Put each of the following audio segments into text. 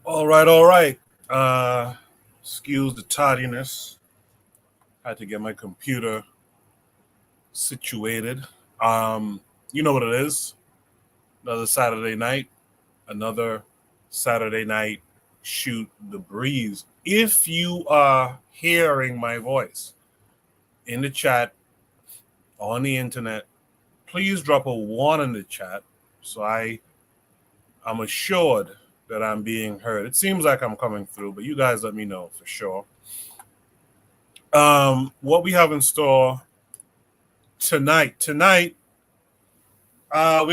All right, all right. Excuse the tardiness. Had to get my computer situated. Um, you know what it is. Another Saturday night. Another Saturday night. Shoot the breeze. If you are hearing my voice in the chat on the internet, please drop a one in the chat so I'm assured that I'm being heard. It seems like I'm coming through, but you guys let me know for sure. What we have in store tonight. We're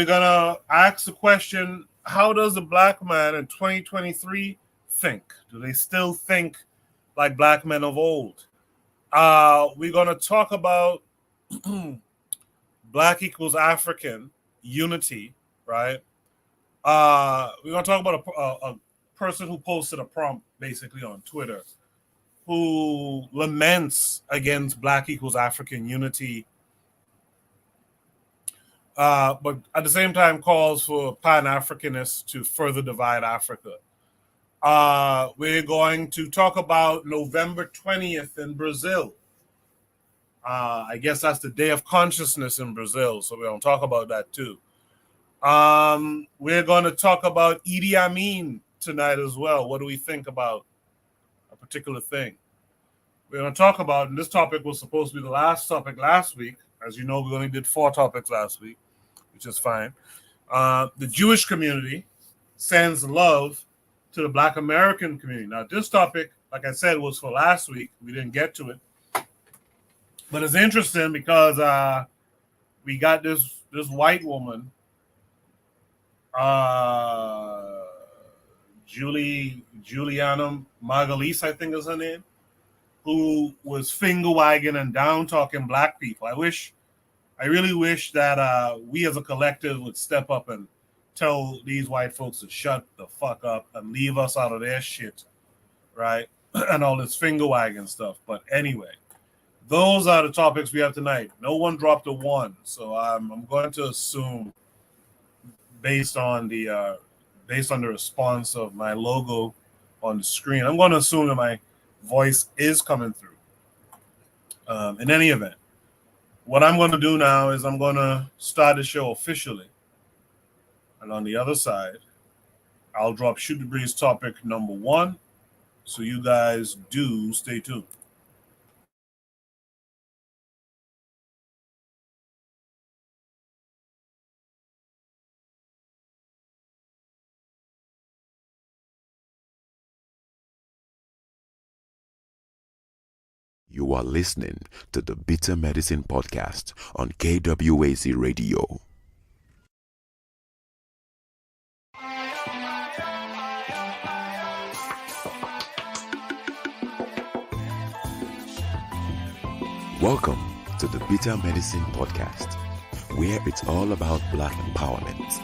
gonna ask the question: how does a black man in 2023 think? Do they still think like black men of old? We're gonna talk about Black equals African unity, right? We're gonna talk about a person who posted a prompt basically on Twitter who laments against Black equals African unity, but at the same time calls for Pan-Africanists to further divide Africa. We're going to talk about November 20th in Brazil. I guess that's the Day of Consciousness in Brazil, so we're going to talk about that too. We're going to talk about Idi Amin tonight as well. What do we think about a particular thing? We're going to talk about, and this topic was supposed to be the last topic last week. As you know, we only did 4 topics last week, which is fine. The Jewish community sends love to the Black American community. Now, this topic, like I said, was for last week. We didn't get to it. But it's interesting because we got this white woman, Juliana Margulies, I think is her name, who was finger wagging and down talking Black people. I really wish that we as a collective would step up and tell these white folks to shut the fuck up and leave us out of their shit, right? And all this finger wagging stuff. But anyway, those are the topics we have tonight. No one dropped a one, so I'm going to assume, based on the response of my logo on the screen, I'm going to assume that my voice is coming through. In any event, what I'm going to do now is I'm going to start the show officially. And on the other side, I'll drop Shoot the Breeze topic number 1. So you guys do stay tuned. You are listening to the Bitter Medicine Podcast on KWAZ Radio. Welcome to the Bitter Medicine Podcast, where it's all about Black empowerment.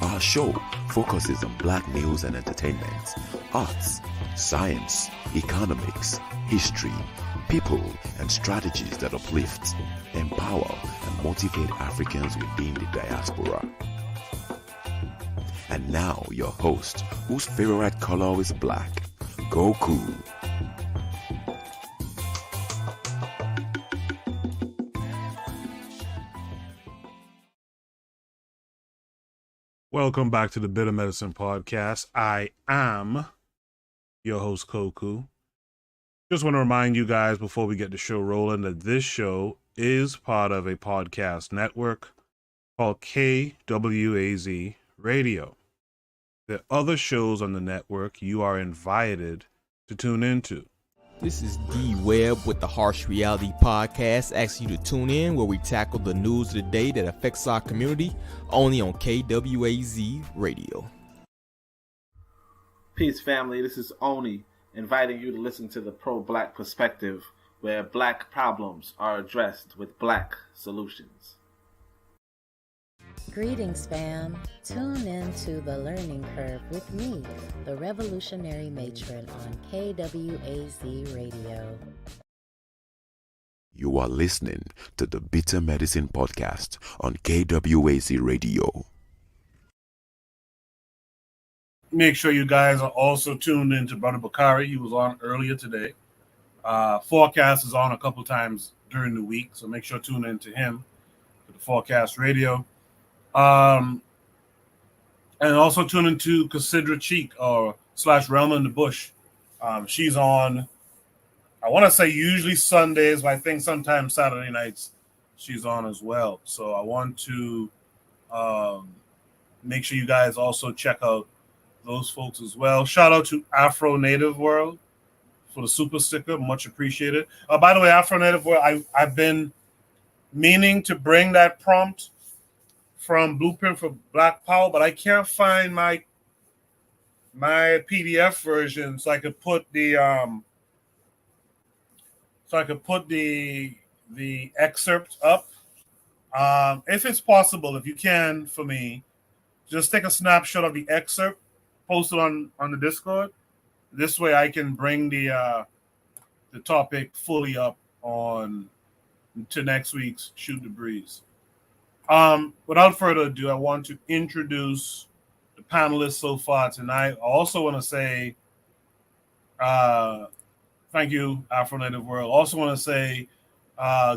Our show focuses on Black news and entertainment, arts, science, economics, history, people, and strategies that uplift, empower, and motivate Africans within the diaspora. And now your host, whose favorite color is black, Goku. Welcome back to the Bitter Medicine Podcast. I am your host, Koku. Just want to remind you guys before we get the show rolling that this show is part of a podcast network called KWAZ Radio. There are other shows on the network you are invited to tune into. This is D Webb with the Harsh Reality Podcast, asking you to tune in where we tackle the news of the day that affects our community, only on KWAZ Radio. Peace, family. This is Oni, inviting you to listen to the Pro-Black Perspective, where Black problems are addressed with Black solutions. Greetings, fam. Tune in to The Learning Curve with me, the Revolutionary Matron on KWAZ Radio. You are listening to the Bitter Medicine Podcast on KWAZ Radio. make sure you guys are also tuned into Brother Bakari. He was on earlier today. Forecast is on a couple times during the week, so make sure to tune into him for the Forecast Radio. And also tune into Cassandra Cheek or / Realm in the Bush. She's on, I want to say usually Sundays, but I think sometimes Saturday nights she's on as well. So I want to make sure you guys also check out those folks as well. Shout out to Afro Native World for the super sticker. Much appreciated. By the way, Afro Native World, I've been meaning to bring that prompt from Blueprint for Black Power, but I can't find my PDF version so I could put the excerpt up. If it's possible, if you can, for me, just take a snapshot of the excerpt, post it on the Discord. This way I can bring the topic fully up on to next week's Shoot the Breeze. Without further ado, I want to introduce the panelists so far tonight. I also want to say thank you, Afro Native World. Also want to say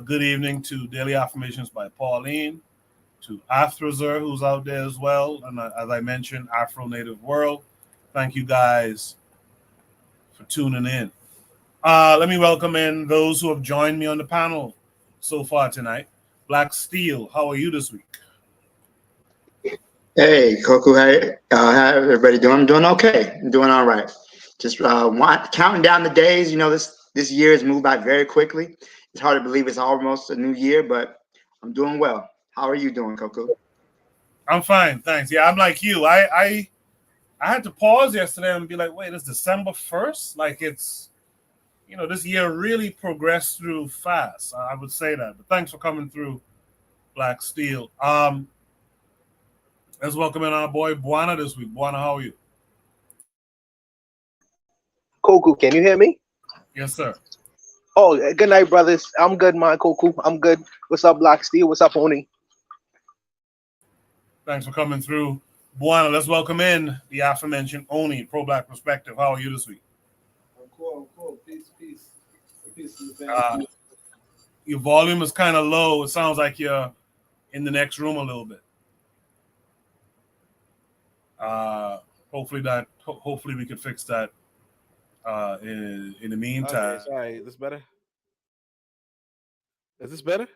good evening to Daily Affirmations by Pauline, to Athrazer, who's out there as well, and as I mentioned, Afro Native World. Thank you guys for tuning in. Let me welcome in those who have joined me on the panel so far tonight. Black Steel, how are you this week? Hey, Coco, how everybody doing? I'm doing okay. I'm doing all right. Just counting down the days. You know, this year has moved by very quickly. It's hard to believe it's almost a new year, but I'm doing well. How are you doing, Coco? I'm fine, thanks. Yeah, I'm like you. I had to pause yesterday and be like, wait, it's December 1st? Like it's, you know, this year really progressed through fast. I would say that. But thanks for coming through, Black Steel. Let's welcome in our boy Buana this week. Buana, how are you? Koku, can you hear me? Yes, sir. Oh, good night, brothers. I'm good, man, Koku. I'm good. What's up, Black Steel? What's up, Oni? Thanks for coming through. Buana, let's welcome in the aforementioned Oni, Pro-Black Perspective. How are you this week? I'm cool. Peace. Peace to the family. Your volume is kind of low. It sounds like you're in the next room a little bit. Hopefully we can fix that in the meantime. Okay, sorry. This better? Is this better?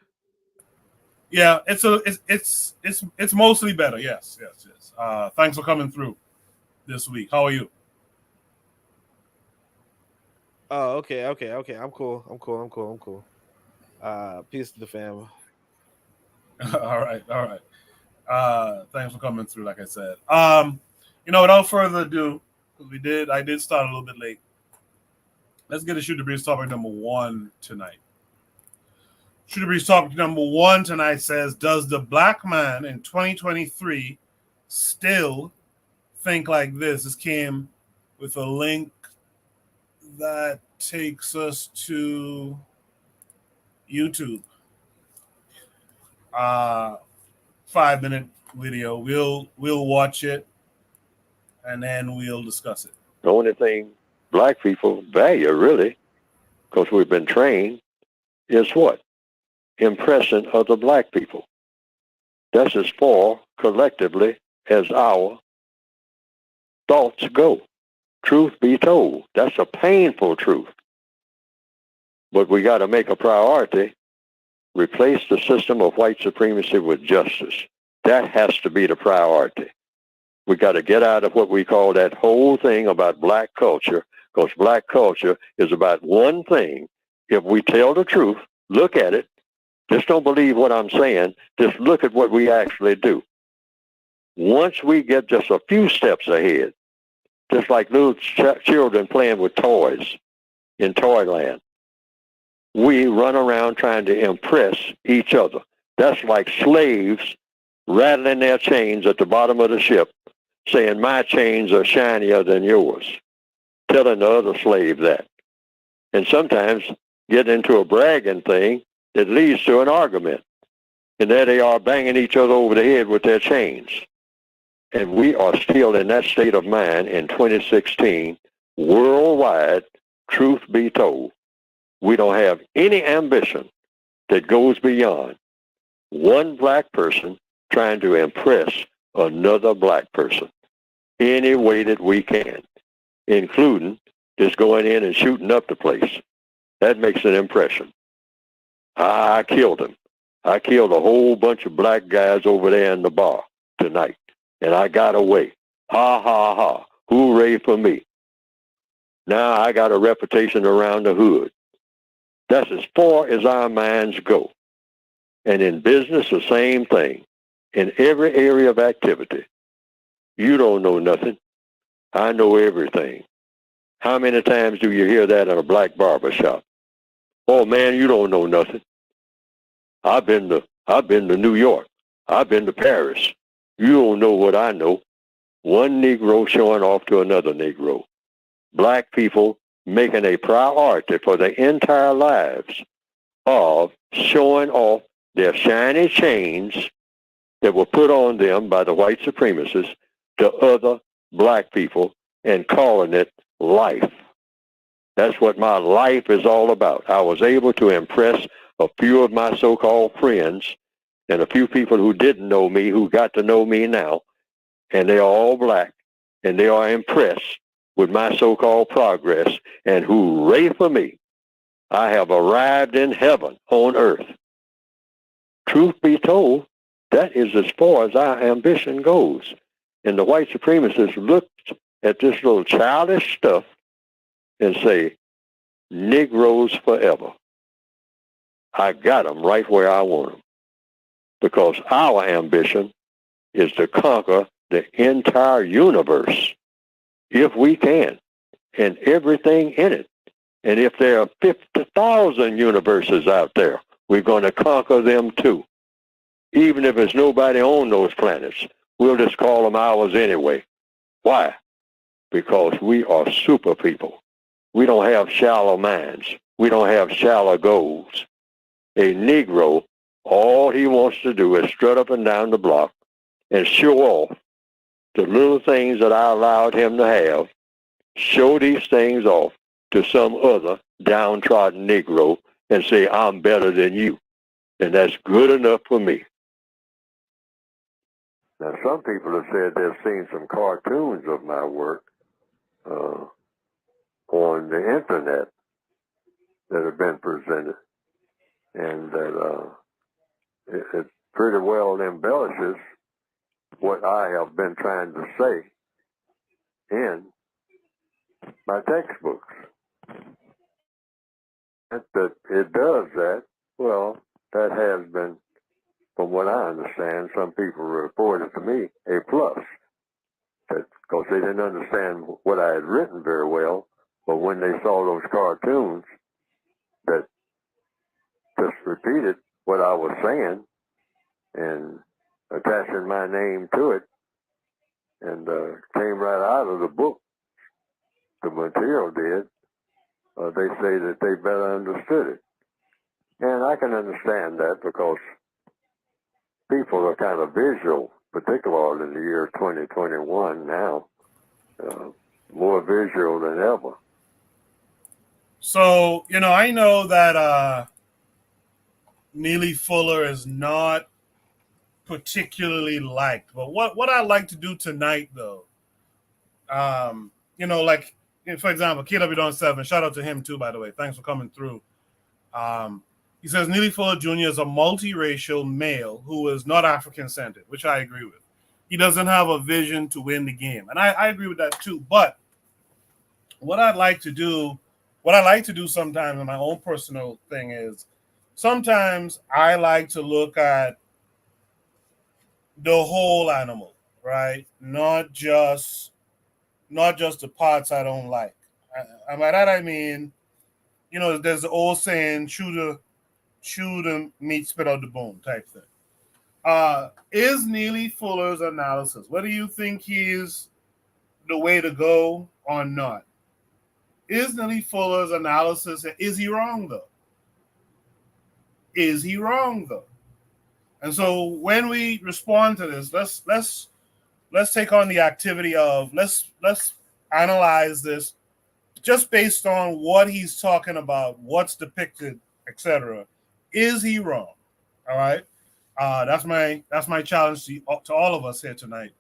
Yeah, it's mostly better. Yes. Thanks for coming through this week. How are you? Oh, okay. I'm cool. Peace to the family. All right. Thanks for coming through. Like I said, without further ado, because I did start a little bit late. Let's get to Shoot the Breeze topic number 1 tonight. Shoot the Breeze topic number 1 tonight says, does the black man in 2023 still think like this? This came with a link that takes us to YouTube. 5-minute video. We'll watch it and then we'll discuss it. The only thing black people value, really, because we've been trained, is what? Impressing other black people. That's as far collectively as our thoughts go. Truth be told, that's a painful truth. But we got to make a priority, replace the system of white supremacy with justice. That has to be the priority. We got to get out of what we call that whole thing about black culture, because black culture is about one thing. If we tell the truth, look at it. Just don't believe what I'm saying. Just look at what we actually do. Once we get just a few steps ahead, just like little children playing with toys in Toyland, we run around trying to impress each other. That's like slaves rattling their chains at the bottom of the ship, saying, my chains are shinier than yours, telling the other slave that. And sometimes get into a bragging thing that leads to an argument. And there they are banging each other over the head with their chains. And we are still in that state of mind in 2016, worldwide, truth be told. We don't have any ambition that goes beyond one black person trying to impress another black person any way that we can, including just going in and shooting up the place. That makes an impression. I killed him. I killed a whole bunch of black guys over there in the bar tonight, and I got away. Ha, ha, ha. Hooray for me. Now I got a reputation around the hood. That's as far as our minds go. And in business, the same thing. In every area of activity. You don't know nothing. I know everything. How many times do you hear that in a black barber shop? Oh man, you don't know nothing. I've been to New York. I've been to Paris. You don't know what I know. One Negro showing off to another Negro. Black people making a priority for their entire lives of showing off their shiny chains that were put on them by the white supremacists to other black people and calling it life. That's what my life is all about. I was able to impress a few of my so-called friends and a few people who didn't know me, who got to know me now, and they are all black, and they are impressed with my so-called progress, and hooray for me. I have arrived in heaven on earth. Truth be told, that is as far as our ambition goes. And the white supremacists look at this little childish stuff and say, Negroes forever. I got them right where I want them. Because our ambition is to conquer the entire universe, if we can, and everything in it. And if there are 50,000 universes out there, we're going to conquer them too. Even if there's nobody on those planets, we'll just call them ours anyway. Why? Because we are super people. We don't have shallow minds. We don't have shallow goals. A Negro, all he wants to do is strut up and down the block and show off the little things that I allowed him to have, show these things off to some other downtrodden Negro and say, I'm better than you. And that's good enough for me. Now, some people have said they've seen some cartoons of my work on the internet that have been presented, and that it pretty well embellishes what I have been trying to say in my textbooks. That it does that, well, that has been, from what I understand, some people reported to me a plus. Because they didn't understand what I had written very well, but when they saw those cartoons that just repeated what I was saying and attaching my name to it, and came right out of the book, the material did, they say that they better understood it. And I can understand that because people are kind of visual, particularly in the year 2021 now, more visual than ever. So, I know that Neely Fuller is not particularly liked, but what I'd like to do tonight, though, like, for example, KW7, shout out to him too, by the way. Thanks for coming through. He says Neely Fuller Jr. is a multiracial male who is not African-centered, which I agree with. He doesn't have a vision to win the game, and I agree with that too. But what I like to do sometimes in my own personal thing is sometimes I like to look at the whole animal, right? Not just the parts I don't like. And by that I mean, there's the old saying, chew the meat, spit out the bone type thing. Is Neely Fuller's analysis, whether you think he's the way to go or not, is Neely Fuller's analysis, is he wrong though? And so when we respond to this, let's let's take on the activity of let's analyze this just based on what he's talking about, what's depicted, etc. Is he wrong? All right. That's my challenge to all of us here tonight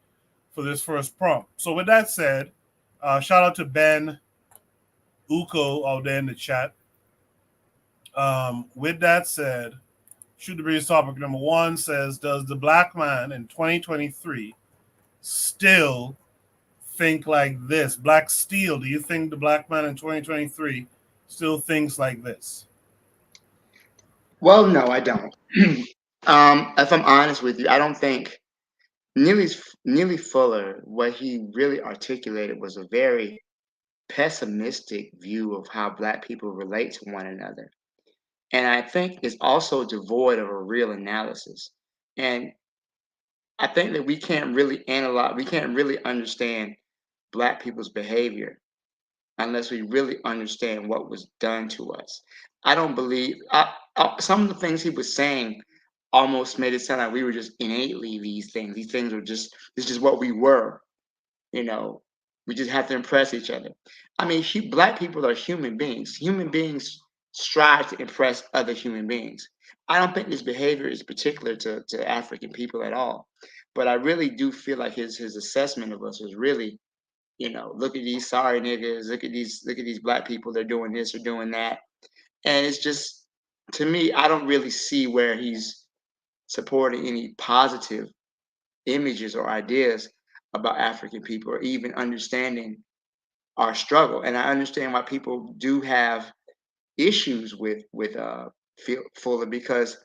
for this first prompt. So with that said, shout out to Ben Uko out there in the chat. With that said, Shoot the Breeze topic number 1 says, does the black man in 2023 still think like this? Black Steel, do you think the black man in 2023 still thinks like this? Well, no, I don't. If I'm honest with you, I don't think Neely Fuller, what he really articulated was a very pessimistic view of how Black people relate to one another. And I think it's also devoid of a real analysis. And I think that we can't really understand Black people's behavior unless we really understand what was done to us. I don't believe some of the things he was saying almost made it sound like we were just innately these things. These things were just this is what we were. You know, we just have to impress each other. I mean, Black people are human beings. Human beings strive to impress other human beings. I don't think this behavior is particular to African people at all. But I really do feel like his assessment of us was really, look at these sorry niggas, look at these Black people, they're doing this or doing that. And it's just, to me, I don't really see where he's supporting any positive images or ideas about African people or even understanding our struggle. And I understand why people do have issues with Fuller, because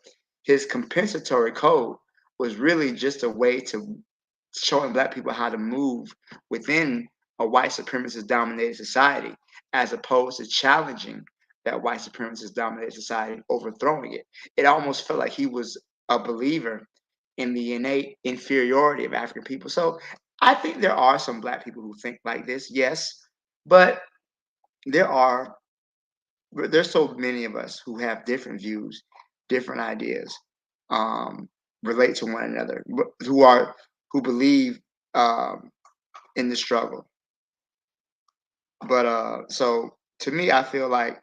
his compensatory code was really just a way to showing Black people how to move within a white supremacist dominated society, as opposed to challenging that white supremacist dominated society, overthrowing it. It almost felt like he was a believer in the innate inferiority of African people. So I think there are some Black people who think like this, yes, but there's so many of us who have different views, different ideas, relate to one another, who believe in the struggle. But so to me, I feel like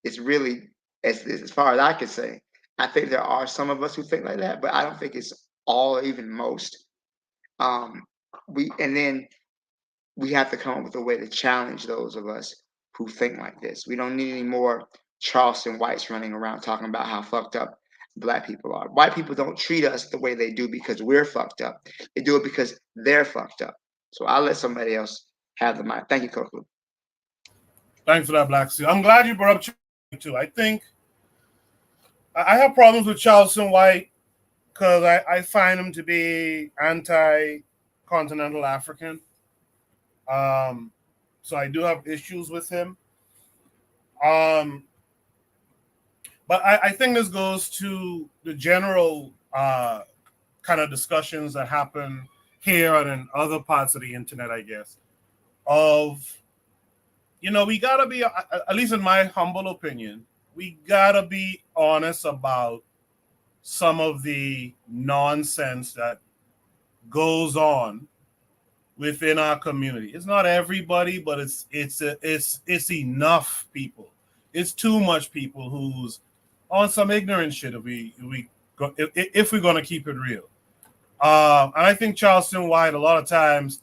it's really, as far as I can say, I think there are some of us who think like that, but I don't think it's all or even most. Um, then we have to come up with a way to challenge those of us who think like this. We don't need any more Charleston whites running around talking about how fucked up Black people are. White people don't treat us the way they do because we're fucked up. They do it because they're fucked up. So I'll let somebody else have the mic. Thank you, Coco. Thanks for that, Black Steel. I'm glad you brought up Charleston too. I think I have problems with Charleston White because I find him to be anti-continental African. So I do have issues with him. But I think this goes to the general kind of discussions that happen here and in other parts of the internet, I guess, of, we got to be, at least in my humble opinion, we got to be honest about some of the nonsense that goes on within our community. It's not everybody, but it's enough people. It's too much people who's on some ignorant shit if we're going to keep it real. And I think Charleston White, a lot of times,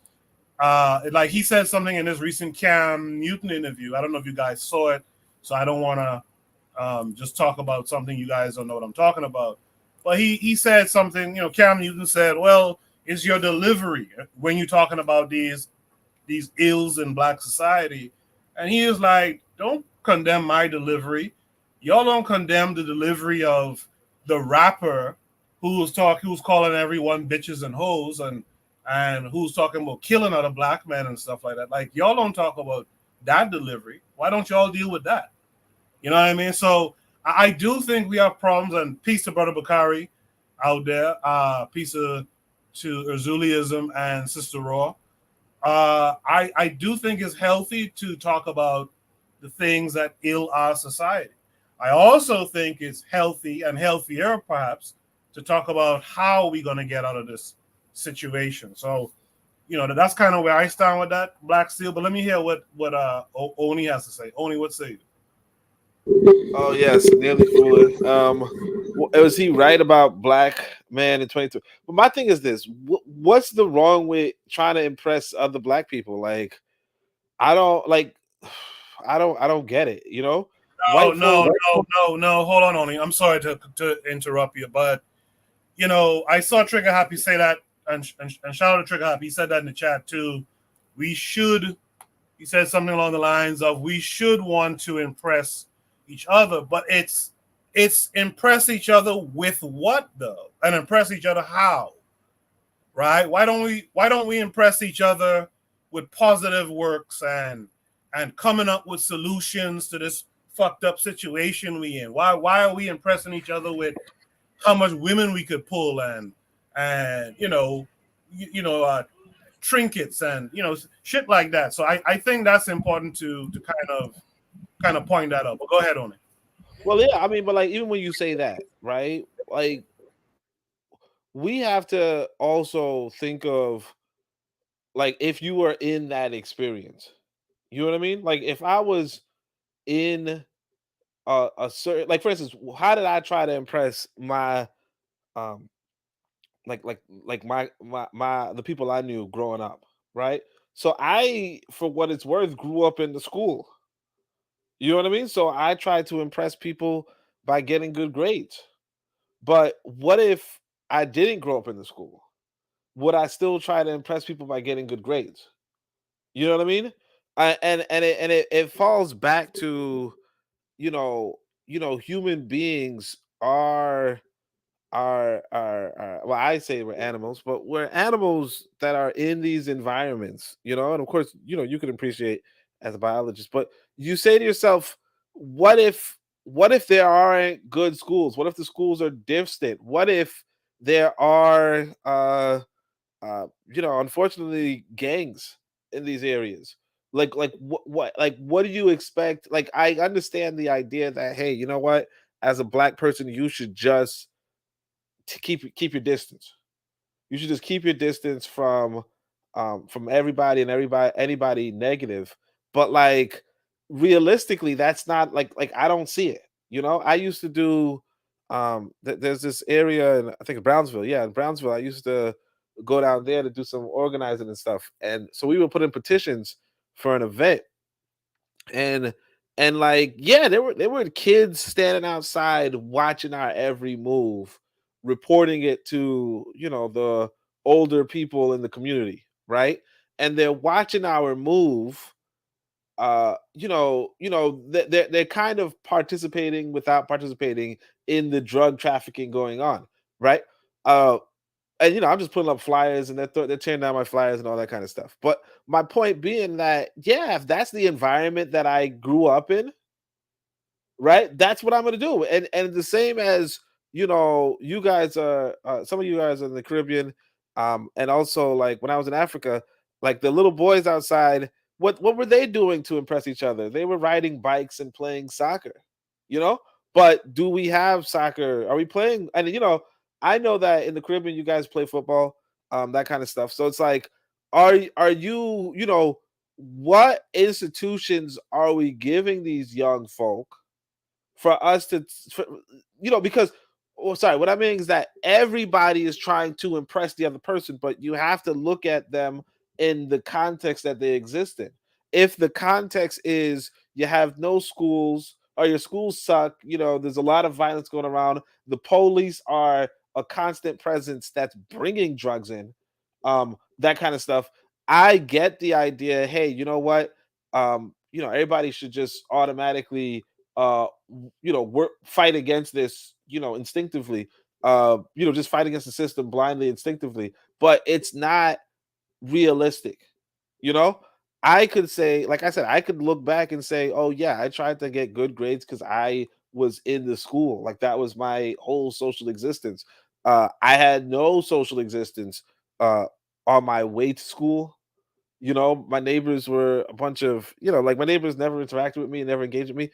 like he said something in his recent Cam Newton interview. I don't know if you guys saw it, so I don't want to just talk about something you guys don't know what I'm talking about. But he said something, Cam Newton said, well, it's your delivery when you're talking about these ills in Black society. And he is like, don't condemn my delivery. Y'all don't condemn the delivery of the rapper who's calling everyone bitches and hoes and who's talking about killing other Black men and stuff like that. Like, y'all don't talk about that delivery. Why don't y'all deal with that? You know what I mean? So I do think we have problems, and peace to Brother Bakari out there. Peace to Erzuliism and Sister Raw. I do think it's healthy to talk about the things that ill our society. I also think it's healthy and healthier, perhaps, to talk about how we're going to get out of this situation. So that's kind of where I stand with that Black Steel. But let me hear what Oni has to say. Oni, what say you? Oh yes, nearly foolish. Was he right about black man in 22? But my thing is this: what's the wrong with trying to impress other black people? Like, I don't like, I don't get it. No, White no, folk. no, no, no. Hold on, Oni. I'm sorry to interrupt you, but I saw Trigger Happy say that, and shout out to Trigger Happy. He said that in the chat too. We should. He said something along the lines of, "We should want to impress each other," but it's impress each other with what though, and impress each other how, right? Why don't we impress each other with positive works and coming up with solutions to this fucked up situation we in? Why are we impressing each other with how much women we could pull and trinkets and shit like that? So I think that's important to kind of point that out. But go ahead on it. Well, yeah, I mean, but like even when you say that, right? Like we have to also think of like if you were in that experience. You know what I mean? Like if I was in a certain, like for instance, how did I try to impress my um my the people I knew growing up, right? So I, for what it's worth, grew up in the school. You know what I mean? So I tried to impress people by getting good grades. But what if I didn't grow up in the school? Would I still try to impress people by getting good grades? You know what I mean? And it falls back to you know human beings are well, I say we're animals, but we're animals that are in these environments, and of course, you can appreciate as a biologist, but you say to yourself, what if there aren't good schools? What if the schools are distant? What if there are unfortunately gangs in these areas? What do you expect? Like I understand the idea that, hey, you know what, as a black person, you should just to keep your distance. You should just keep your distance from everybody and anybody negative. But like realistically, that's not like I don't see it. I used to do there's this area in I think Brownsville. Yeah, in Brownsville, I used to go down there to do some organizing and stuff. And so we would put in petitions for an event and like yeah, there were kids standing outside watching our every move, reporting it to the older people in the community, right? And they're watching our move. They're kind of participating without participating in the drug trafficking going on, right? uh and I'm just putting up flyers and they're tearing down my flyers and all that kind of stuff. But my point being that, yeah, if that's the environment that I grew up in, right, that's what I'm going to do. And the same as you guys are some of you guys are in the Caribbean, and also like when I was in Africa, like the little boys outside, what were they doing to impress each other? They were riding bikes and playing soccer, you know. But do we have soccer? Are we playing? And I know that in the Caribbean you guys play football, that kind of stuff. So it's like, are you what institutions are we giving these young folk for us because sorry, what I mean is that everybody is trying to impress the other person, but you have to look at them in the context that they exist in. If the context is you have no schools or your schools suck, there's a lot of violence going around, the police are a constant presence that's bringing drugs in, that kind of stuff. I get the idea, hey, you know what, everybody should just automatically work fight against this, instinctively, just fight against the system blindly, instinctively. But it's not realistic. you know I could say, like I said, I could look back and say, oh yeah, I tried to get good grades because I was in the school, like that was my whole social existence. I had no social existence uh on my way to school. My neighbors were a bunch of, like my neighbors never interacted with me, never engaged with me.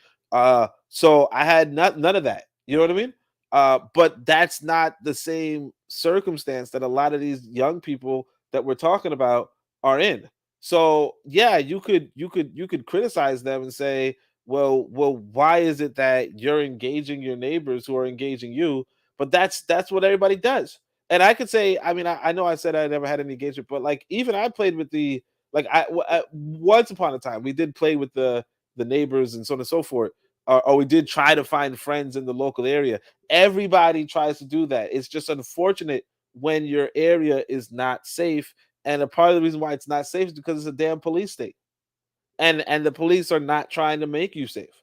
So I had none of that. You know what I mean? But that's not the same circumstance that a lot of these young people that we're talking about are in. So yeah, you could criticize them and say, well, why is it that you're engaging your neighbors who are engaging you? But that's what everybody does. And I could say, I mean, I know I said I never had any engagement, but like even I played with the like once upon a time we did play with the neighbors and so on and so forth, or we did try to find friends in the local area. Everybody tries to do that. It's just unfortunate when your area is not safe, and a part of the reason why it's not safe is because it's a damn police state, and the police are not trying to make you safe.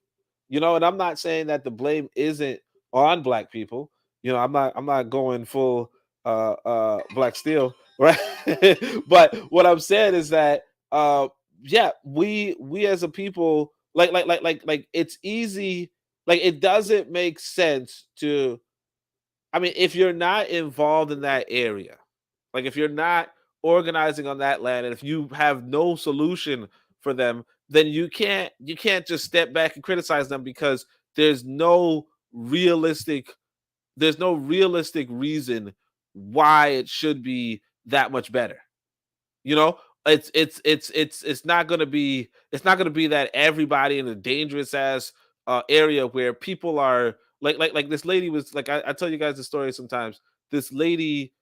You know, and I'm not saying that the blame isn't on black people. You know, I'm not going full black steel, right? But what I'm saying is that yeah, we as a people, like it's easy, like it doesn't make sense to, I mean, if you're not involved in that area, like if you're not organizing on that land, and if you have no solution for them, then you can't just step back and criticize them, because there's no realistic there's no realistic reason why it should be that much better. You know, it's not gonna be that everybody in a dangerous ass area where people are like this lady was like, I tell you guys the story sometimes. This lady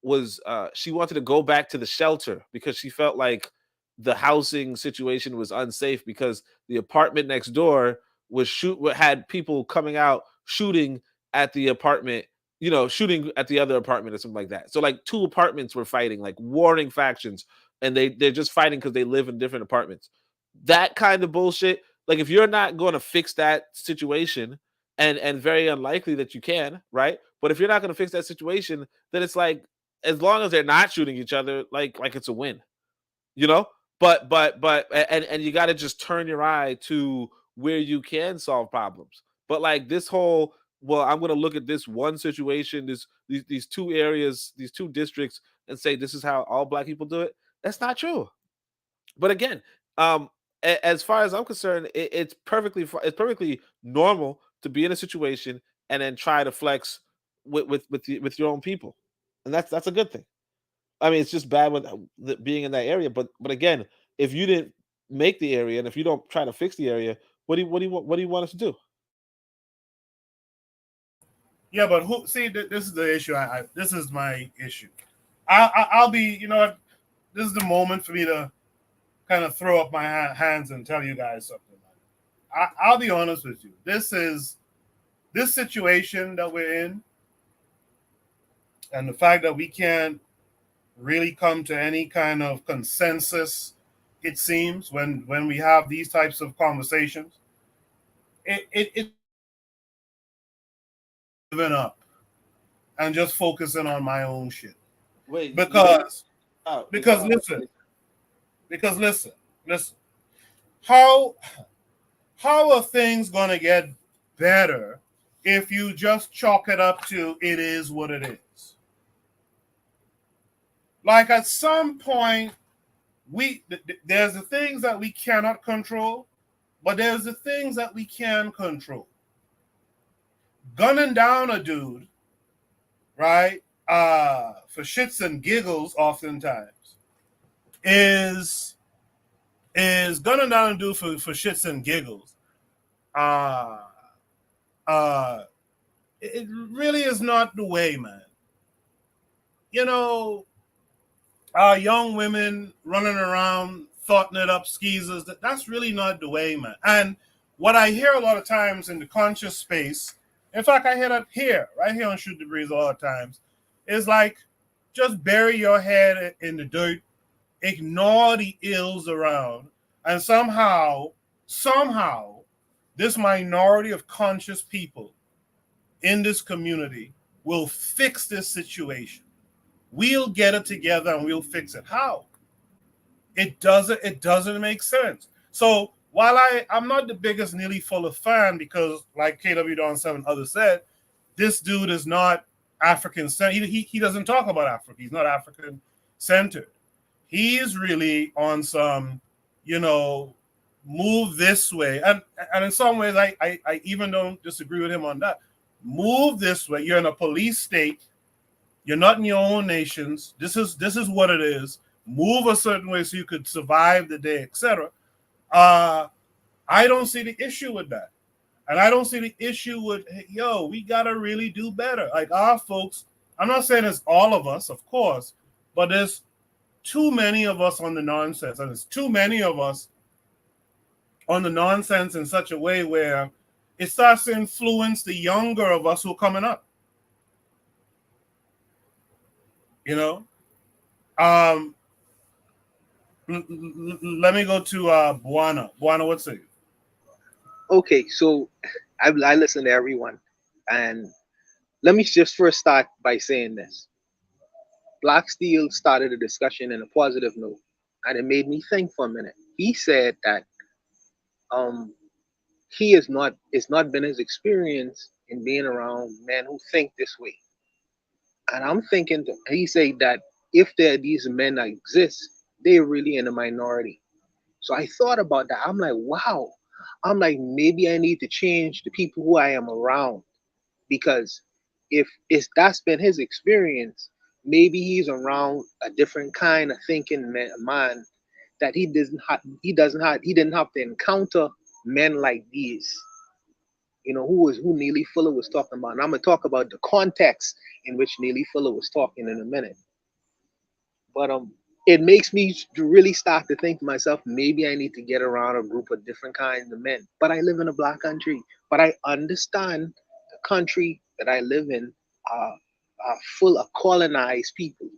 was she wanted to go back to the shelter because she felt like the housing situation was unsafe, because the apartment next door had people coming out shooting at the apartment, shooting at the other apartment or something like that. So like two apartments were fighting, like warring factions, and they're just fighting because they live in different apartments. That kind of bullshit. Like if you're not going to fix that situation, and very unlikely that you can, right? But if you're not going to fix that situation, then it's like, as long as they're not shooting each other, like it's a win, you know. And you got to just turn your eye to where you can solve problems. But like this whole, well, I'm going to look at this one situation, these two areas, these two districts, and say this is how all black people do it. That's not true. But again, as far as I'm concerned, it's perfectly normal to be in a situation and then try to flex with your own people, and that's a good thing. I mean, it's just bad with being in that area, but again, if you didn't make the area, and if you don't try to fix the area, what do you want us to do? Yeah, but who? See, this is the issue. This is my issue. I'll be. You know what? This is the moment for me to kind of throw up my hands and tell you guys something. I'll be honest with you. This situation that we're in, and the fact that we can't really come to any kind of consensus, it seems, when we have these types of conversations, it giving up and just focusing on my own shit. Wait, Because listen. How are things gonna get better if you just chalk it up to it is what it is? Like at some point, there's the things that we cannot control, but there's the things that we can control. Gunning down a dude, right? For shits and giggles, oftentimes is gunning down a dude for shits and giggles. It really is not the way, man. You know, young women running around thoughting it up skeezers, that's really not the way, man. And what I hear a lot of times in the conscious space, in fact, I hear that right here on Shoot the Breeze a lot of times, is like, just bury your head in the dirt, ignore the ills around, and somehow, this minority of conscious people in this community will fix this situation. We'll get it together and we'll fix it. How? It doesn't make sense. So while I'm not the biggest Neely Fuller fan, because like KW Don 7 others said, this dude is not African centered. He doesn't talk about Africa. He's not African centered. He is really on some, move this way. And in some ways, I even don't disagree with him on that. Move this way. You're in a police state. You're not in your own nations. This is what it is. move a certain way so you could survive the day, etc. I don't see the issue with that. And I don't see the issue with, hey, yo, we got to really do better. Like our folks, I'm not saying it's all of us, of course, but there's too many of us on the nonsense. And there's too many of us on the nonsense in such a way where it starts to influence the younger of us who are coming up. You know? Let me go to Buana. Buana, what's it? Okay, so I listen to everyone, and let me just first start by saying this. Black Steel started a discussion in a positive note, and it made me think for a minute. He said that he is not, it's not been his experience in being around men who think this way. And I'm thinking, he said that if there are these men that exist, they're really in a minority. So I thought about that. I'm like, wow. I'm like, maybe I need to change the people who I am around, because if that's been his experience, maybe he's around a different kind of thinking man that he didn't have to encounter men like these. You know, who Neely Fuller was talking about. And I'm gonna talk about the context in which Neely Fuller was talking in a minute. But it makes me really start to think to myself, maybe I need to get around a group of different kinds of men. But I live in a black country. But I understand the country that I live in are full of colonized people.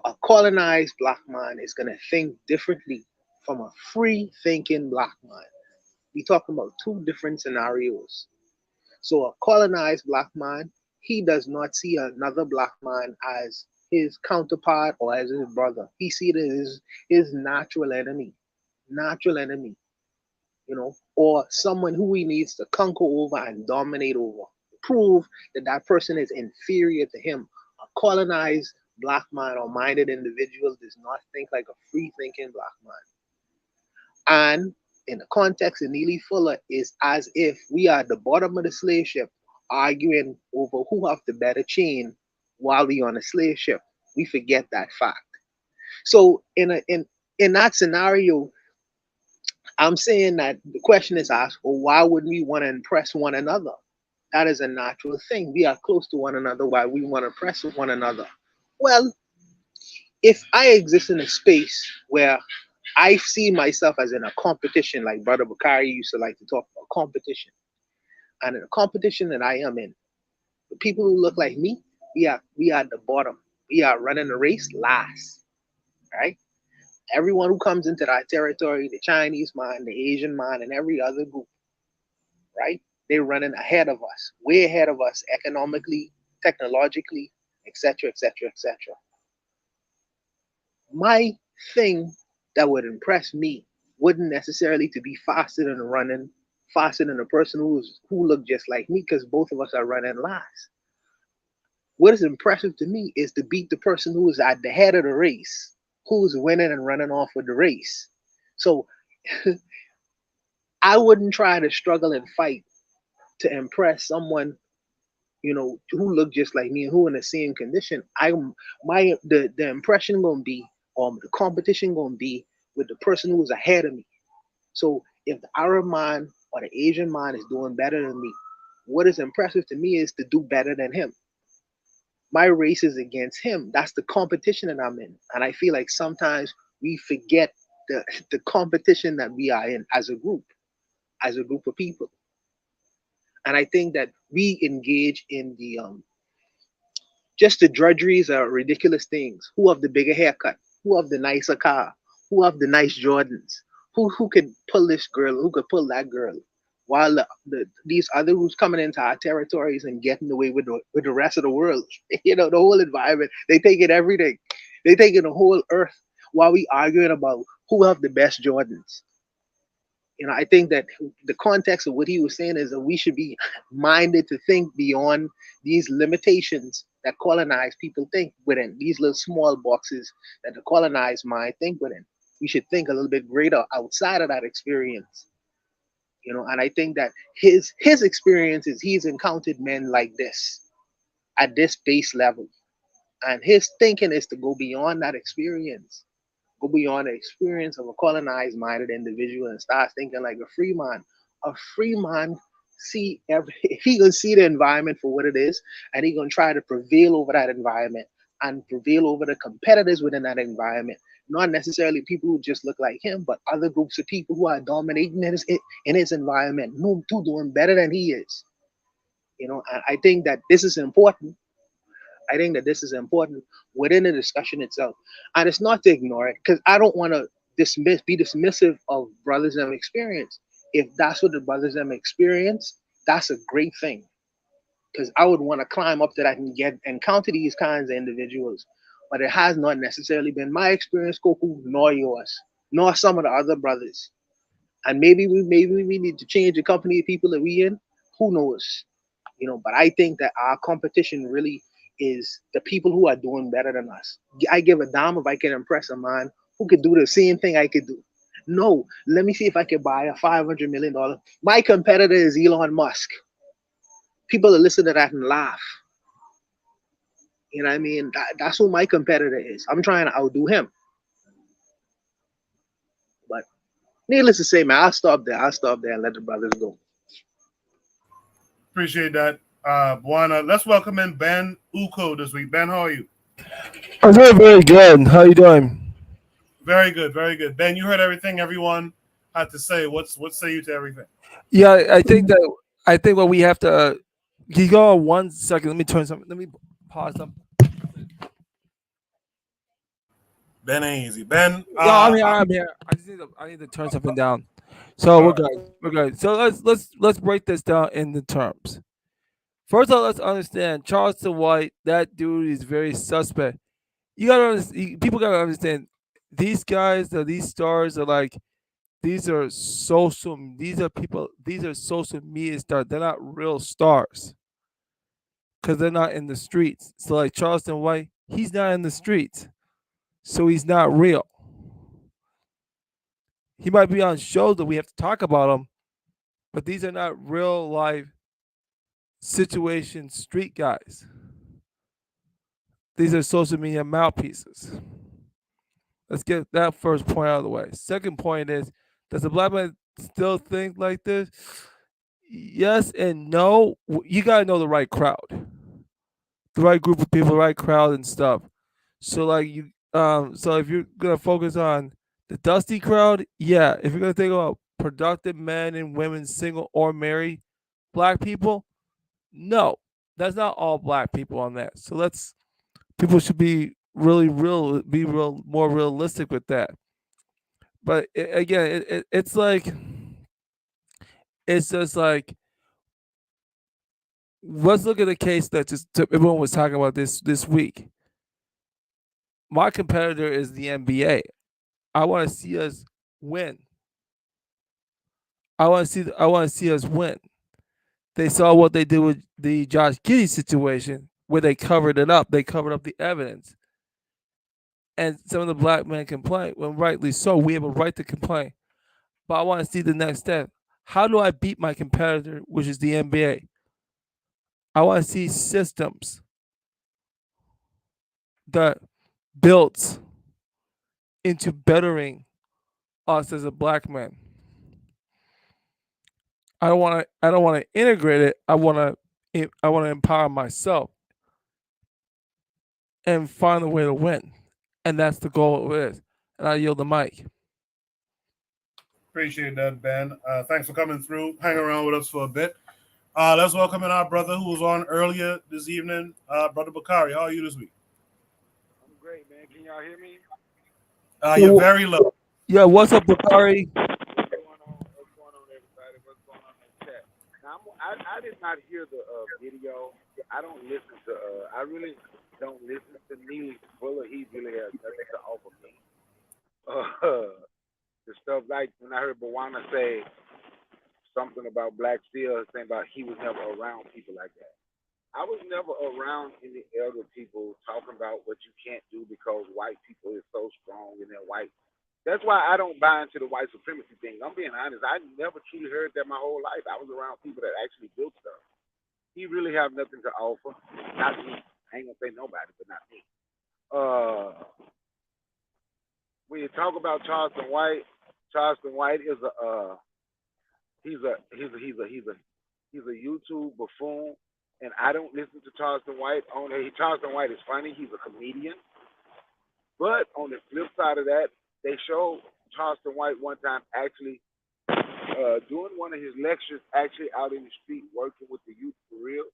A colonized black man is gonna think differently from a free thinking black man. We talking about two different scenarios. So a colonized black man, he does not see another black man as his counterpart or as his brother. He sees it as his natural enemy, you know, or someone who he needs to conquer over and dominate over, prove that that person is inferior to him. A colonized black man or minded individual does not think like a free thinking black man. And in the context of Neely Fuller, is as if we are at the bottom of the slave ship arguing over who have the better chain while we on a slave ship. We forget that fact. So in that scenario, I'm saying that the question is asked, well, why would we want to impress one another? That is a natural thing. We are close to one another. Why we want to impress one another? Well, if I exist in a space where I see myself as in a competition, like Brother Bakari used to like to talk about competition. And in a competition that I am in, the people who look like me, we are at the bottom. We are running the race last, right? Everyone who comes into that territory, the Chinese man, the Asian man, and every other group, right? They're running ahead of us, way ahead of us economically, technologically, etc., etc., etc. My thing that would impress me wouldn't necessarily to be faster than running, faster than a person who looked just like me, because both of us are running last. What is impressive to me is to beat the person who is at the head of the race, who's winning and running off with the race. So I wouldn't try to struggle and fight to impress someone, you know, who look just like me and who in the same condition. The impression gonna be, the competition gonna be with the person who is ahead of me. So if the Arab man or the Asian man is doing better than me, what is impressive to me is to do better than him. My race is against him. That's the competition that I'm in. And I feel like sometimes we forget the competition that we are in as a group of people. And I think that we engage in the just the drudgeries are ridiculous things. Who have the bigger haircut? Who have the nicer car? Who have the nice Jordans? Who could pull this girl? Who could pull that girl? While these other groups coming into our territories and getting away with the rest of the world, you know, the whole environment, they take it everything. They take it the whole earth while we arguing about who have the best Jordans. You know, I think that the context of what he was saying is that we should be minded to think beyond these limitations that colonized people think within, these little small boxes that the colonized mind think within. We should think a little bit greater outside of that experience. You know, and I think that his experience is he's encountered men like this at this base level. And his thinking is to go beyond that experience, go beyond the experience of a colonized minded individual and start thinking like a free man. A free man see every he gonna see the environment for what it is, and he gonna try to prevail over that environment and prevail over the competitors within that environment. Not necessarily people who just look like him, but other groups of people who are dominating in his environment, who doing better than he is. And I think that this is important. I think that this is important within the discussion itself. And it's not to ignore it, because I don't want to be dismissive of brothers them experience. If that's what the brothers them experience, that's a great thing. Because I would want to climb up to that and encounter these kinds of individuals. But it has not necessarily been my experience, Koku, nor yours, nor some of the other brothers. And maybe we need to change the company of people that we in. Who knows? But I think that our competition really is the people who are doing better than us. I give a damn if I can impress a man who could do the same thing I could do. No, let me see if I can buy a $500 million. My competitor is Elon Musk. People will listen to that and laugh. You know what I mean? That's who my competitor is. I'm trying to outdo him. But needless to say, man, I'll stop there and let the brothers go. Appreciate that, Buana. Let's welcome in Ben Uko this week. Ben, how are you? I'm doing very good. How you doing? Very good, very good. Ben, you heard everything everyone had to say. What say you to everything? Yeah, I think what we have to. You go on 1 second. Let me turn something. Let me pause them. Ben ain't easy. Ben, No, I'm here. I need to turn something down. So we're good. We're good. So let's break this down in the terms. First of all, let's understand Charleston White. That dude is very suspect. People gotta understand. These guys, these stars are like. These are people. These are social media stars. They're not real stars because they're not in the streets. So like Charleston White, he's not in the streets, so he's not real. He might be on shows that we have to talk about him, but these are not real life situation street guys. These are social media mouthpieces. Let's get that first point out of the way. Second point is, does a black man still think like this? Yes and no. You gotta know the right crowd, the right group of people, the right crowd and stuff. So like so if you're gonna focus on the dusty crowd, yeah. If you're gonna think about productive men and women, single or married, black people, no, that's not all black people on that. So people should be really more realistic with that. But again, it's like it's just like let's look at the case that everyone was talking about this week. My competitor is the NBA. I want to see us win. I want to see us win. They saw what they did with the Josh Giddey situation, where they covered it up. They covered up the evidence, and some of the black men complain. Well, rightly so. We have a right to complain. But I want to see the next step. How do I beat my competitor, which is the NBA? I want to see systems that built into bettering us as a black man. I don't want to integrate it. I want to empower myself and find a way to win. And that's the goal of it. And I yield the mic. Appreciate that, Ben. Thanks for coming through. Hang around with us for a bit. Let's welcome in our brother who was on earlier this evening, Brother Bakari. How are you this week? I'm great, man. Can y'all hear me? You're very low. Yeah, what's up, Bakari? What's going on, everybody? What's going on in the chat? Now, I did not hear the video. I don't listen to. I really don't listen to Neely Fuller. He really has nothing to offer me. The stuff like when I heard Bawana say something about Black Steel, saying about he was never around people like that. I was never around any elder people talking about what you can't do because white people is so strong and they're white. That's why I don't buy into the white supremacy thing. I'm being honest. I never truly heard that my whole life. I was around people that actually built stuff. He really have nothing to offer. Not me. I ain't gonna say nobody, but not me. When you talk about Charleston White is he's a YouTube buffoon, and I don't listen to Charleston White. Charleston White is funny. He's a comedian. But on the flip side of that, they showed Charleston White one time actually doing one of his lectures, actually out in the street working with the youth for real,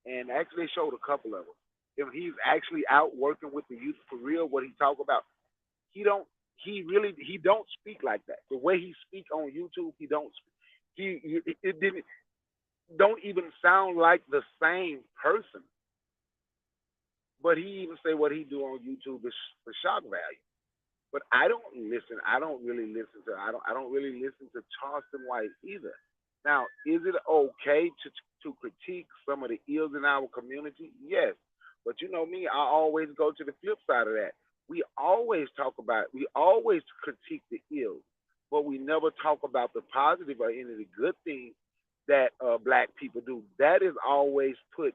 and actually showed a couple of them. If he's actually out working with the youth for real, what he talk about, he don't speak like that. The way he speak on YouTube, it don't even sound like the same person. But he even say what he do on YouTube is for shock value. But I don't really listen to Charleston White either. Now, is it okay to critique some of the ills in our community? Yes. But you know me, I always go to the flip side of that. We always critique the ills, but we never talk about the positive or any of the good things that black people do. That is always put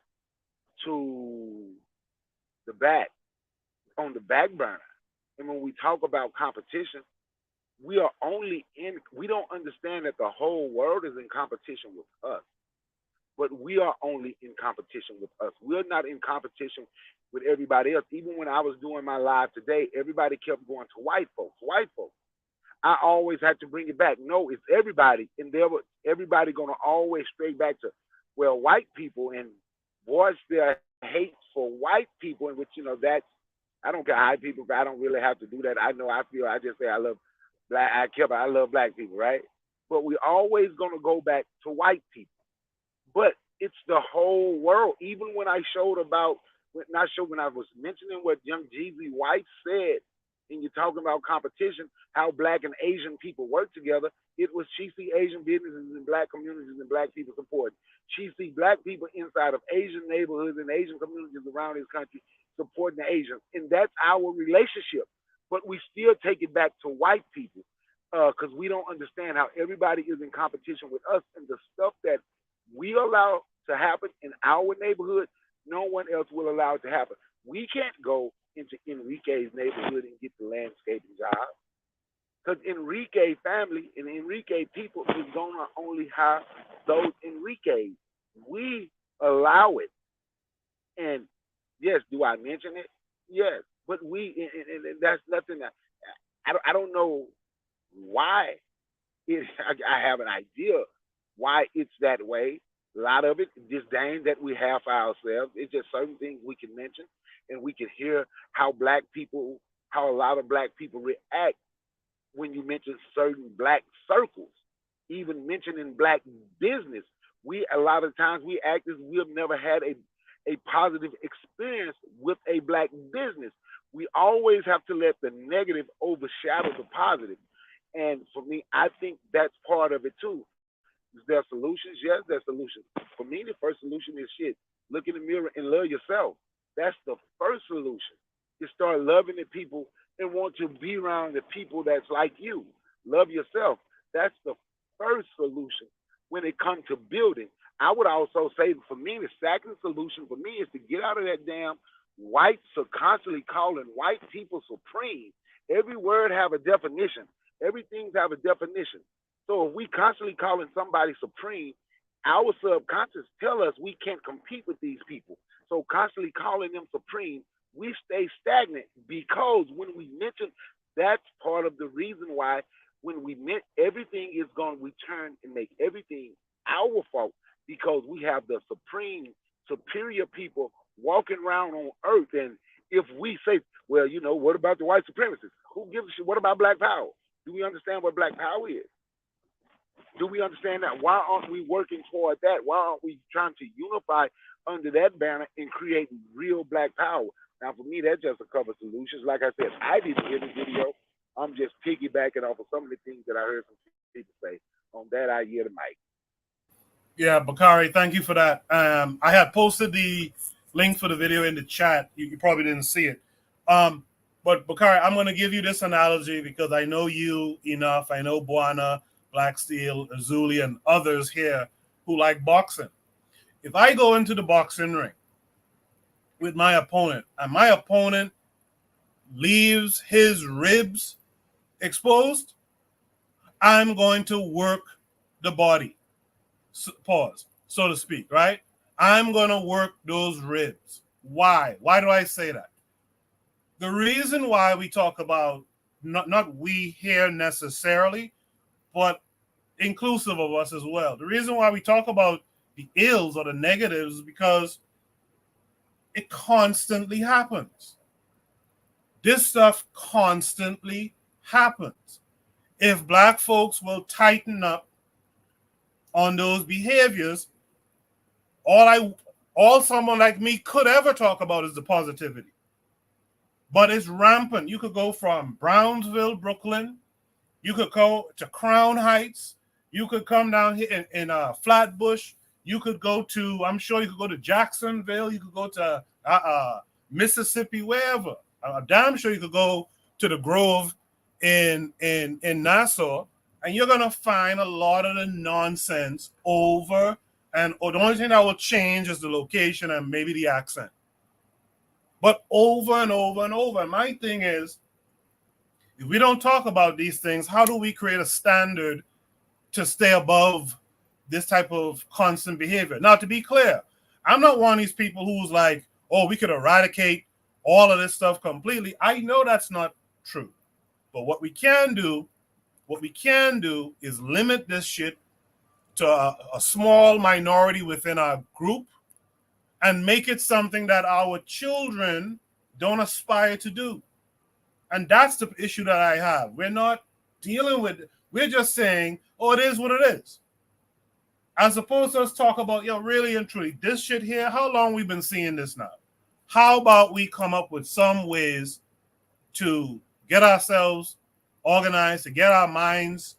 to the back, on the back burner. And when we talk about competition, we don't understand that the whole world is in competition with us. But we are only in competition with us. We're not in competition with everybody else. Even when I was doing my live today, everybody kept going to white folks. I always had to bring it back. No, it's everybody. And everybody going to always stray back to, well, white people, and voice their hate for white people, in which, that's, I don't care how people, I don't really have to do that. I just say I love I love black people, right? But we always going to go back to white people. But it's the whole world. Even when I when I was mentioning what young Jeezy White said, and you're talking about competition, how black and Asian people work together, it was she see Asian businesses and black communities and black people support. She see black people inside of Asian neighborhoods and Asian communities around this country supporting the Asians. And that's our relationship. But we still take it back to white people because we don't understand how everybody is in competition with us, and the stuff that we allow to happen in our neighborhood, no one else will allow it to happen. We can't go into Enrique's neighborhood and get the landscaping job, because Enrique family and Enrique people is going to only hire those Enriques. We allow it. And yes, do I mention it? Yes. But and that's nothing that, I don't know why. I have an idea why it's that way. A lot of it, disdain that we have for ourselves. It's just certain things we can mention, and we can hear how a lot of black people react when you mention certain black circles, even mentioning black business. A lot of times we act as we have never had a positive experience with a black business. We always have to let the negative overshadow the positive. And for me, I think that's part of it too. Is there solutions? Yes, there's solutions. For me, the first solution is look in the mirror and love yourself. That's the first solution. You start loving the people and want to be around the people that's like you. Love yourself. That's the first solution when it comes to building. I would also say, for me, the second solution for me is to get out of that damn whites are constantly calling white people supreme. Every word have a definition. Everything have a definition. So if we constantly calling somebody supreme, our subconscious tell us we can't compete with these people. So constantly calling them supreme, we stay stagnant, because when we mention, that's part of the reason why when we meant everything is going to return and make everything our fault, because we have the superior people walking around on earth. And if we say, well, what about the white supremacists? Who gives a shit? What about black power? Do we understand what black power is? Do we understand that? Why aren't we working toward that? Why aren't we trying to unify under that banner and create real black power? Now, for me, that's just a couple of solutions. Like I said, I didn't hear the video. I'm just piggybacking off of some of the things that I heard some people say. On that, I hear the mic. Yeah, Bakari, thank you for that. I had posted the link for the video in the chat. You probably didn't see it. But Bakari, I'm going to give you this analogy because I know you enough. I know Buana, Black Steel, Azuli, and others here who like boxing. If I go into the boxing ring with my opponent, and my opponent leaves his ribs exposed, I'm going to work the body. Pause, so to speak, right? I'm going to work those ribs. Why? Why do I say that? The reason why we talk about, not we here necessarily, but inclusive of us as well. The reason why we talk about the ills or the negatives is because it constantly happens. This stuff constantly happens. If black folks will tighten up on those behaviors, all someone like me could ever talk about is the positivity. But it's rampant. You could go from Brownsville, Brooklyn. You could go to Crown Heights. You could come down here in Flatbush. You could go to, I'm sure you could go to Jacksonville. You could go to Mississippi, wherever. I'm damn sure you could go to the Grove in Nassau, and you're going to find a lot of the nonsense over, and the only thing that will change is the location and maybe the accent. But over and over and over. And my thing is, if we don't talk about these things, how do we create a standard to stay above this type of constant behavior? Now, to be clear, I'm not one of these people who's like, oh, we could eradicate all of this stuff completely. I know that's not true. But what we can do is limit this shit to a small minority within our group and make it something that our children don't aspire to do. And that's the issue that I have. We're not dealing with it. We're just saying, oh, it is what it is. As opposed to us talk about, really and truly, this shit here, how long we've been seeing this now? How about we come up with some ways to get ourselves organized, to get our minds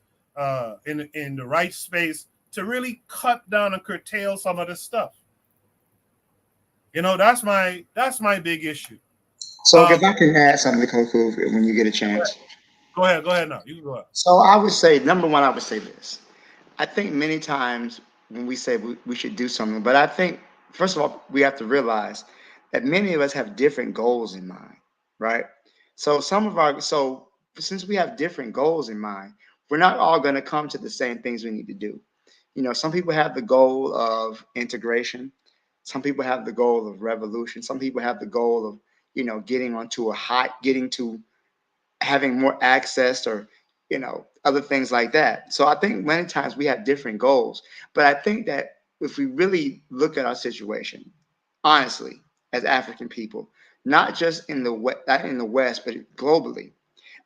in the right space, to really cut down and curtail some of this stuff. That's my big issue. So if I can add something to Coco when you get a chance. Go ahead now. You can go ahead. So I would say, number one, I would say this. I think many times when we say we should do something, but I think, first of all, we have to realize that many of us have different goals in mind, right? So since we have different goals in mind, we're not all going to come to the same things we need to do. Some people have the goal of integration. Some people have the goal of revolution. Some people have the goal of, getting to having more access or, other things like that. So I think many times we have different goals, but I think that if we really look at our situation, honestly, as African people, not just in the West, but globally,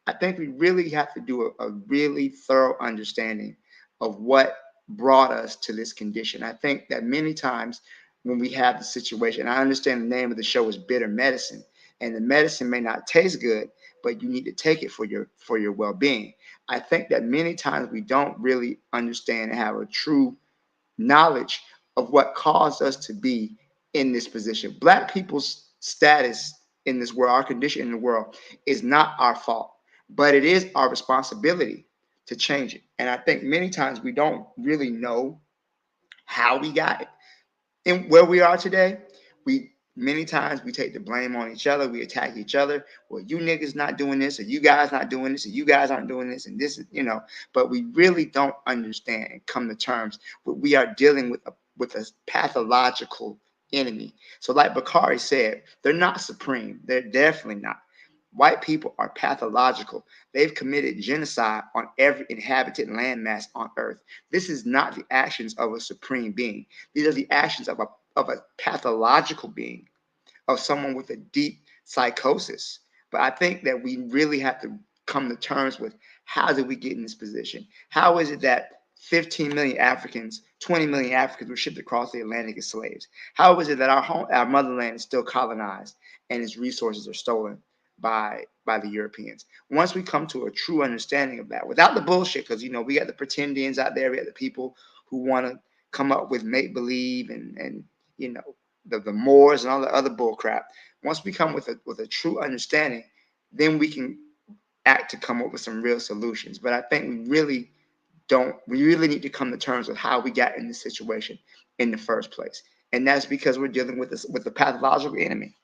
I think we really have to do a really thorough understanding of what brought us to this condition. I think that many times when we have the situation, I understand the name of the show is Bitter Medicine, and the medicine may not taste good, but you need to take it for your well-being. I think that many times we don't really understand and have a true knowledge of what caused us to be in this position. Black people's status in this world, our condition in the world, is not our fault, but it is our responsibility to change it. And I think many times we don't really know how we got it and where we are today. Many times we take the blame on each other. We attack each other. Well, you niggas not doing this, or you guys not doing this, or you guys aren't doing this, and this is, but we really don't understand and come to terms with we are dealing with a pathological enemy. So like Bakari said, they're not supreme. They're definitely not. White people are pathological. They've committed genocide on every inhabited landmass on earth. This is not the actions of a supreme being. These are the actions of a pathological being, of someone with a deep psychosis. But I think that we really have to come to terms with, how did we get in this position? How is it that 15 million Africans, 20 million Africans were shipped across the Atlantic as slaves? How is it that our motherland is still colonized and its resources are stolen by the Europeans? Once we come to a true understanding of that, without the bullshit, because we got the pretendians out there, we got the people who want to come up with make-believe and the Moors and all the other bull crap. Once we come with a true understanding, then we can act to come up with some real solutions. But I think we really need to come to terms with how we got in this situation in the first place. And that's because we're dealing with the pathological enemy.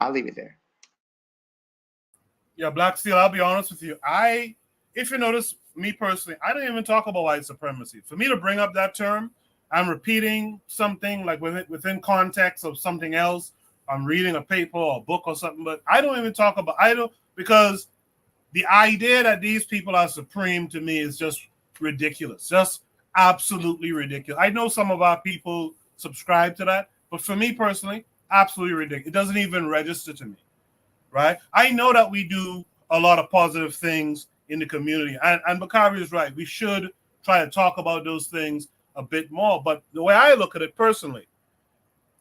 I'll leave it there. Yeah, Black Steel, I'll be honest with you. If you notice, me personally, I don't even talk about white supremacy. For me to bring up that term, I'm repeating something like within context of something else. I'm reading a paper or a book or something, but I don't even talk about, because the idea that these people are supreme to me is just ridiculous. Just absolutely ridiculous. I know some of our people subscribe to that, but for me personally, absolutely ridiculous. It doesn't even register to me, right? I know that we do a lot of positive things in the community, and Bakari is right. We should try to talk about those things a bit more. But the way I look at it personally,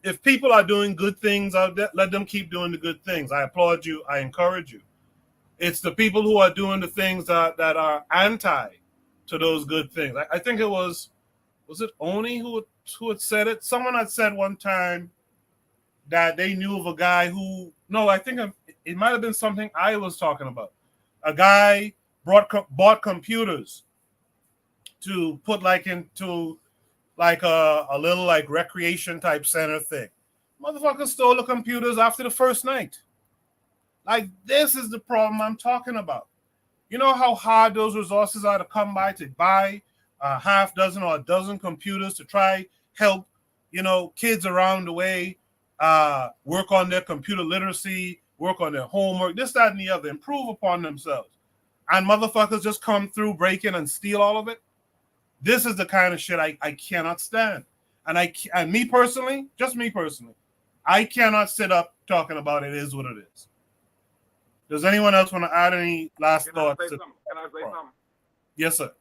if people are doing good things, let them keep doing the good things. I applaud you. I encourage you. It's the people who are doing the things that are anti to those good things. I think it was it Oni who had said it? Someone had said one time that they knew of a guy who, no, I think it might have been something I was talking about. A guy bought computers to put into a little recreation type center thing. Motherfuckers stole the computers after the first night. This is the problem I'm talking about. You know how hard those resources are to come by to buy a half dozen or a dozen computers to try help, kids around the way work on their computer literacy, work on their homework, this, that, and the other, improve upon themselves. And motherfuckers just come through, break in, and steal all of it. This is the kind of shit I cannot stand. And me personally, just me personally, I cannot sit up talking about it is what it is. Does anyone else want to add any last thoughts? Can I say something? Yes, sir.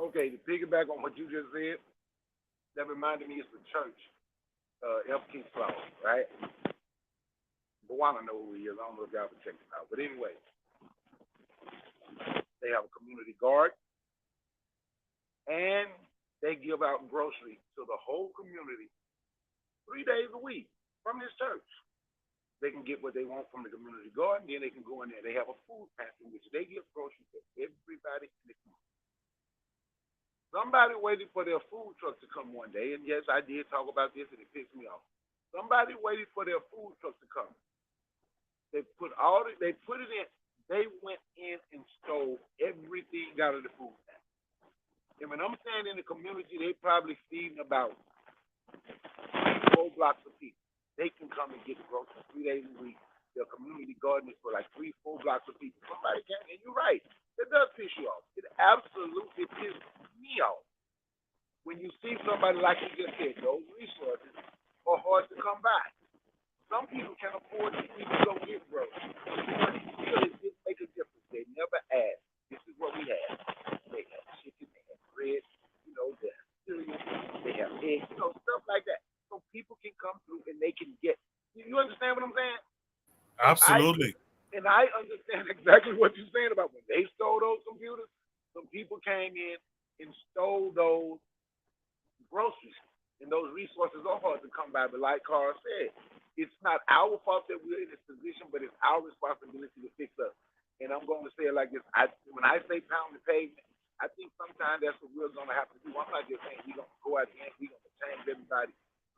Okay, to piggyback on what you just said, that reminded me of the church, F. King Flower, right? Bawana know who he is. I don't know if y'all can check him out. But anyway, they have a community guard, and they give out groceries to the whole community 3 days a week from this church. They can get what they want from the community garden, then they can go in there. They have a food pantry, which they give groceries to everybody in the community. Somebody waited for their food truck to come one day, and yes, I did talk about this, and it pissed me off. Somebody waited for their food truck to come. They put it in. They went in and stole everything out of the food pantry. And when I'm saying in the community, they probably feeding about 4 blocks of people. They can come and get groceries 3 days a week. Their community garden is for 3-4 blocks of people. Somebody can, and you're right. It does piss you off. It absolutely pisses me off. When you see somebody like you just said, those resources are hard to come by. Some people can afford to even go get groceries. It didn't make a difference. They never asked. This is what we have. They have chicken, they have bread, they have cereal, they have eggs, stuff like that. So people can come through and they can get. You understand what I'm saying? Absolutely. I understand exactly what you're saying about when they stole those computers. Some people came in and stole those groceries, and those resources are hard to come by. But like Carl said, it's not our fault that we're in this position, but it's our responsibility to fix us. And I'm going to say it like this: when I say pound the pavement, I think sometimes that's what we're going to have to do. I'm not just saying we're going to go out there and we're going to change everybody.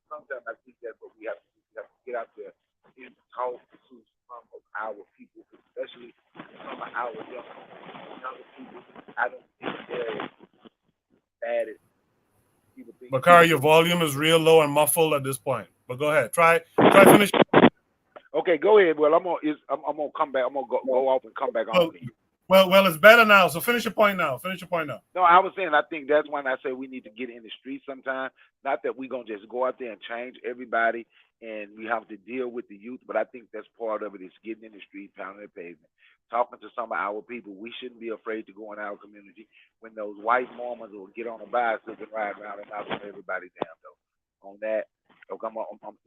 Sometimes I think that's what we have to do. We have to get out there and talk to some of our people, especially some of our younger people. I don't think they're as bad as people think. Bakari, your volume is real low and muffled at this point. But go ahead. Try finish. Okay, go ahead. Well, I'm gonna come back. I'm gonna go off and come back on. Well, it's better now. So finish your point now. No, I was saying I think that's when I say we need to get in the streets sometime. Not that we're gonna just go out there and change everybody and we have to deal with the youth, but I think that's part of it is getting in the street, pounding the pavement, talking to some of our people. We shouldn't be afraid to go in our community when those white Mormons will get on a bicycle and ride around and knock everybody down though. On that, look, I'm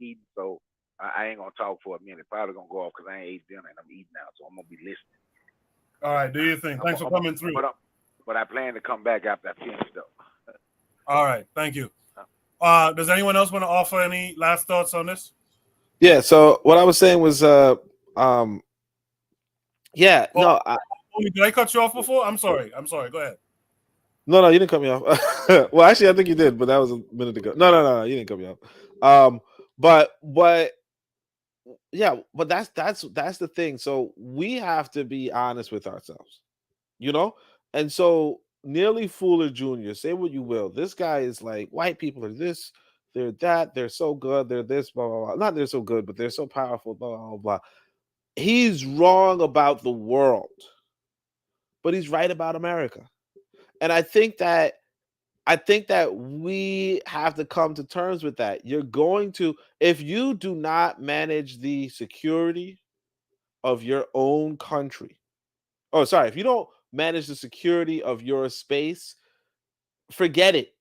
eating, so I ain't gonna talk for a minute. Probably gonna go off because I ain't ate dinner and I'm eating now, so I'm gonna be listening. All right, do your thing. Thanks for coming through. But I plan to come back after I finish, though. All right, thank you. Does anyone else want to offer any last thoughts on this? Yeah. So what I was saying was, did I cut you off before? I'm sorry. Go ahead. No, you didn't cut me off. Well, actually, I think you did, but that was a minute ago. No, you didn't cut me off. But yeah, but that's the thing. So we have to be honest with ourselves, you know? And so Nearly Fuller Jr., say what you will. This guy is like, white people are this, they're that, they're so good, they're this, blah, blah, blah. Not they're so good, but they're so powerful, blah, blah, blah. He's wrong about the world, but he's right about America. And I think that we have to come to terms with that. You're going to, if you do not manage the security of your own country, oh, sorry, if you don't manage the security of your space, forget it.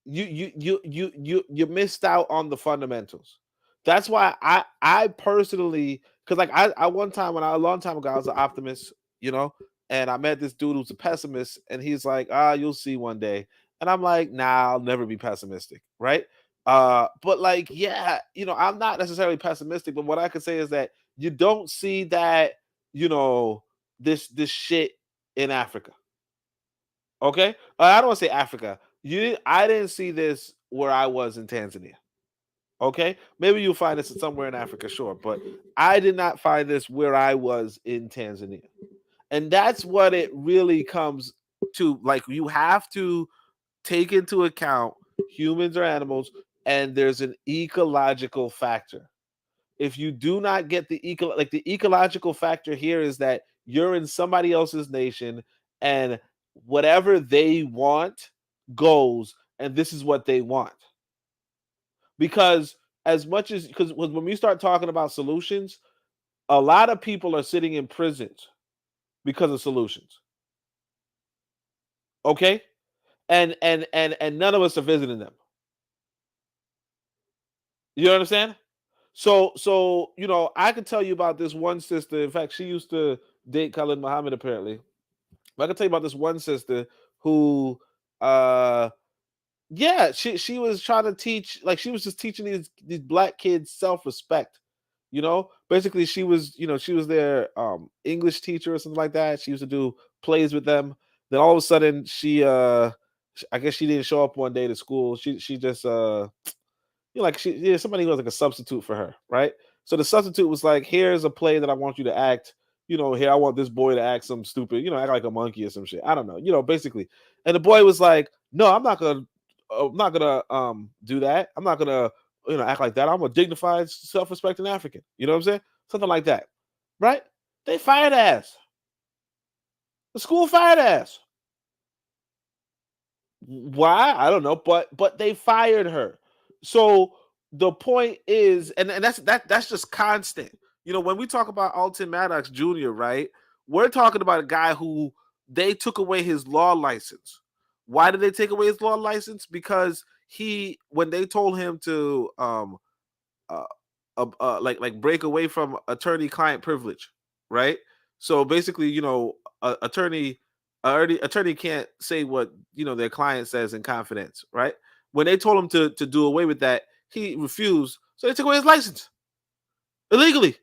You missed out on the fundamentals. That's why I personally, because like I one time when I a long time ago I was an optimist, you know, and I met this dude who's a pessimist, and he's like, you'll see one day, and I'm like, nah, I'll never be pessimistic, right? But like, yeah, you know, I'm not necessarily pessimistic, but what I could say is that you don't see that, you know, this shit in Africa. Okay, I don't want to say Africa. I didn't see this where I was in Tanzania. Okay, maybe you'll find this somewhere in Africa, sure, but I did not find this where I was in Tanzania, and that's what it really comes to. Like, you have to take into account humans are animals, and there's an ecological factor. If you do not get the ecological factor here is that you're in somebody else's nation, and whatever they want goes, and this is what they want. Because when we start talking about solutions, a lot of people are sitting in prisons because of solutions. Okay? And none of us are visiting them. You understand? So you know, I could tell you about this one sister. In fact, she used to date Khalid Muhammad, apparently. But I can tell you about this one sister who yeah, she was trying to teach, like, she was just teaching these black kids self-respect. You know, basically she was their English teacher or something like that. She used to do plays with them. Then all of a sudden I guess she didn't show up one day to school. She just somebody who was like a substitute for her, right? So the substitute was like, here's a play that I want you to act. You know, here I want this boy to act some stupid, act like a monkey or some shit. I don't know, basically. And the boy was like, no, I'm not gonna do that. I'm not gonna act like that. I'm a dignified, self-respecting African. You know what I'm saying? Something like that, right? They fired ass. The school fired ass. Why? I don't know, but they fired her. So the point is, and that's just constant. You know, when we talk about Alton Maddox Jr., right? We're talking about a guy who they took away his law license. Why did they take away his law license? Because when they told him to break away from attorney-client privilege, right? So basically, attorney can't say what their client says in confidence, right? When they told him to do away with that, he refused, so they took away his license illegally.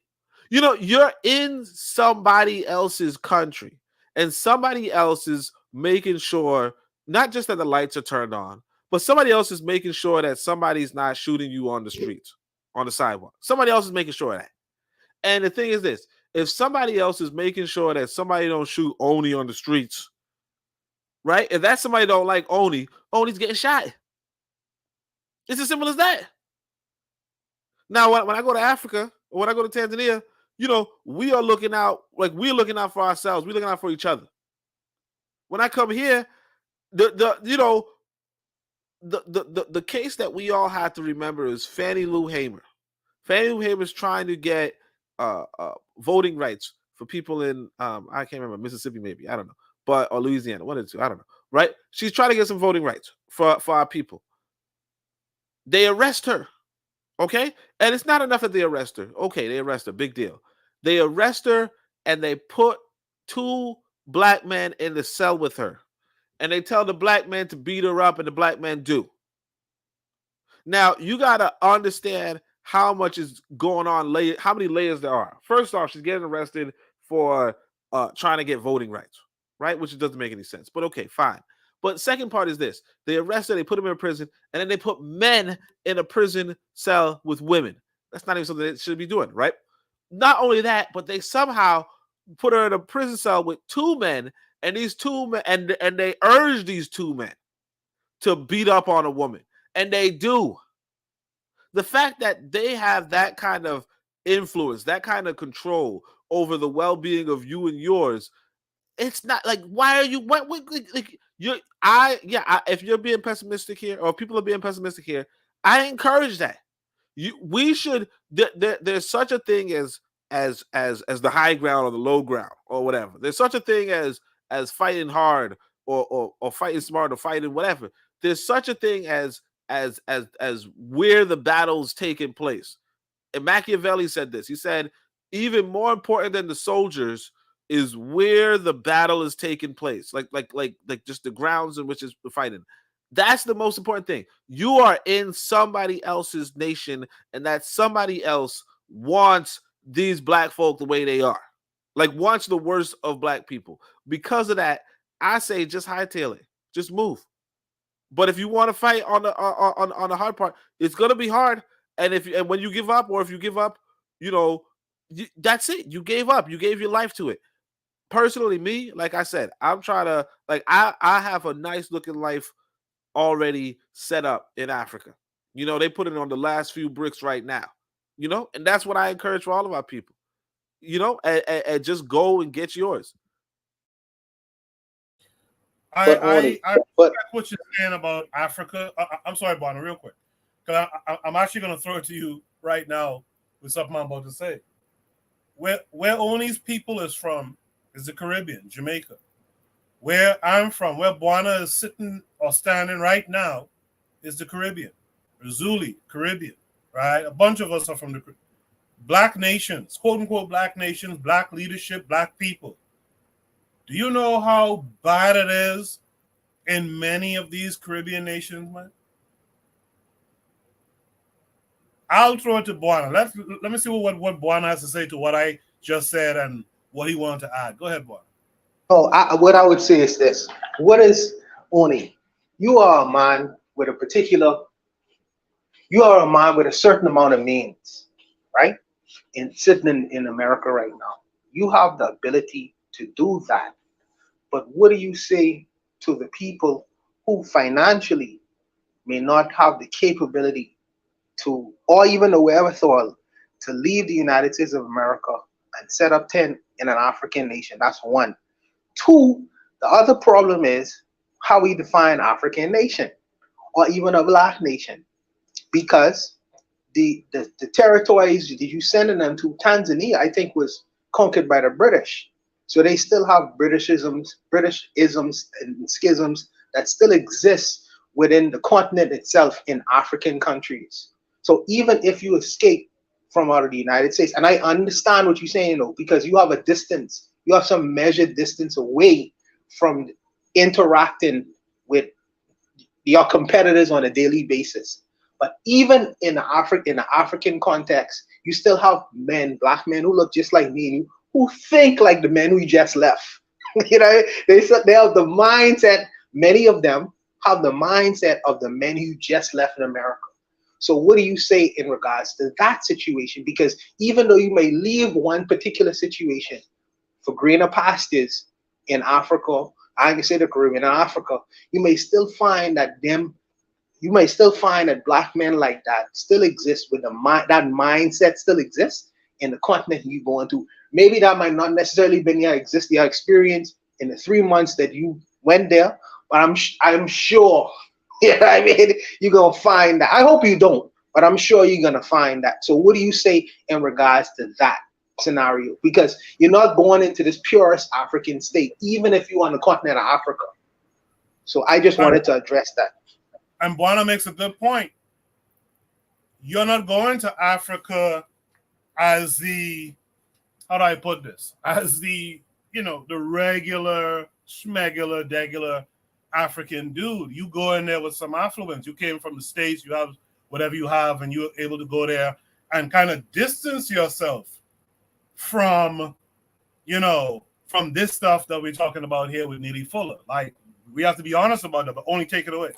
You're in somebody else's country, and somebody else is making sure not just that the lights are turned on, but somebody else is making sure that somebody's not shooting you on the streets, on the sidewalk. Somebody else is making sure of that. And the thing is this: if somebody else is making sure that somebody don't shoot Oni on the streets, right? If that somebody don't like Oni's getting shot. It's as simple as that. Now, when I go to Africa or when I go to Tanzania, we are looking out, like we're looking out for ourselves. We're looking out for each other. When I come here, the case that we all have to remember is Fannie Lou Hamer. Fannie Lou Hamer is trying to get voting rights for people in I can't remember, Mississippi, maybe, I don't know, or Louisiana, one of the two, I don't know, right? She's trying to get some voting rights for our people. They arrest her, okay? And it's not enough that they arrest her. Okay, they arrest her, big deal. They arrest her and they put 2 black men in the cell with her. And they tell the black man to beat her up, and the black men do. Now, you got to understand how much is going on, how many layers there are. First off, she's getting arrested for trying to get voting rights, right? Which doesn't make any sense. But okay, fine. But second part is this. They arrest her, they put them in prison, and then they put men in a prison cell with women. That's not even something they should be doing, right? Not only that, but they somehow put her in a prison cell with two men, and these two men, and they urge these two men to beat up on a woman, and they do. The fact that they have that kind of influence, that kind of control over the well-being of you and yours, it's not like, why are you, what like you're if you're being pessimistic here, or people are being pessimistic here, I encourage that. We should there's such a thing as the high ground or the low ground or whatever. There's such a thing as fighting hard or fighting smart or fighting whatever. There's such a thing as where the battle's taking place. And Machiavelli said this. He said, even more important than the soldiers is where the battle is taking place. Like just the grounds in which it's fighting. That's the most important thing. You are in somebody else's nation, and that somebody else wants these black folk the way they are. Like, wants the worst of black people. Because of that, I say just hightail it. Just move. But if you want to fight on the hard part, it's gonna be hard. And when you give up, that's it. You gave up. You gave your life to it. Personally, me, like I said, I'm trying to I have a nice looking life already set up in Africa. They put it on the last few bricks right now. And that's what I encourage for all of our people. And just go and get yours. I like what you're saying about Africa. I'm sorry, Bonner, real quick, because I'm actually going to throw it to you right now with something I'm about to say. Where Oni's people is from is the Caribbean, Jamaica. Where I'm from, where Buana is sitting or standing right now, is the Caribbean, Zuli, Caribbean, right? A bunch of us are from the black nations, quote unquote black nations, black leadership, black people. Do you know how bad it is in many of these Caribbean nations, man? I'll throw it to Buana. Let me see what Buana has to say to what I just said and what he wanted to add. Go ahead, Buana. Oh, what I would say is this. What is Oni? You are a man with a certain amount of means, right? And sitting in America right now. You have the ability to do that. But what do you say to the people who financially may not have the capability to, or even the wherewithal to leave the United States of America and set up tent in an African nation? That's one. Two, the other problem is how we define African nation or even a black nation, because the territories that you sending them to, Tanzania, I think, was conquered by the British. So they still have British isms and schisms that still exist within the continent itself in African countries. So even if you escape from out of the United States, and I understand what you're saying, because you have a distance, you have some measured distance away from interacting with your competitors on a daily basis. But even in the African context, you still have black men who look just like me and you, who think like the men who just left. They have the mindset, many of them have the mindset of the men who just left in America. So what do you say in regards to that situation? Because even though you may leave one particular situation for greener pastures in Africa, I can say the Caribbean, in Africa, you may still find that black men like that still exist with that mindset still exists in the continent you're going to. Maybe that might not necessarily been your experience in the 3 months that you went there, but I'm sure, you're gonna find that. I hope you don't, but I'm sure you're gonna find that. So what do you say in regards to that scenario? Because you're not going into this purest African state, even if you're on the continent of Africa. So I just wanted to address that. And Buana makes a good point. You're not going to Africa as the, how do I put this? As the, the regular, schmegular, degular African dude. You go in there with some affluence. You came from the States, you have whatever you have, and you're able to go there and kind of distance yourself from, from this stuff that we're talking about here with Neely Fuller. Like, we have to be honest about that, but only take it away.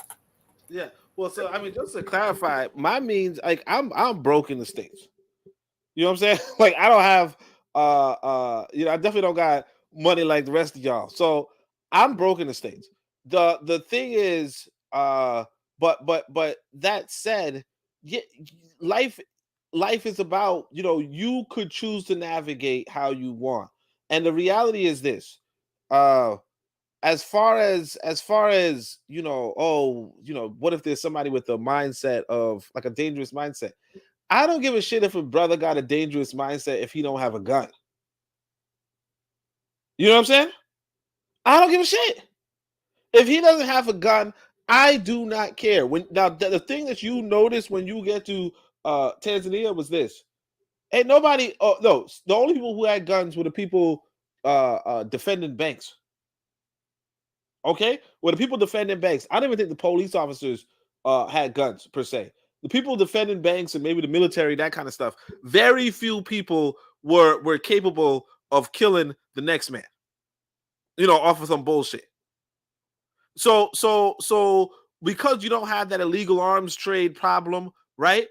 Yeah. Well, so I mean, just to clarify, my means, like, I'm broke in the States. You know what I'm saying? Like I don't have you know, I definitely don't got money like the rest of y'all. So I'm broke in the States. The thing is, but that said, yeah, life life is about, you know, you could choose to navigate how you want. And the reality is this. As far as you know, oh, you know, what if there's somebody with a mindset of like a dangerous mindset? I don't give a shit if a brother got a dangerous mindset if he don't have a gun. You know what I'm saying? I don't give a shit. If he doesn't have a gun, I do not care. When now the thing that you notice when you get to Tanzania was this. Ain't nobody, oh no, the only people who had guns were the people defending banks. Okay? Well, the people defending banks, I don't even think the police officers had guns per se. The people defending banks and maybe the military, that kind of stuff, very few people were capable of killing the next man, you know, off of some bullshit. So because you don't have that illegal arms trade problem, right?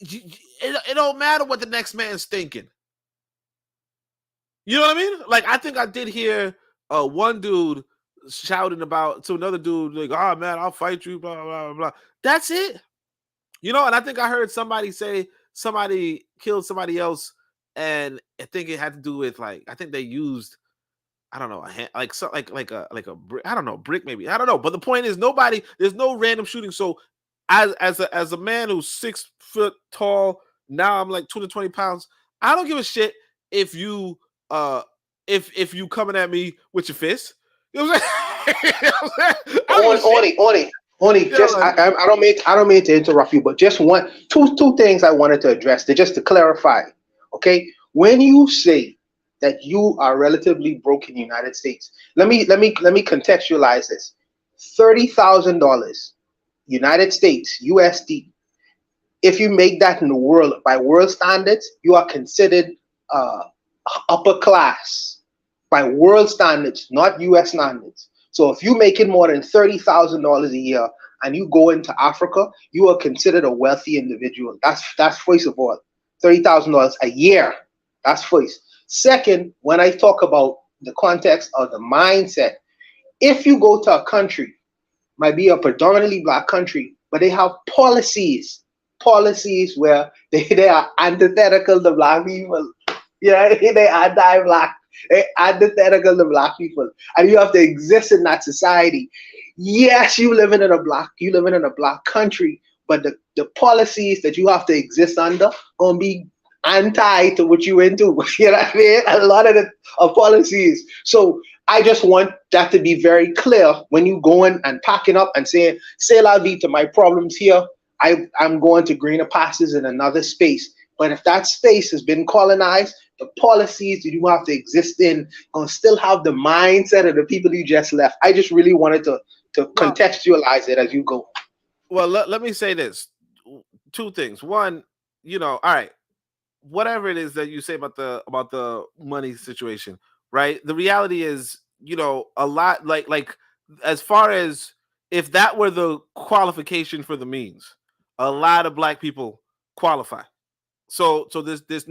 It don't matter what the next man's thinking. You know what I mean? Like I think I did hear one dude shouting about to another dude like, "Oh man, I'll fight you." Blah blah blah. That's it. You know, and I think I heard somebody say somebody killed somebody else, and I think it had to do with like I think they used I don't know, like so, like a brick. I don't know, brick maybe. I don't know. But the point is, nobody. There's no random shooting. So, as a man who's 6 foot tall, now I'm like 220 pounds. I don't give a shit if you if you coming at me with your fist. You know what I'm saying? You know what I'm saying? I don't give a shit. Only Yeah, just like, I don't mean to interrupt you, but just two things I wanted to address. Just to clarify, okay? When you say that you are relatively broke in the United States, let me contextualize this. $30,000 United States USD. If you make that in the world by world standards, you are considered uh, upper class by world standards, not U.S. standards. So if you're making more than $30,000 a year and you go into Africa, you are considered a wealthy individual. That's first of all, $30,000 a year. That's first. Second, when I talk about the context of the mindset, if you go to a country, might be a predominantly black country, but they have policies where they are antithetical to black people. Yeah, they anti-black, they antithetical to black people, and you have to exist in that society. Yes, you living in a black country, but the policies that you have to exist under gonna be anti to what you into. You know what I mean? A lot of the policies. So I just want that to be very clear when you going and packing up and saying, "C'est la vie" to my problems here. I'm going to greener pastures in another space. But if that space has been colonized, the policies that you have to exist in gonna still have the mindset of the people you just left. I just really wanted to well, contextualize it as you go. well, let me say this: two things. One, you know, all right, whatever it is that you say about the money situation, right? The reality is, you know, a lot like as far as if that were the qualification for the means, a lot of black people qualify. So there's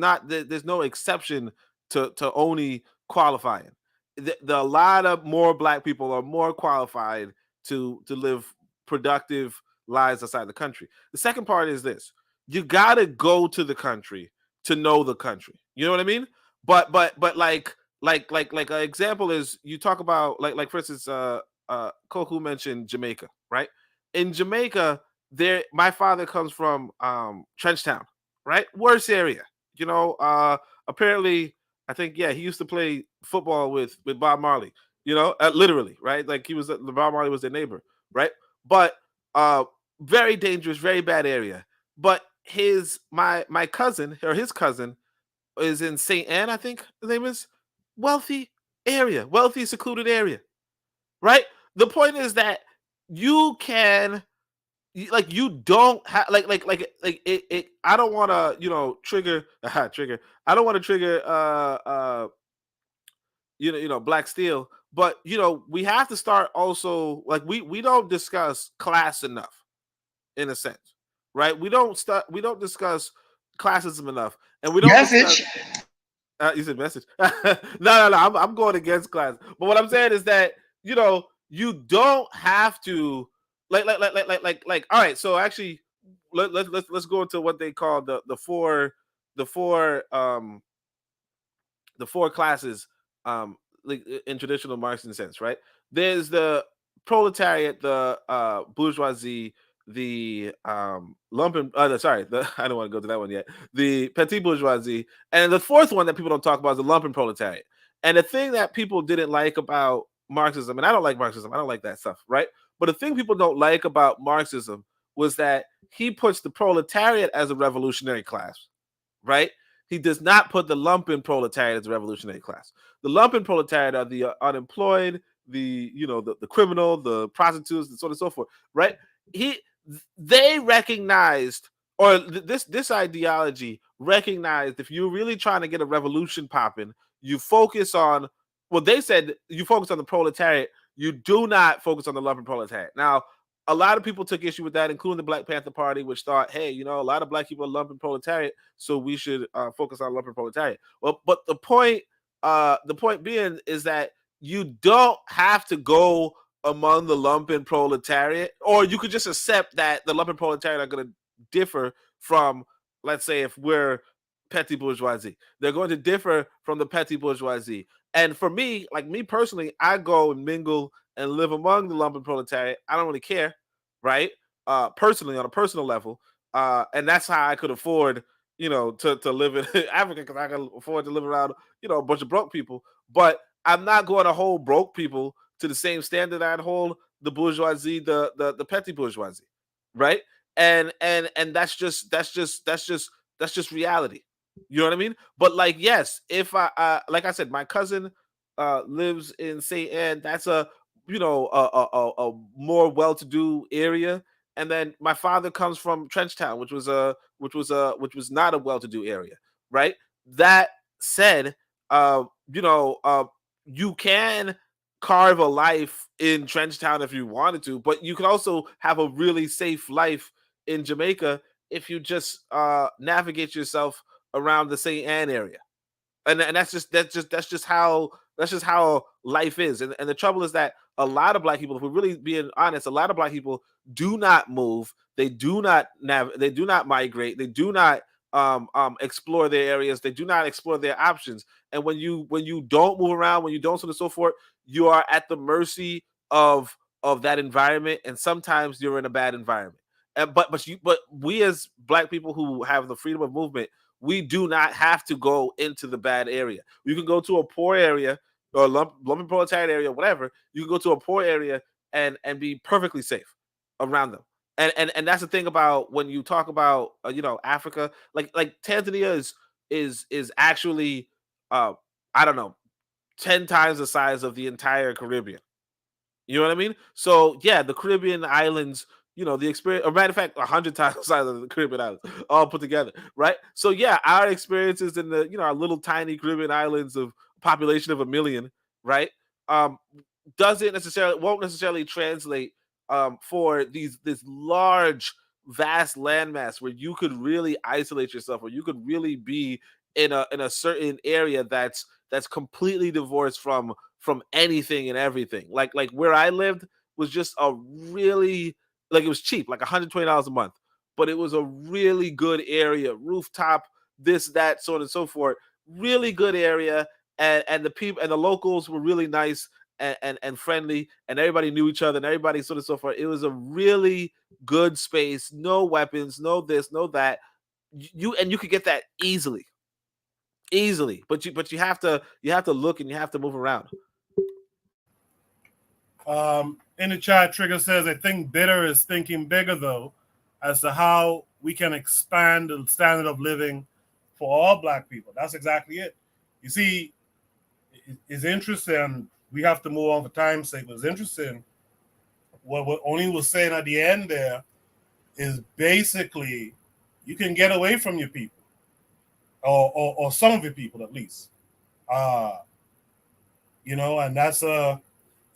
no exception to only qualifying. A lot of more black people are more qualified to live productive lives outside the country. The second part is this: you gotta go to the country to know the country. You know what I mean? But like an example is you talk about like for instance Koku mentioned Jamaica, right? In Jamaica, there my father comes from Trenchtown, right? Worst area. You know, apparently I think yeah, he used to play football with Bob Marley, you know, literally, right? Like he was Bob Marley was their neighbor, right? But uh very dangerous, very bad area. But my cousin or his cousin is in St. Anne, I think the name is, wealthy area, wealthy secluded area, right? The point is that you can like you don't have like it I don't want to, you know, trigger trigger. I don't want to trigger you know black steel, but you know we have to start also like we don't discuss class enough in a sense, right? We don't discuss classism enough. and we don't Message. you said message. No. I'm going against class. But what I'm saying is that you don't have to like. All right. So actually, let's go into what they call the four classes like in traditional Marxian sense, right? There's the proletariat, the bourgeoisie, the lumpen I don't want to go to that one yet. The petit bourgeoisie, and the fourth one that people don't talk about is the lumpen proletariat. And the thing that people didn't like about Marxism, and I don't like Marxism, I don't like that stuff, right? But the thing people don't like about Marxism was that he puts the proletariat as a revolutionary class, right? He does not put the lumpen proletariat as a revolutionary class. The lumpen proletariat are the unemployed, the criminal, the prostitutes, and so on and so forth, right? They recognized, or this ideology recognized, if you're really trying to get a revolution popping, you focus on. Well, they said you focus on the proletariat. You do not focus on the lumpen proletariat. Now, a lot of people took issue with that, including the Black Panther Party, which thought, hey, a lot of black people are lumpen proletariat, so we should focus on lumpen proletariat. Well, but the point being is that you don't have to go among the lumpen proletariat, or you could just accept that the lumpen proletariat are going to differ from, let's say, if we're petty bourgeoisie, they're going to differ from the petty bourgeoisie. And for me, like me personally, I go and mingle and live among the lumpen proletariat. I don't really care, right? Personally, on a personal level, and that's how I could afford, to live in Africa, because I can afford to live around, a bunch of broke people. But I'm not going to hold broke people to the same standard I'd hold the bourgeoisie, the petty bourgeoisie, right? And that's just reality. You know what I mean? But like, yes, if I like I said, my cousin lives in St. Anne. That's a more well-to-do area. And then my father comes from Trenchtown, which was not a well-to-do area, right? That said, you can carve a life in Trenchtown if you wanted to, but you can also have a really safe life in Jamaica if you just navigate yourself around the St. Anne area. And that's just how life is. And the trouble is that a lot of black people, if we're really being honest, a lot of black people do not move. They do not migrate. They do not explore their areas. They do not explore their options. And when you don't move around, when you don't so on and so forth, you are at the mercy of that environment. And sometimes you're in a bad environment. But we as black people who have the freedom of movement, we do not have to go into the bad area. You can go to a poor area or lumpen proletariat area, whatever. You can go to a poor area and be perfectly safe around them. And that's the thing about when you talk about Africa, like Tanzania is actually I don't know, 10 times the size of the entire Caribbean. You know what I mean? So yeah, the Caribbean islands, the experience, or matter of fact, 100 times the size of the Caribbean islands, all put together, right? So yeah, our experiences in the, our little tiny Caribbean islands of population of 1 million, right? Won't necessarily translate for this large, vast landmass where you could really isolate yourself, or you could really be in a certain area that's completely divorced from anything and everything. Like where I lived was just a really, like, it was cheap, like $120 a month, but it was a really good area, rooftop, this, that, so on and so forth. Really good area, and the people and the locals were really nice and friendly, and everybody knew each other, and everybody so on and so forth. It was a really good space, no weapons, no this, no that. You could get that easily, but you have to look, and you have to move around. In the chat, Trigger says, I think Bitter is thinking bigger, though, as to how we can expand the standard of living for all black people. That's exactly it. You see, it's interesting. We have to move on for time's sake. But it's interesting. What Oni was saying at the end there is basically you can get away from your people, or some of your people at least. And that's a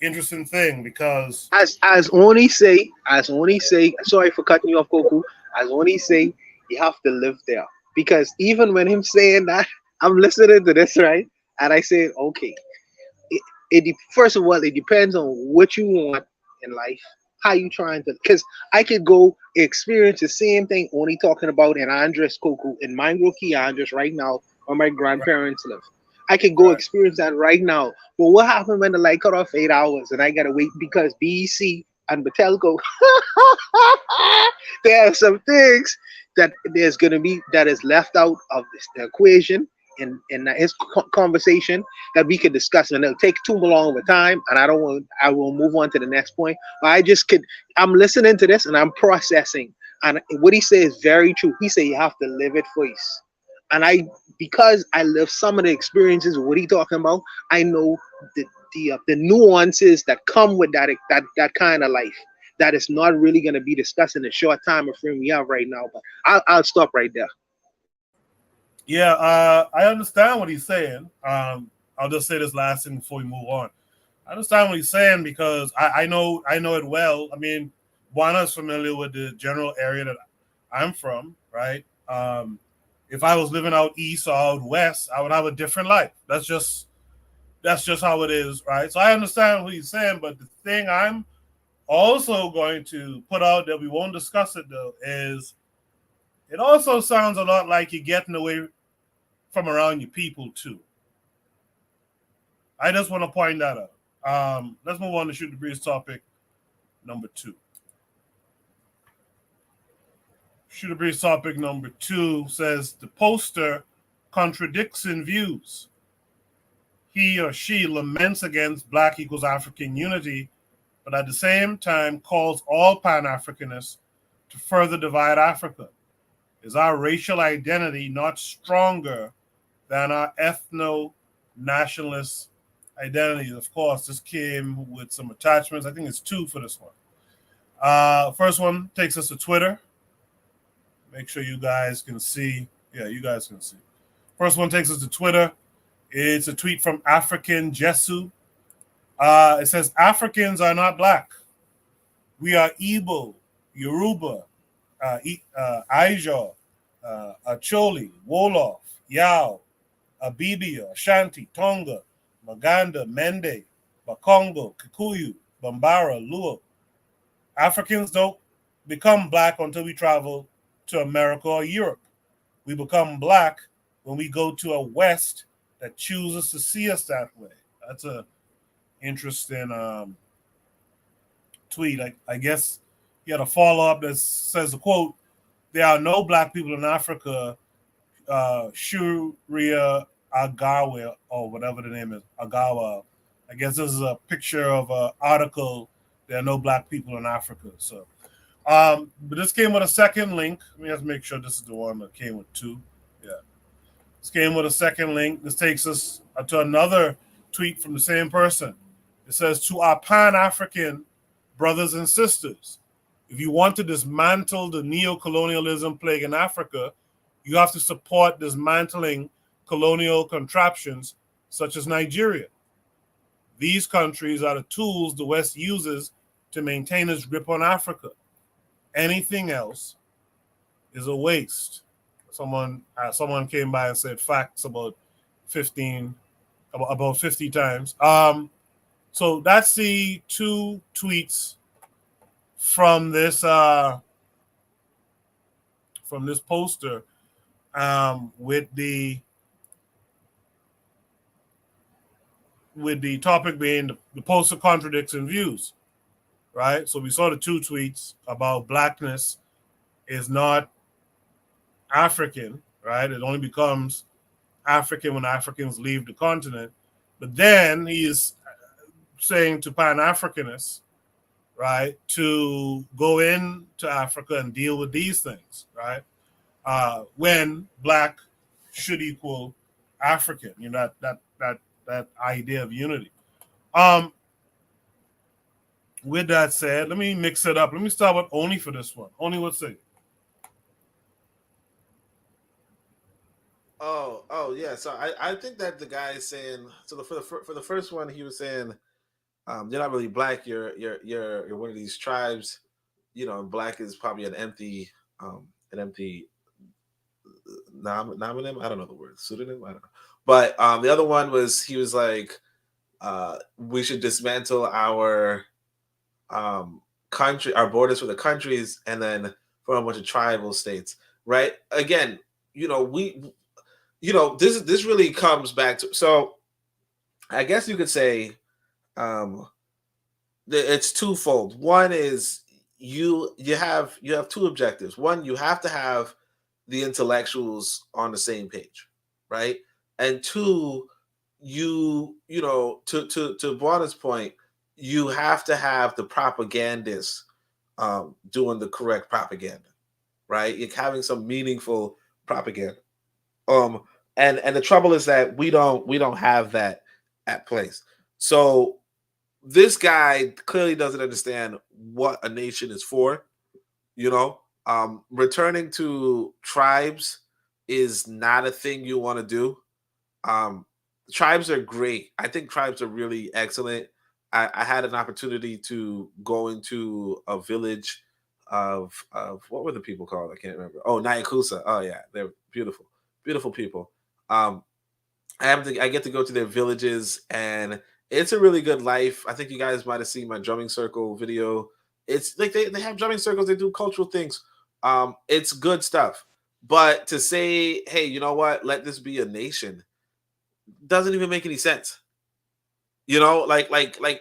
interesting thing, because as Oni say, sorry for cutting you off, Goku. As Oni say, you have to live there. Because even when him saying that, I'm listening to this, right? And I said, okay, first of all, it depends on what you want in life, how you trying to. Because I could go experience the same thing, only talking about in Andres Coco in Mango Key Andres right now, where my grandparents live. I could go Right. experience that right now. But what happened when the light cut off 8 hours and I gotta wait because BEC and Batelco, there are some things that there's gonna be that is left out of the equation in his conversation that we could discuss, and it'll take too long of a time. And I don't want. I will move on to the next point. But I just could. I'm listening to this and I'm processing. And what he said is very true. He said you have to live it first. And I, because I live some of the experiences of what he talking about, I know the the nuances that come with that kind of life. That is not really going to be discussed in the short time frame we have right now. But I'll stop right there. Yeah, I understand what he's saying. I'll just say this last thing before we move on. I understand what he's saying because I know it well. I mean, Juana is familiar with the general area that I'm from, right? If I was living out east or out west, I would have a different life. That's just how it is, right? So I understand what he's saying, but the thing I'm also going to put out that we won't discuss it though is it also sounds a lot like you're getting away from around your people too. I just want to point that out. Let's move on to shoot the breeze topic number 2. Shoot the breeze topic number 2 says the poster contradicts in views. He or she laments against Black equals African unity, but at the same time calls all Pan Africanists to further divide Africa. Is our racial identity not stronger than our ethno nationalist identities? Of course, this came with some attachments. I think it's 2 for this one. First one takes us to Twitter. Make sure you guys can see. Yeah, you guys can see. First one takes us to Twitter. It's a tweet from African Jesu. It says, Africans are not Black. We are Igbo, Yoruba, Ijaw, Acholi, Wolof, Yao, Abibia, Ashanti, Tonga, Maganda, Mende, Bakongo, Kikuyu, Bambara, Luo. Africans don't become Black until we travel to America or Europe. We become Black when we go to a West that chooses to see us that way. That's a interesting tweet. I guess he had a follow up that says, the quote, there are no Black people in Africa, Shuria Agawa, or whatever the name is, Agawa. I guess this is a picture of an article. There are no Black people in Africa. So, but this came with a second link. Let me just make sure this is the one that came with 2. Yeah. This came with a second link. This takes us to another tweet from the same person. It says, to our Pan-African brothers and sisters, if you want to dismantle the neo-colonialism plague in Africa, you have to support dismantling colonial contraptions such as Nigeria. These countries are the tools the West uses to maintain its grip on Africa. Anything else is a waste. Someone came by and said facts about 50 times. So that's the 2 tweets from this poster, with the topic being the poster contradicts in views, right? So we saw the 2 tweets about Blackness is not African, right? It only becomes African when Africans leave the continent. But then he is saying to Pan-Africanists, right, to go into Africa and deal with these things, right? When Black should equal African, that idea of unity. With that said, let me mix it up. Let me start with Oni for this one. Oni, what's it? Oh yeah. So I think that the guy is saying, so for the first one he was saying, you're not really Black. You're one of these tribes. Black is probably an empty Nomonym. I don't know the word. Pseudonym. I don't know. But the other one was he was like, we should dismantle our our borders for the countries, and then for a bunch of tribal states. Right. Again, this really comes back to, so I guess you could say it's twofold. One is you have two objectives. One, you have to have the intellectuals on the same page, right? And two, to Buana's point, you have to have the propagandists doing the correct propaganda, right? You're having some meaningful propaganda. And the trouble is that we don't have that at place. So this guy clearly doesn't understand what a nation is for. Returning to tribes is not a thing you want to do. Tribes are great. I think tribes are really excellent. I had an opportunity to go into a village of what were the people called? I can't remember. Oh, Nyakusa. Oh yeah, they're beautiful, beautiful people. I get to go to their villages, and it's a really good life. I think you guys might have seen my drumming circle video. It's like they have drumming circles. They do cultural things. It's good stuff. But to say, hey, you know what? Let this be a nation doesn't even make any sense. Like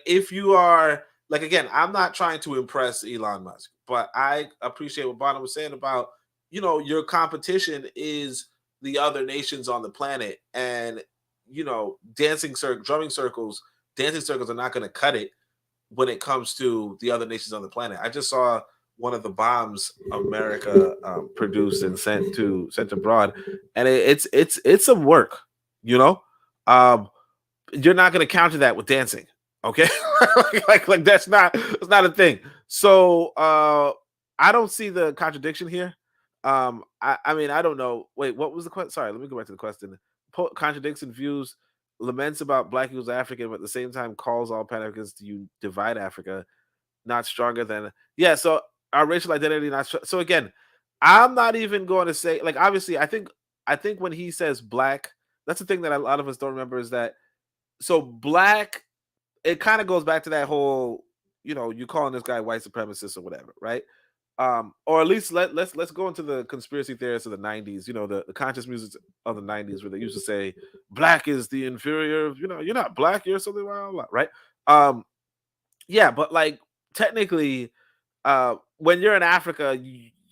if you are like, again, I'm not trying to impress Elon Musk, but I appreciate what Bonham was saying about, your competition is the other nations on the planet, and drumming circles, dancing circles are not going to cut it when it comes to the other nations on the planet. I just saw one of the bombs America produced and sent abroad, and it's some work. You're not going to counter that with dancing, okay? like that's not a thing. So I don't see the contradiction here. I mean, I don't know. Wait, what was the question? Sorry, let me go back to the question. Contradicts in views, laments about Black equals African, but at the same time calls all Pan Africans to divide Africa, not stronger than. Yeah, so our racial identity not so again, I'm not even going to say, like, obviously I think when he says Black, that's the thing that a lot of us don't remember, is that so Black, it kind of goes back to that whole, you calling this guy white supremacist or whatever, right? Or at least let's go into the conspiracy theorists of the 90s, the conscious music of the 90s, where they used to say Black is the inferior, you're not Black, you're something, blah, blah, right? Yeah, but like technically, when you're in Africa,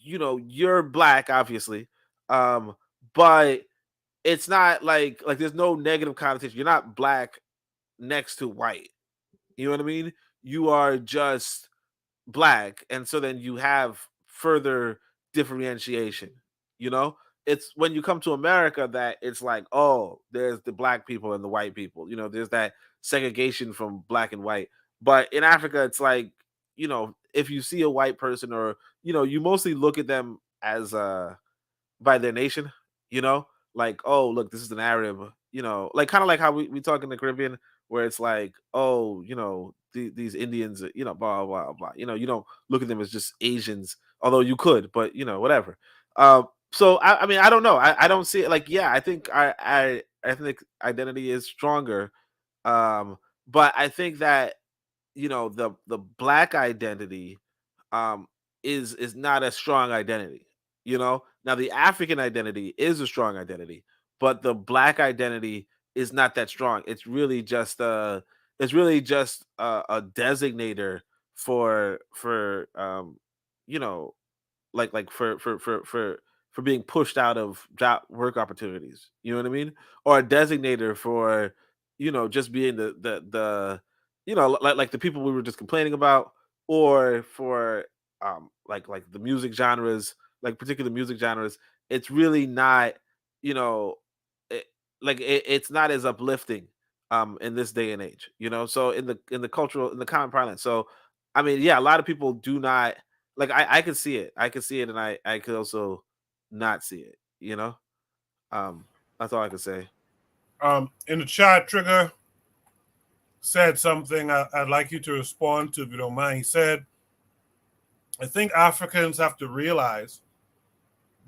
you're Black, obviously, but it's not like there's no negative connotation. You're not Black next to white. You know what I mean? You are just Black, and so then you have further differentiation. It's when you come to America that it's like, oh, there's the Black people and the white people. There's that segregation from Black and white. But in Africa, it's like, if you see a white person, or you mostly look at them as by their nation. Like, oh, look, this is an Arab. Like kind of like how we talk in the Caribbean, where it's like, oh, these Indians, blah blah blah. You don't look at them as just Asians, although you could, but whatever. So I mean, I don't know. I don't see it. Like, yeah, I think I ethnic identity is stronger, but I think that the Black identity is not a strong identity. Now the African identity is a strong identity, but the Black identity is not that strong. It's really just a designator for like for being pushed out of job work opportunities. You know what I mean? Or a designator for just being the like the people we were just complaining about, or for like the music genres, like particular music genres. It's really not, it, it's not as uplifting in this day and age. So in the cultural, in the common parlance. So I mean, yeah, a lot of people do not like. I can see it. I can see it, and I could also not see it. That's all I can say. In the chat, Trigger said something I'd like you to respond to, if you don't mind. He said, I think Africans have to realize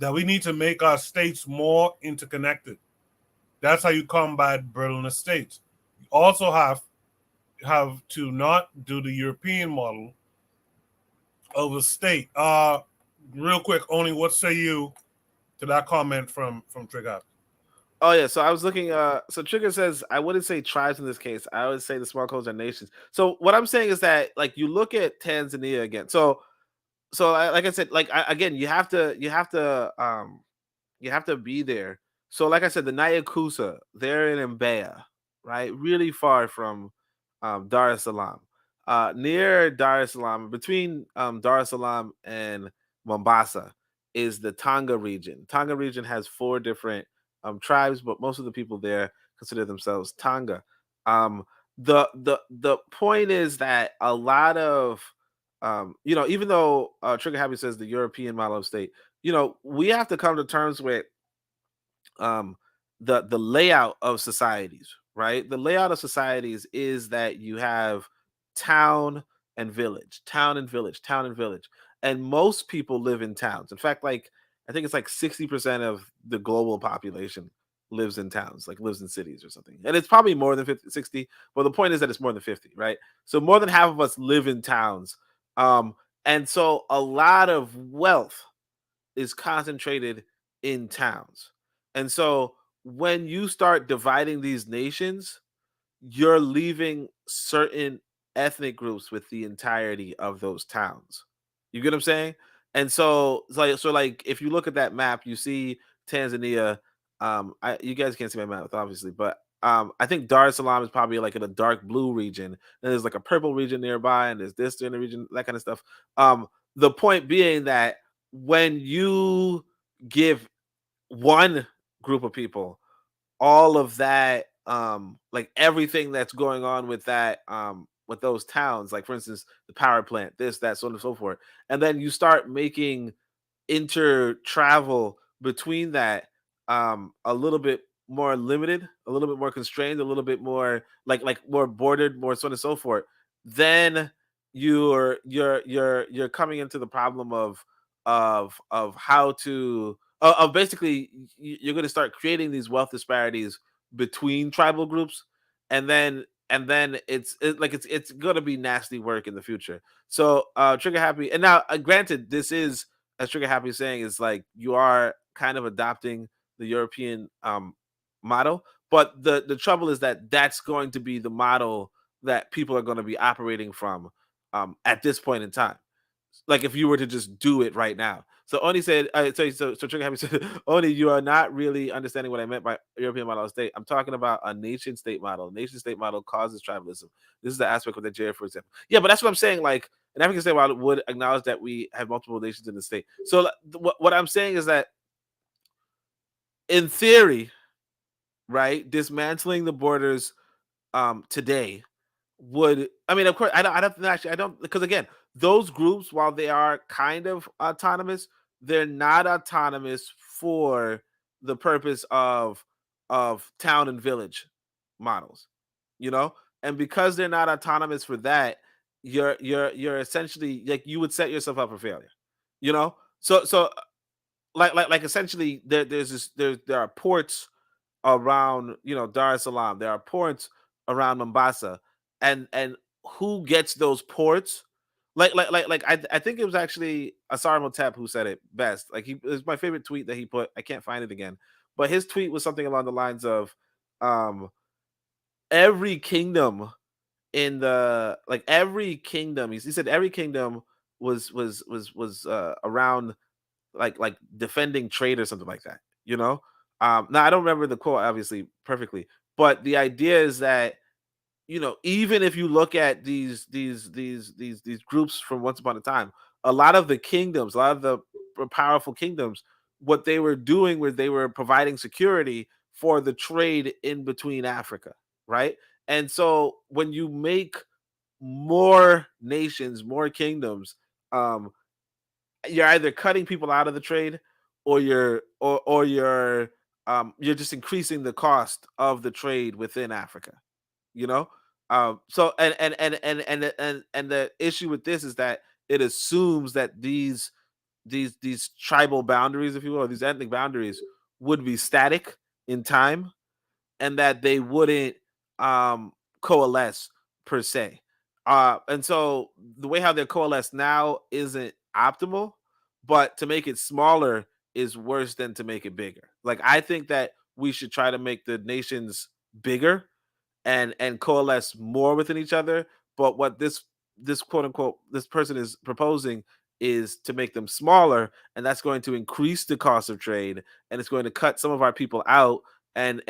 that we need to make our states more interconnected. That's how you combat burden of states. You also have to not do the European model of a state. Real quick, only what say you to that comment from Trigger? Oh yeah, so I was looking. So Trigger says I wouldn't say tribes in this case. I would say the small codes are nations. So what I'm saying is that like you look at Tanzania again. Like I said, again, you have to be there. So, like I said, the Nyakusa, they're in Mbeya, right? Really far from Dar es Salaam. Near Dar es Salaam, between Dar es Salaam and Mombasa, is the Tonga region. Tonga region has 4 different tribes, but most of the people there consider themselves Tonga. The point is that a lot of even though Trigger Happy says the European model of state, we have to come to terms with um the layout of societies, right? The layout of societies is that you have town and village, town and village, town and village. And most people live in towns. In fact, like I think it's like 60% of the global population lives in towns, like lives in cities or something. And it's probably more than 50, 60, but the point is that it's more than 50, right? So more than half of us live in towns. Um, and so a lot of wealth is concentrated in towns. And so when you start dividing these nations, you're leaving certain ethnic groups with the entirety of those towns. You get what I'm saying? And so if you look at that map, you see Tanzania. You guys can't see my map, obviously, but I think Dar es Salaam is probably like in a dark blue region, and there's like a purple region nearby, and there's this in the region, that kind of stuff. The point being that when you give one group of people all of that, like everything that's going on with that, with those towns, like for instance the power plant, this, that, so on and so forth, and then you start making inter travel between that a little bit more limited, a little bit more constrained, a little bit more like more bordered, more so on and so forth, then you're coming into the problem of how to of basically you're going to start creating these wealth disparities between tribal groups, and then it's going to be nasty work in the future. So Trigger Happy, and now granted, this is, as Trigger Happy is saying, is like you are kind of adopting the European model, but the trouble is that that's going to be the model that people are going to be operating from at this point in time. Like if you were to just do it right now. So Oni said, so Trigger Happy said, Oni, you are not really understanding what I meant by European model of state. I'm talking about a nation state model. Nation state model causes tribalism. This is the aspect of Nigeria, for example. Yeah, but that's what I'm saying. Like an African state model would acknowledge that we have multiple nations in the state. So what I'm saying is that in theory, right, dismantling the borders today would, I mean, of course, I don't, because again, those groups, while they are kind of autonomous, they're not autonomous for the purpose of town and village models, you know. And because they're not autonomous for that, you're essentially like you would set yourself up for failure, you know. Like essentially there are ports around, Dar es Salaam. There are ports around Mombasa, and who gets those ports? I think it was actually Asar Motep who said it best. Like it was my favorite tweet that he put. I can't find it again, but his tweet was something along the lines of, every kingdom in the like every kingdom. He said every kingdom was around like defending trade or something like that, you know. Now I don't remember the quote obviously perfectly, but the idea is that, even if you look at these groups from once upon a time, a lot of the kingdoms, a lot of the powerful kingdoms, what they were doing was they were providing security for the trade in between Africa, right? And so when you make more nations, more kingdoms, um, you're either cutting people out of the trade, or you're just increasing the cost of the trade within Africa, you know. So and the issue with this is that it assumes that these these tribal boundaries, if you will, or these ethnic boundaries would be static in time, and that they wouldn't coalesce per se. And so the way how they're coalesced now isn't optimal, but to make it smaller is worse than to make it bigger. Like, I think that we should try to make the nations bigger and coalesce more within each other. But what this quote unquote this person is proposing is to make them smaller, and that's going to increase the cost of trade, and it's going to cut some of our people out, and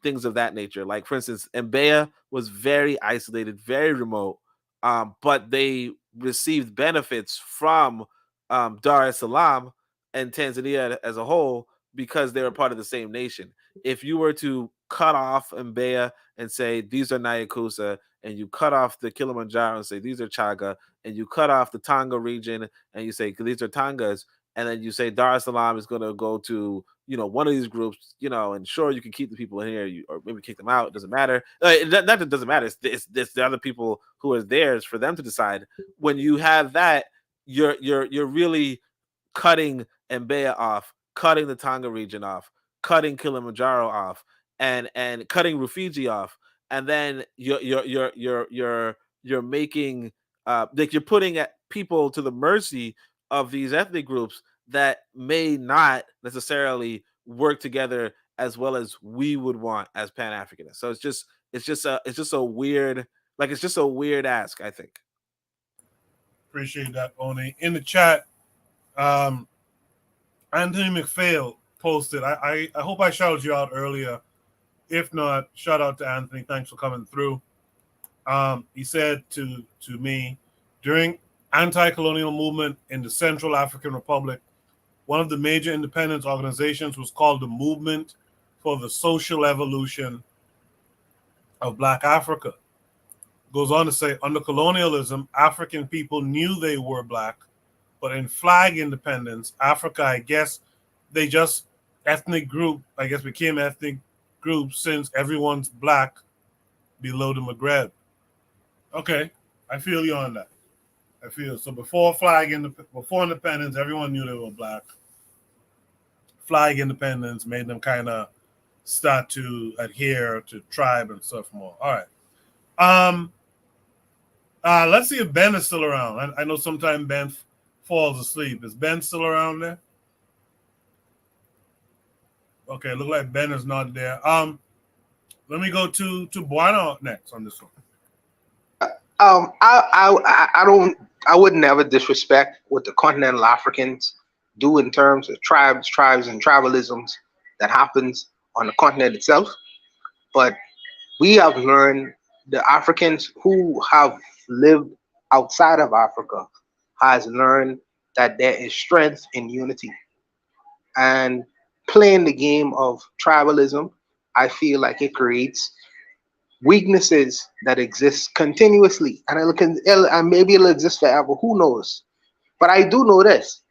things of that nature. Like, for instance, Mbeya was very isolated, very remote, but they received benefits from Dar es Salaam and Tanzania as a whole because they were part of the same nation. If you were to cut off Mbeya and say these are Nyakusa, and you cut off the Kilimanjaro and say these are Chaga, and you cut off the Tonga region and you say these are Tongas, and then you say Dar es Salaam is going to go to one of these groups, and sure, you can keep the people in here, or maybe kick them out. It doesn't matter. Not that it doesn't matter. It's the other people who are theirs for them to decide. When you have that, you're really cutting Mbeya off, cutting the Tonga region off, cutting Kilimanjaro off, and cutting Rufiji off, and then you're making like you're putting at people to the mercy of these ethnic groups that may not necessarily work together as well as we would want as Pan-Africanists. So it's just a weird, like, it's just a weird ask, I think. Appreciate that, Oni. In the chat, Anthony McPhail posted. I hope I shouted you out earlier. If not, shout out to Anthony. Thanks for coming through. He said to me, during anti-colonial movement in the Central African Republic, one of the major independence organizations was called the Movement for the Social Evolution of Black Africa. Goes on to say, under colonialism, African people knew they were Black, but in flag independence, Africa, I guess, they just ethnic group, became ethnic group since everyone's Black below the Maghreb. Okay, I feel you on that. So before independence, everyone knew they were Black. Flag independence made them kind of start to adhere to tribe and stuff more. All right. Let's see if Ben is still around. I know sometimes Ben falls asleep. Is Ben still around there? Okay, look like Ben is not there. Let me go to Buana next on this one. I would never disrespect what the continental Africans do in terms of tribes and tribalisms that happens on the continent itself. But we have learned, the Africans who have lived outside of Africa has learned that there is strength in unity. And playing the game of tribalism, I feel like it creates weaknesses that exist continuously, and maybe it'll exist forever. Who knows? But I do know this: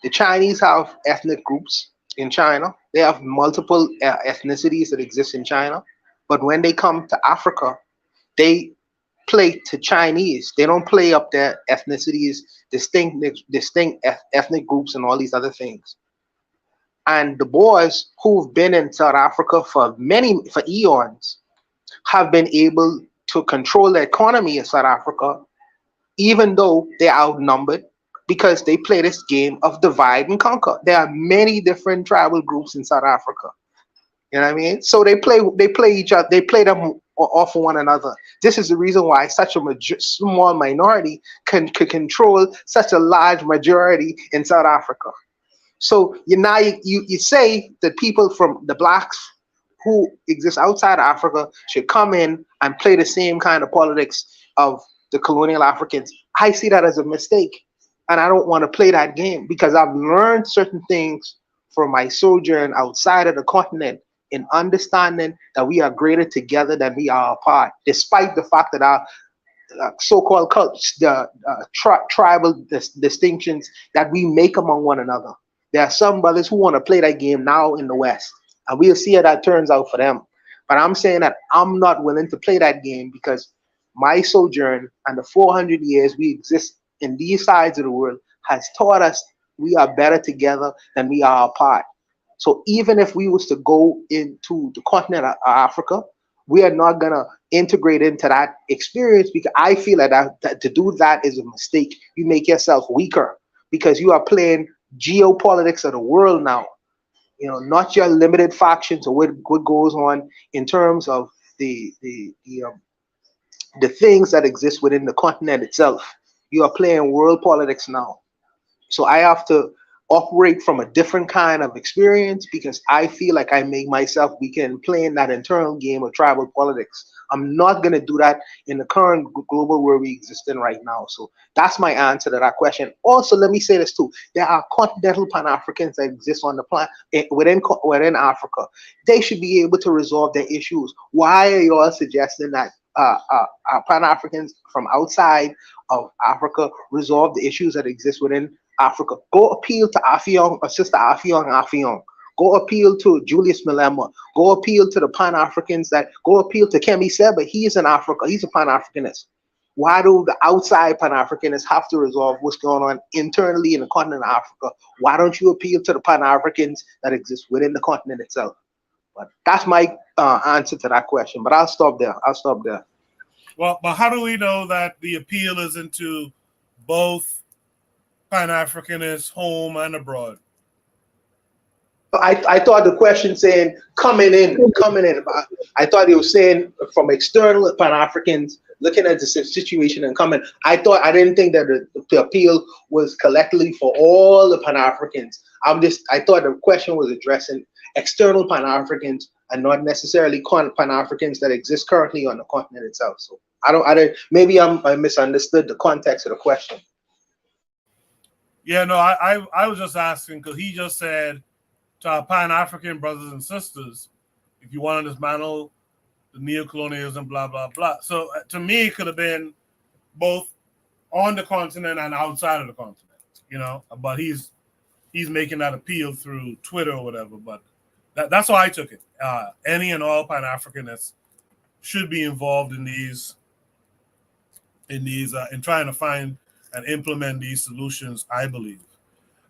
the Chinese have ethnic groups in China. They have multiple ethnicities that exist in China. But when they come to Africa, they play to Chinese. They don't play up their ethnicities, distinct ethnic groups, and all these other things. And the boys who've been in South Africa for eons have been able to control the economy in South Africa, even though they're outnumbered, because they play this game of divide and conquer. There are many different tribal groups in South Africa. You know what I mean? So they play each other. They play them off of one another. This is the reason why such a small minority can control such a large majority in South Africa. So you say that people from the Blacks who exist outside Africa should come in and play the same kind of politics of the colonial Africans. I see that as a mistake, and I don't want to play that game, because I've learned certain things from my sojourn outside of the continent in understanding that we are greater together than we are apart, despite the fact that our so-called cults, the tribal distinctions that we make among one another. There are some brothers who want to play that game now in the West, and we'll see how that turns out for them. But I'm saying that I'm not willing to play that game, because my sojourn and the 400 years we exist in these sides of the world has taught us We are better together than we are apart. So even if we was to go into the continent of Africa, we are not gonna integrate into that experience, because I feel that to do that is a mistake. You make yourself weaker because you are playing geopolitics of the world now. Not your limited factions or what goes on in terms of the things that exist within the continent itself. You are playing world politics now. So I have to operate from a different kind of experience, because I feel like I make myself weak in playing that internal game of tribal politics. I'm not going to do that in the current global world we exist in right now. So that's my answer to that question. Also, let me say this too. There are continental Pan-Africans that exist on the planet within Africa. They should be able to resolve their issues. Why are you all suggesting that Pan-Africans from outside of Africa resolve the issues that exist within Africa? Go appeal to Affion, or Sister Affion. Go appeal to Julius Malema. Go appeal to the Pan-Africans go appeal to Kemi Seba. He is in Africa. He's a Pan-Africanist. Why do the outside Pan-Africanists have to resolve what's going on internally in the continent of Africa? Why don't you appeal to the Pan-Africans that exist within the continent itself? But that's my answer to that question. But I'll stop there. Well, but how do we know that the appeal is into both Pan-Africanists, home and abroad? I thought the question saying coming in. I thought he was saying from external Pan-Africans looking at the situation and coming. I didn't think that the appeal was collectively for all the Pan-Africans. I thought the question was addressing external Pan-Africans and not necessarily Pan-Africans that exist currently on the continent itself. So maybe I misunderstood the context of the question. Yeah, no, I was just asking because he just said to our Pan-African brothers and sisters, if you want to dismantle the neocolonialism, blah, blah, blah. So to me, it could have been both on the continent and outside of the continent, but he's making that appeal through Twitter or whatever. But that's how I took it. Any and all Pan-Africanists should be involved in trying to find and implement these solutions, I believe.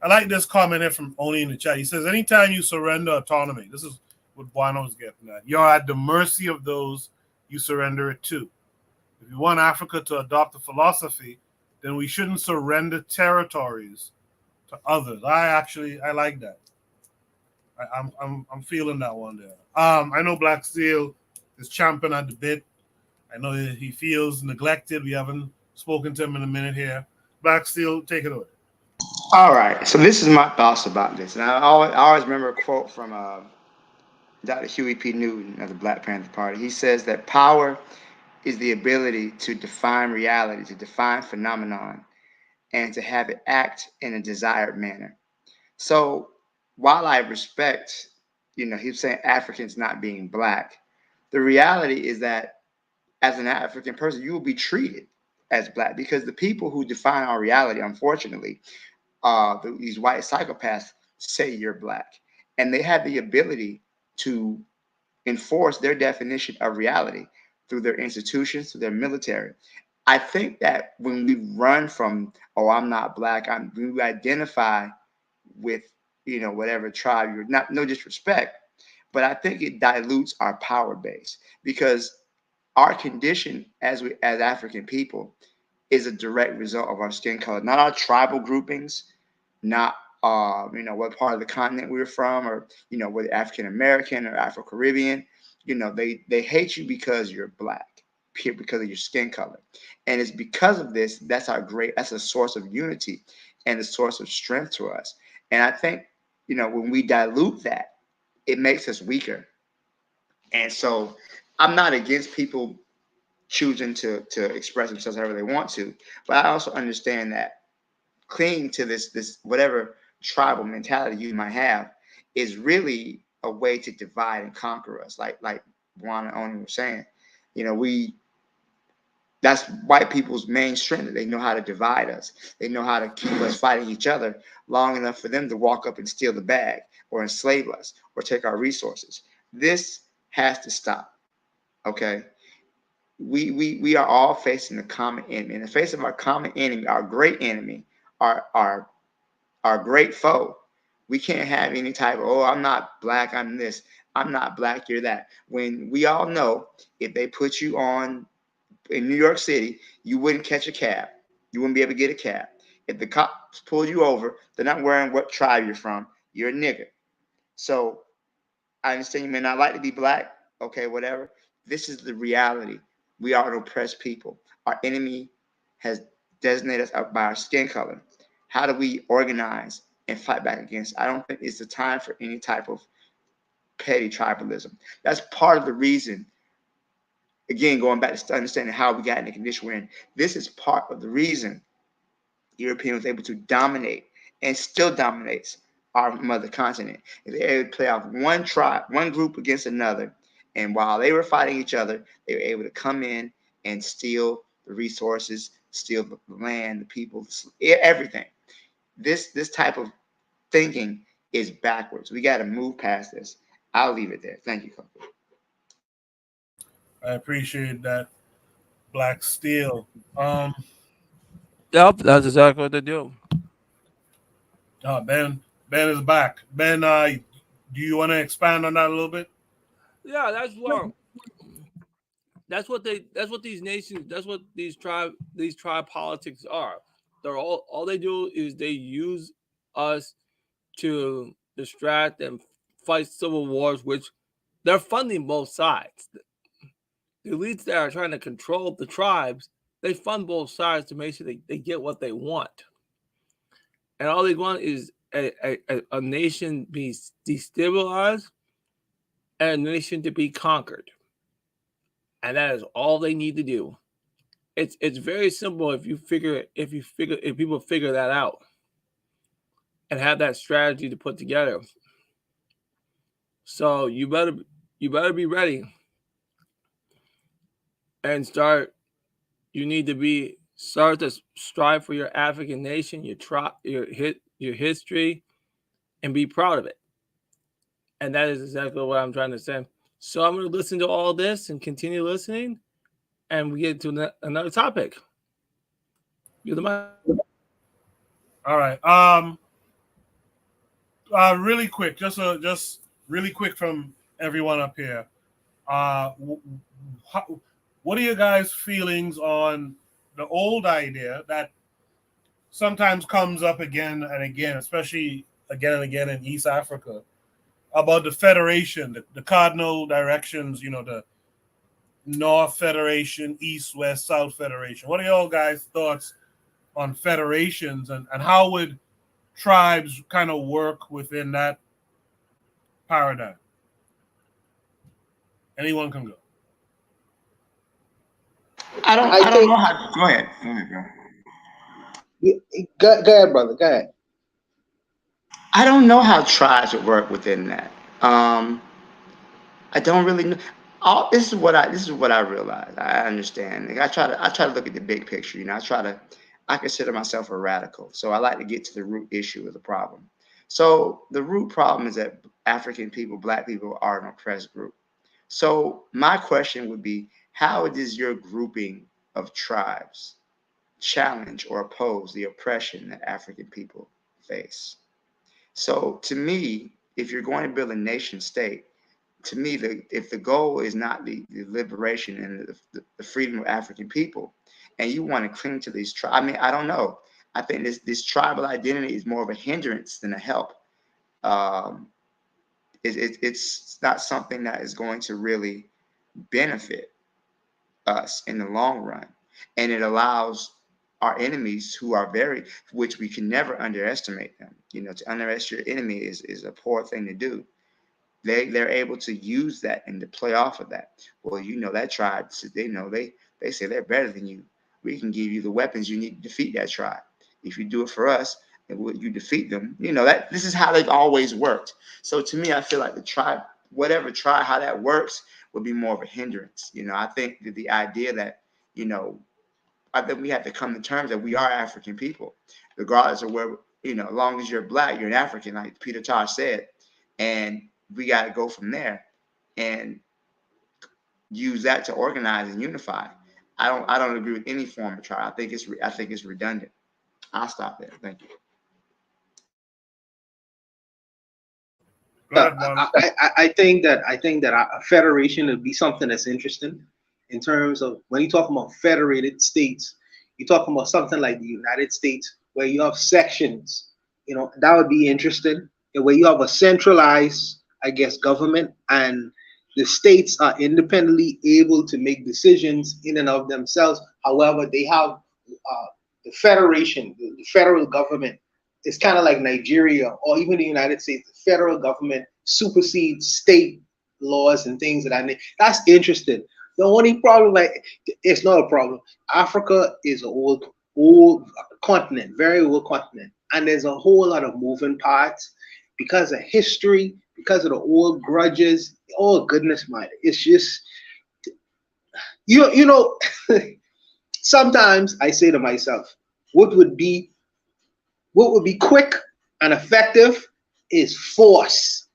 I like this comment here from Oni in the chat. He says, anytime you surrender autonomy, this is what Buano was getting at, you're at the mercy of those you surrender it to. If you want Africa to adopt a philosophy, then we shouldn't surrender territories to others. I like that. I'm feeling that one there. I know Black Steel is champing at the bit. I know he feels neglected. We haven't spoken to him in a minute here. Black Steel, take it away. All right. So this is my thoughts about this. And I always remember a quote from Dr. Huey P. Newton of the Black Panther Party. He says that power is the ability to define reality, to define phenomenon, and to have it act in a desired manner. So while I respect, he's saying Africans not being Black, the reality is that as an African person, you will be treated as Black, because the people who define our reality, unfortunately, these white psychopaths say you're Black, and they have the ability to enforce their definition of reality through their institutions, through their military. I think that when we run from, I'm not Black, we identify with, whatever tribe you're not, no disrespect, but I think it dilutes our power base, because our condition as African people is a direct result of our skin color, not our tribal groupings, not what part of the continent we're from, or whether African American or Afro Caribbean. They hate you because you're Black, because of your skin color, and it's because of this that's a source of unity and a source of strength to us. And I think when we dilute that, it makes us weaker. And so I'm not against people choosing to express themselves however they want to, but I also understand that clinging to this whatever tribal mentality you might have is really a way to divide and conquer us. Like Juan and Oni were saying, that's white people's main strength. They know how to divide us. They know how to keep us fighting each other long enough for them to walk up and steal the bag or enslave us or take our resources. This has to stop. Okay. We are all facing a common enemy. In the face of our common enemy, our great enemy, our our great foe. We can't have any type of, oh, I'm not black, I'm this, I'm not black, you're that. When we all know if they put you on in New York City, you wouldn't catch a cab. You wouldn't be able to get a cab. If the cops pull you over, they're not worrying what tribe you're from. You're a nigger. So I understand you may not like to be black. Okay, whatever. This is the reality. We are an oppressed people. Our enemy has designated us by our skin color. How do we organize and fight back against? I don't think it's the time for any type of petty tribalism. That's part of the reason. Again, going back to understanding how we got in the condition we're in. This is part of the reason European was able to dominate and still dominates our mother continent. They were able to play off one tribe, one group against another. And while they were fighting each other, they were able to come in and steal the resources, steal the land, the people, everything. This type of thinking is backwards. We got to move past this. I'll leave it there. Thank you, Coach. I appreciate that, Black Steel. Yep, that's exactly what they do. Ben is back. Ben, do you want to expand on that a little bit? Yeah, that's what these nations, that's what these tribe politics are. They're all they do is they use us to distract and fight civil wars, which they're funding both sides. The elites that are trying to control the tribes, they fund both sides to make sure they get what they want. And all they want is a nation be destabilized and a nation to be conquered. And that is all they need to do. It's very simple if people figure that out and have that strategy to put together. So you better be ready and start. You need to start to strive for your African nation, your history, and be proud of it. And that is exactly what I'm trying to say. So I'm going to listen to all this and continue listening, and we get to another topic. You're the mic. All right. Really quick, just really quick from everyone up here. What are your guys' feelings on the old idea that sometimes comes up again and again, especially again and again in East Africa, about the federation, the cardinal directions, the North Federation, East, West, South Federation? What are y'all guys' thoughts on federations and how would tribes kind of work within that paradigm? Anyone can go. I don't know how. Go ahead. Go ahead, bro. Go ahead, brother. Go ahead. I don't know how tribes would work within that. I don't really know. This is what I realize. I understand. Like, I try to look at the big picture. I consider myself a radical, so I like to get to the root issue of the problem. So the root problem is that African people, Black people, are an oppressed group. So my question would be, how does your grouping of tribes challenge or oppose the oppression that African people face? So to me, if you're going to build a nation state, to me, if the goal is not the liberation and the freedom of African people, and you want to cling to these tribes, I mean, I don't know. I think this tribal identity is more of a hindrance than a help. It's not something that is going to really benefit us in the long run, and it allows our enemies, who are which we can never underestimate them. To underestimate your enemy is a poor thing to do. They're able to use that and to play off of that. Well, that tribe, they say they're better than you. We can give you the weapons you need to defeat that tribe. If you do it for us, and you defeat them. That this is how they've always worked. So to me, I feel like the tribe, whatever tribe, how that works would be more of a hindrance. I think that the idea that I think we have to come to terms that we are African people, regardless of where, as long as you're Black, you're an African, like Peter Tosh said, and we got to go from there and use that to organize and unify. I don't agree with any form of trial. I think it's redundant. I'll stop there. Thank you. Go ahead, Marlon. I think that a federation would be something that's interesting in terms of when you talk about federated states, you're talking about something like the United States where you have sections. That would be interesting. And where you have a centralized, I guess, government, and the states are independently able to make decisions in and of themselves. However, they have the federation, the federal government. It's kind of like Nigeria or even the United States. The federal government supersedes state laws and things of that nature. That's interesting. The only problem, like, it's not a problem. Africa is an old continent, very old continent, and there's a whole lot of moving parts because of history, because of the old grudges. Oh goodness, man, it's just you know. Sometimes I say to myself, what would be quick and effective is force.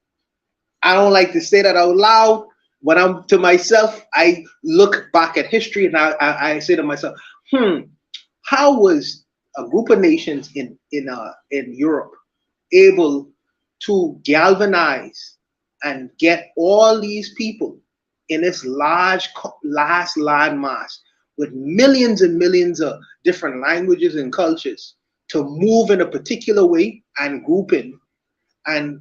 I don't like to say that out loud. When I'm to myself, I look back at history and I say to myself, how was a group of nations in Europe able to galvanize and get all these people in this large landmass with millions and millions of different languages and cultures to move in a particular way and group in and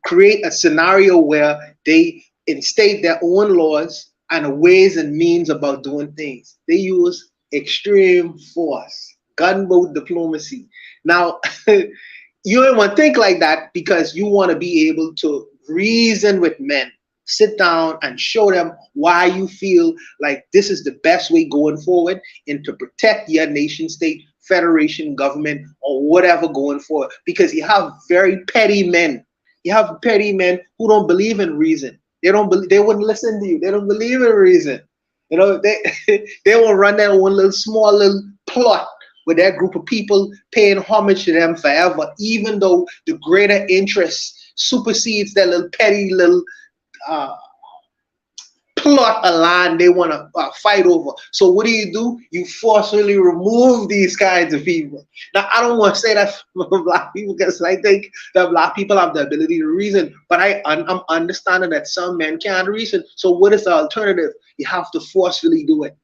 create a scenario where they instate their own laws and ways and means about doing things. They use extreme force, gunboat diplomacy. Now, you don't want to think like that because you want to be able to reason with men, sit down and show them why you feel like this is the best way going forward and to protect your nation state, federation, government, or whatever going forward. Because you have very petty men. You have petty men who don't believe in reason. They wouldn't listen to you. They don't believe in reason. They will run their own small little plot with that group of people paying homage to them forever, even though the greater interest supersedes that little petty little plot a line they want to fight over. So what do? You forcefully remove these kinds of people. Now, I don't want to say that for Black people because I think that Black people have the ability to reason, but I'm understanding that some men can't reason. So what is the alternative? You have to forcefully do it.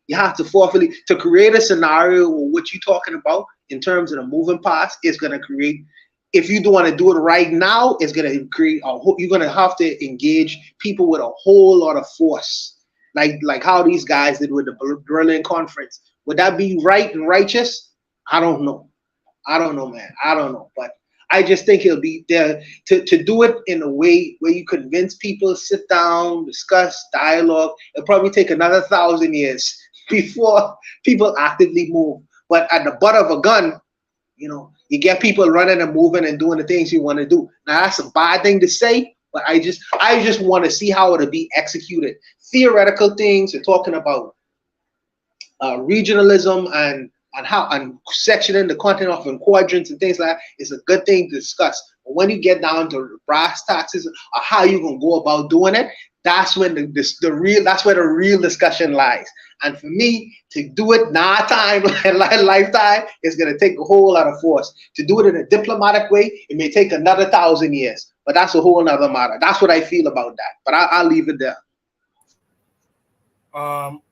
You have to forcefully to create a scenario where what you're talking about in terms of the moving parts is going to create. If you do want to do it right now, it's going to create you're going to have to engage people with a whole lot of force, like how these guys did with the Berlin Conference. Would that be right and righteous? I don't know. Man. I don't know. But I just think it'll be there to do it in a way where you convince people, sit down, discuss, dialogue. It'll probably take another 1,000 years before people actively move. But at the butt of a gun, you get people running and moving and doing the things you want to do. Now that's a bad thing to say, but I just want to see how it'll be executed. Theoretical things, you're talking about regionalism and sectioning the continent off in quadrants and things like that is a good thing to discuss. But when you get down to brass taxes or how you're gonna go about doing it, that's when that's where the real discussion lies. And for me, to do it in our time, lifetime, is going to take a whole lot of force. To do it in a diplomatic way, it may take another 1,000 years. But that's a whole other matter. That's what I feel about that. But I'll leave it there.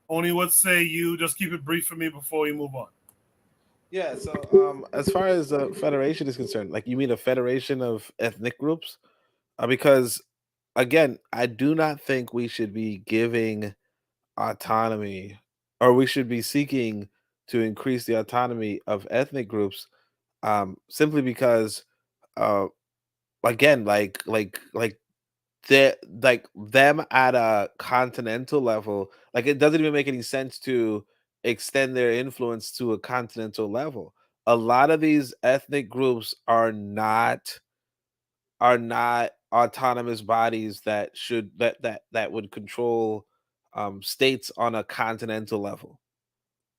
Only what say you? Just keep it brief for me before we move on. Yeah, so as far as the federation is concerned, like you mean a federation of ethnic groups? Because, again, I do not think we should be giving autonomy, or we should be seeking to increase the autonomy of ethnic groups, simply because, uh, again, they like them at a continental level, like it doesn't even make any sense to extend their influence to a continental level. A lot of these ethnic groups are not autonomous bodies that would control states on a continental level.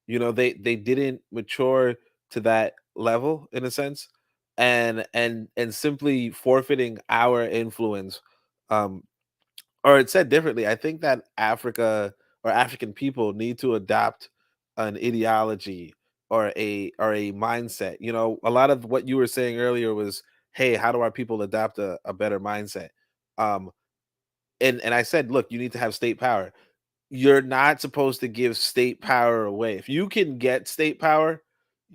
They didn't mature to that level in a sense, and simply forfeiting our influence. Um or it said differently, I think that Africa or African people need to adopt an ideology or a mindset. A lot of what you were saying earlier was hey, how do our people adapt a better mindset? And I said, look, you need to have state power. You're not supposed to give state power away. If you can get state power,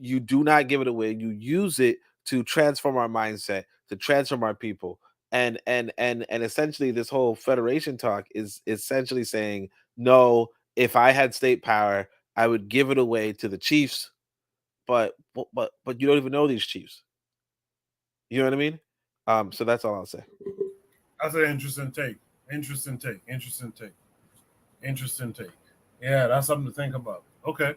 you do not give it away. You use it to transform our mindset, to transform our people. And essentially this whole federation talk is essentially saying, no, if I had state power, I would give it away to the chiefs, but you don't even know these chiefs. You know what I mean? So that's all I'll say. That's an interesting take. Interesting take. Interesting take. Interesting take. Yeah, that's something to think about. Okay.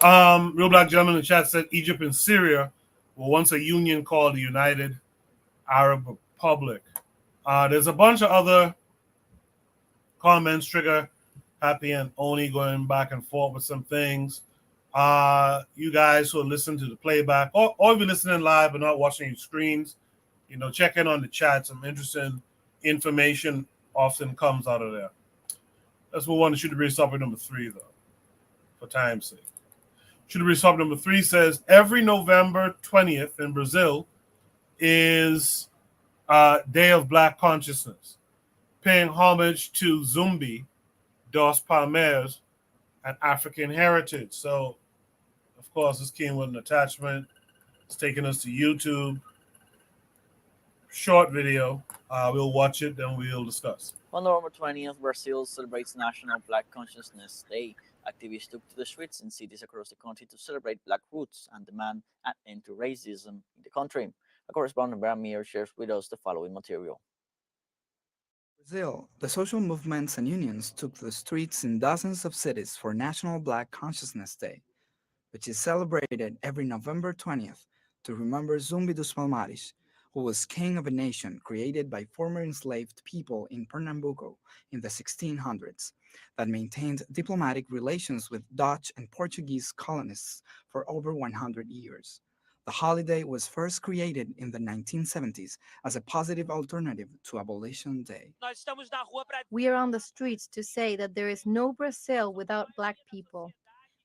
Real Black Gentleman in the chat said Egypt and Syria were once a union called the United Arab Republic. There's a bunch of other comments, Trigger, Happy, and Oni going back and forth with some things. You guys who are listening to the playback, or if you're listening live but not watching your screens, check in on the chat. Some interesting information often comes out of there. Let's move on to Shoot the Breeze topic number 3, though, for time's sake. Shoot the Breeze topic number 3 says every November 20th in Brazil is Day of Black Consciousness, paying homage to Zumbi dos Palmeiras and African heritage. So, of course, this came with an attachment. It's taking us to YouTube. Short video. We'll watch it, then we'll discuss. On November 20th, Brazil celebrates National Black Consciousness Day. Activists took to the streets in cities across the country to celebrate Black roots and demand an end to racism in the country. A correspondent Bram Meir shares with us the following material. Brazil, the social movements and unions took to the streets in dozens of cities for National Black Consciousness Day, which is celebrated every November 20th to remember Zumbi dos Palmares, who was king of a nation created by former enslaved people in Pernambuco in the 1600s that maintained diplomatic relations with Dutch and Portuguese colonists for over 100 years. The holiday was first created in the 1970s as a positive alternative to Abolition Day. We are on the streets to say that there is no Brazil without Black people.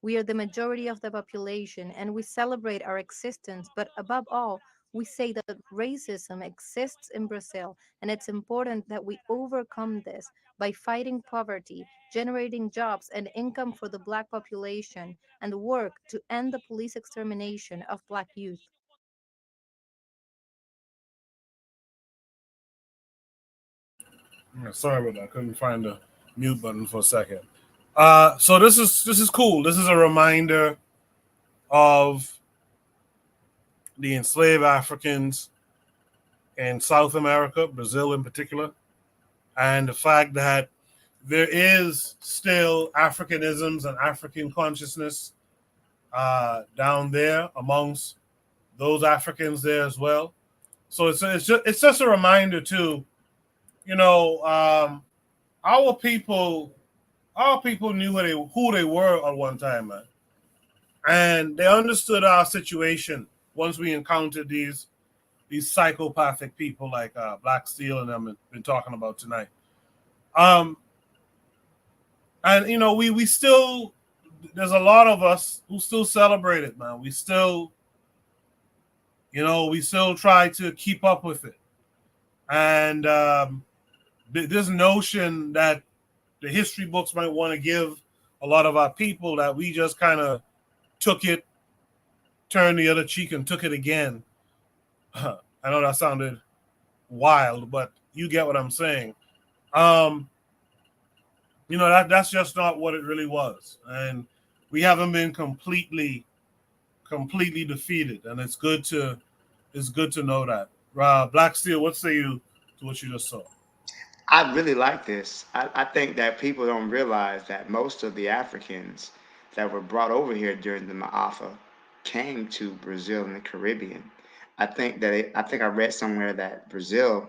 We are the majority of the population and we celebrate our existence, but above all, we say that racism exists in Brazil and it's important that we overcome this by fighting poverty, generating jobs and income for the Black population, and work to end the police extermination of Black youth. Sorry about that. I couldn't find the mute button for a second. So this is cool. This is a reminder of the enslaved Africans in South America, Brazil in particular, and the fact that there is still Africanisms and African consciousness down there amongst those Africans there as well. So it's just a reminder too. Our people knew who they were at one time, man, and they understood our situation once we encountered these psychopathic people like Black Steel and them have been talking about tonight. And we still, there's a lot of us who still celebrate it, man. We still try to keep up with it. And this notion that the history books might want to give a lot of our people that we just kind of took it, turned the other cheek and took it again. I know that sounded wild, but you get what I'm saying. That's just not what it really was. And we haven't been completely defeated. And it's good to know that. Black Steel, what say you to what you just saw? I really like this. I think that people don't realize that most of the Africans that were brought over here during the Ma'afa came to Brazil and the Caribbean. I think I read somewhere that Brazil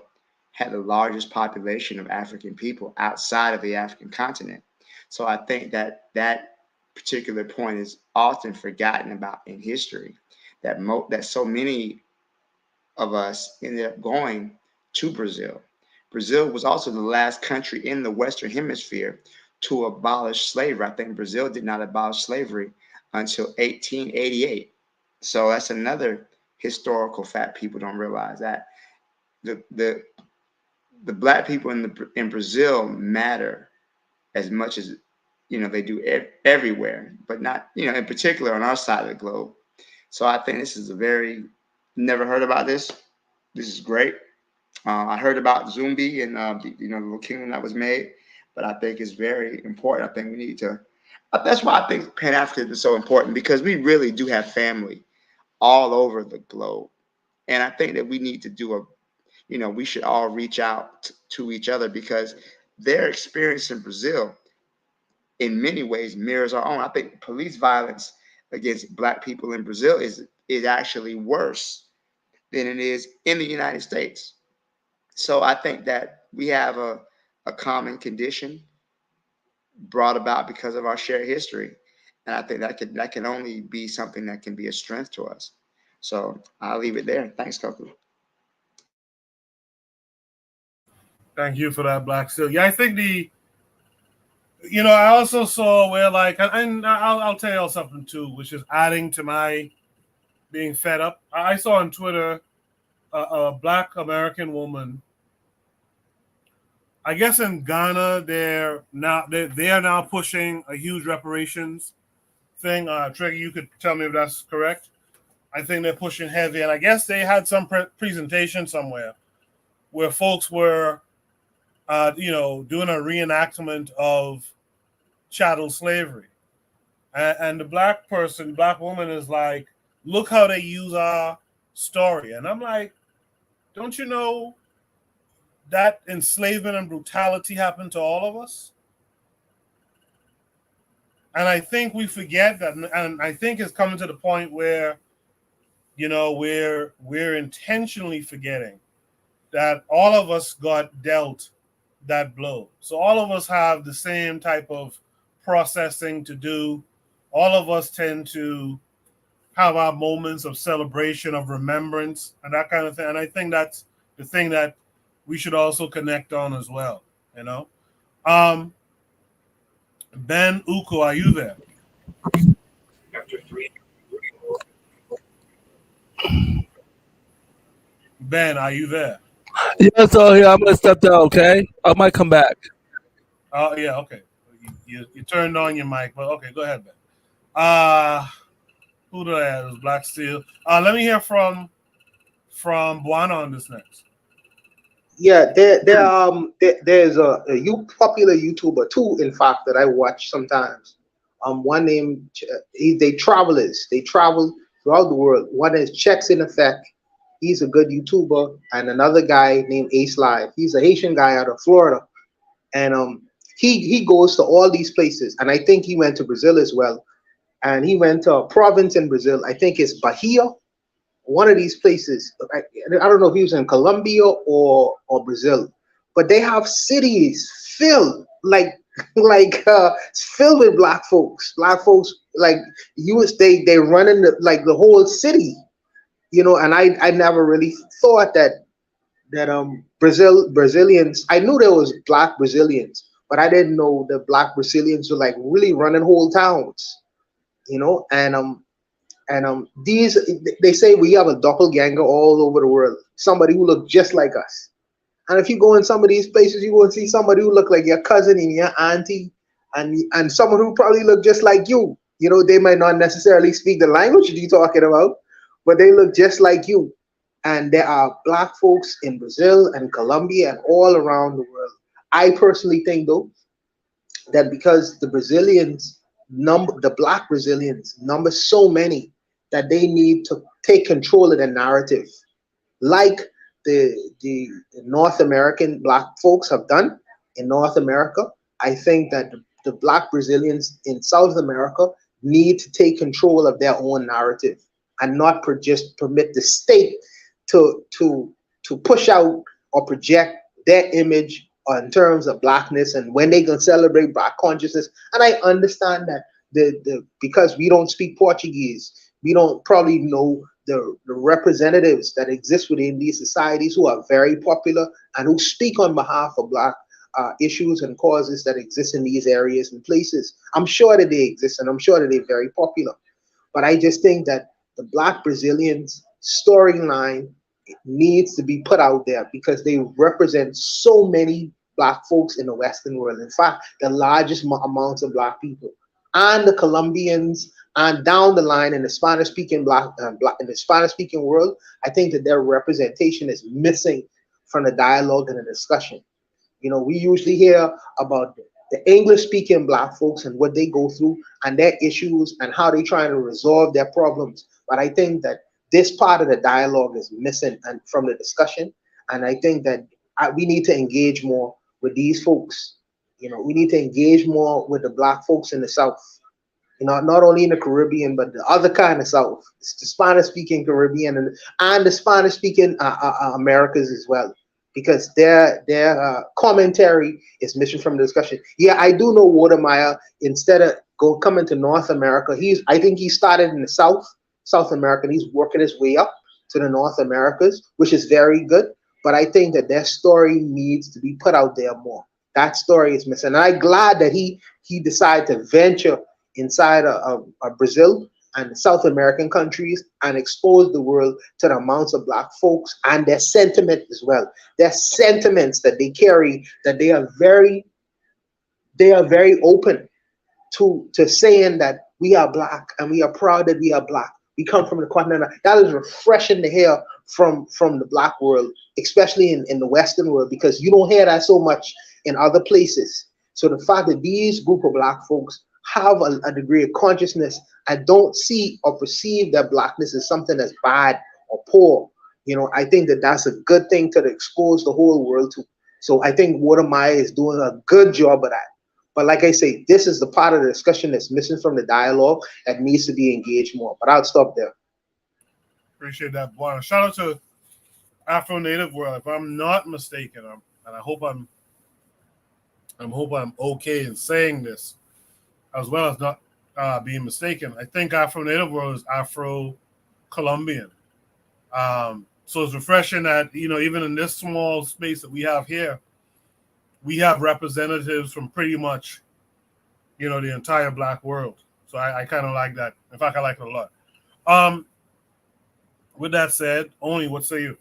had the largest population of African people outside of the African continent. So I think that particular point is often forgotten about in history, that so many of us ended up going to Brazil. Brazil was also the last country in the Western Hemisphere to abolish slavery. I think Brazil did not abolish slavery until 1888. So that's another historical fact people don't realize that the the the black people in Brazil matter as much as they do everywhere, but not in particular on our side of the globe. So I think this is a very never heard about this. This is great. I heard about Zumbi and the little kingdom that was made, but I think it's very important. I think we need to. That's why I think Pan Africanism is so important because we really do have family all over the globe, and I think that we need to do we should all reach out to each other because their experience in Brazil, in many ways, mirrors our own. I think police violence against black people in Brazil is actually worse than it is in the United States. So I think that we have a common condition brought about because of our shared history. And I think that can only be something that can be a strength to us. So I'll leave it there. Thanks, Coco. Thank you for that, Black Steel. Yeah, I think I also saw where and I'll tell y'all something too, which is adding to my being fed up. I saw on Twitter a Black American woman. I guess in Ghana they are now pushing a huge reparations thing. Trigger, you could tell me if that's correct. I think they're pushing heavy, and I guess they had some presentation somewhere where folks were, doing a reenactment of chattel slavery, and the black woman is like, "Look how they use our story," and I'm like, "Don't you know that enslavement and brutality happened to all of us?" And I think we forget that, and I think it's coming to the point where, we're intentionally forgetting that all of us got dealt that blow. So all of us have the same type of processing to do. All of us tend to have our moments of celebration, of remembrance, and that kind of thing. And I think that's the thing that we should also connect on as well. Ben Uko, are you there? Ben, are you there? Yeah, so here I'm gonna step down. Okay, I might come back. Oh yeah, okay. You turned on your mic, but okay, go ahead, Ben. Who do I have? It was Black Steel. Let me hear from Buana on this next. Yeah, there's a popular YouTuber too, in fact, that I watch sometimes. One named they travelers. They travel throughout the world. One is Checks in Effect. He's a good YouTuber, and another guy named Ace Live. He's a Haitian guy out of Florida, and he goes to all these places, and I think he went to Brazil as well, and he went to a province in Brazil. I think it's Bahia, one of these places. I don't know if he was in Colombia or Brazil, but they have cities filled filled with black folks. Black folks they running the whole city, And I never really thought that Brazilians. I knew there was black Brazilians, but I didn't know that black Brazilians were really running whole towns, and these they say we have a doppelganger all over the world, somebody who look just like us. And if you go in some of these places, you will see somebody who look like your cousin and your auntie, and someone who probably look just like you. They might not necessarily speak the language you're talking about, but they look just like you. And there are black folks in Brazil and Colombia and all around the world. I personally think, though, that because the black Brazilians number so many, that they need to take control of the narrative, like the North American black folks have done in North America. I think that the black Brazilians in South America need to take control of their own narrative and not just permit the state to push out or project their image in terms of blackness and when they can celebrate black consciousness. And I understand that because we don't speak Portuguese, we don't probably know the representatives that exist within these societies who are very popular and who speak on behalf of black issues and causes that exist in these areas and places. I'm sure that they exist, and I'm sure that they're very popular. But I just think that the black Brazilians storyline needs to be put out there because they represent so many black folks in the Western world. In fact, the largest amounts of black people, and the Colombians, and down the line in the Spanish-speaking in the Spanish-speaking world. I think that their representation is missing from the dialogue and the discussion. We usually hear about the English speaking black folks and what they go through and their issues and how they trying to resolve their problems. But I think that this part of the dialogue is missing and from the discussion. And I think that we need to engage more with these folks. We need to engage more with the black folks in the South. Not only in the Caribbean, but the other kind of South, it's the Spanish-speaking Caribbean and the Spanish-speaking Americas as well, because their commentary is missing from the discussion. Yeah, I do know Watermeyer. Instead of coming to North America, I think he started in the South America, and he's working his way up to the North Americas, which is very good. But I think that their story needs to be put out there more. That story is missing, and I'm glad that he decided to venture inside of Brazil and South American countries and expose the world to the amounts of black folks and their sentiment as well. Their sentiments that they carry, that they are very open to saying that we are black and we are proud that we are black. We come from the continent. That is refreshing to hear from the black world, especially in the Western world, because you don't hear that so much in other places. So the fact that these group of black folks have a degree of consciousness and don't see or perceive that blackness as something that's bad or poor, I think that that's a good thing to expose the whole world to. So I think Watermeyer is doing a good job of that. But like I say, this is the part of the discussion that's missing from the dialogue that needs to be engaged more. But I'll stop there. Appreciate that, Buana. Shout out to Afro Native World. If I'm not mistaken, and I hope I'm okay in saying this, as well as not being mistaken. I think Afro Native World is Afro Colombian. So it's refreshing that even in this small space that we have here, we have representatives from pretty much the entire black world. So I kind of like that. In fact, I like it a lot. With that said, Oni, what say you?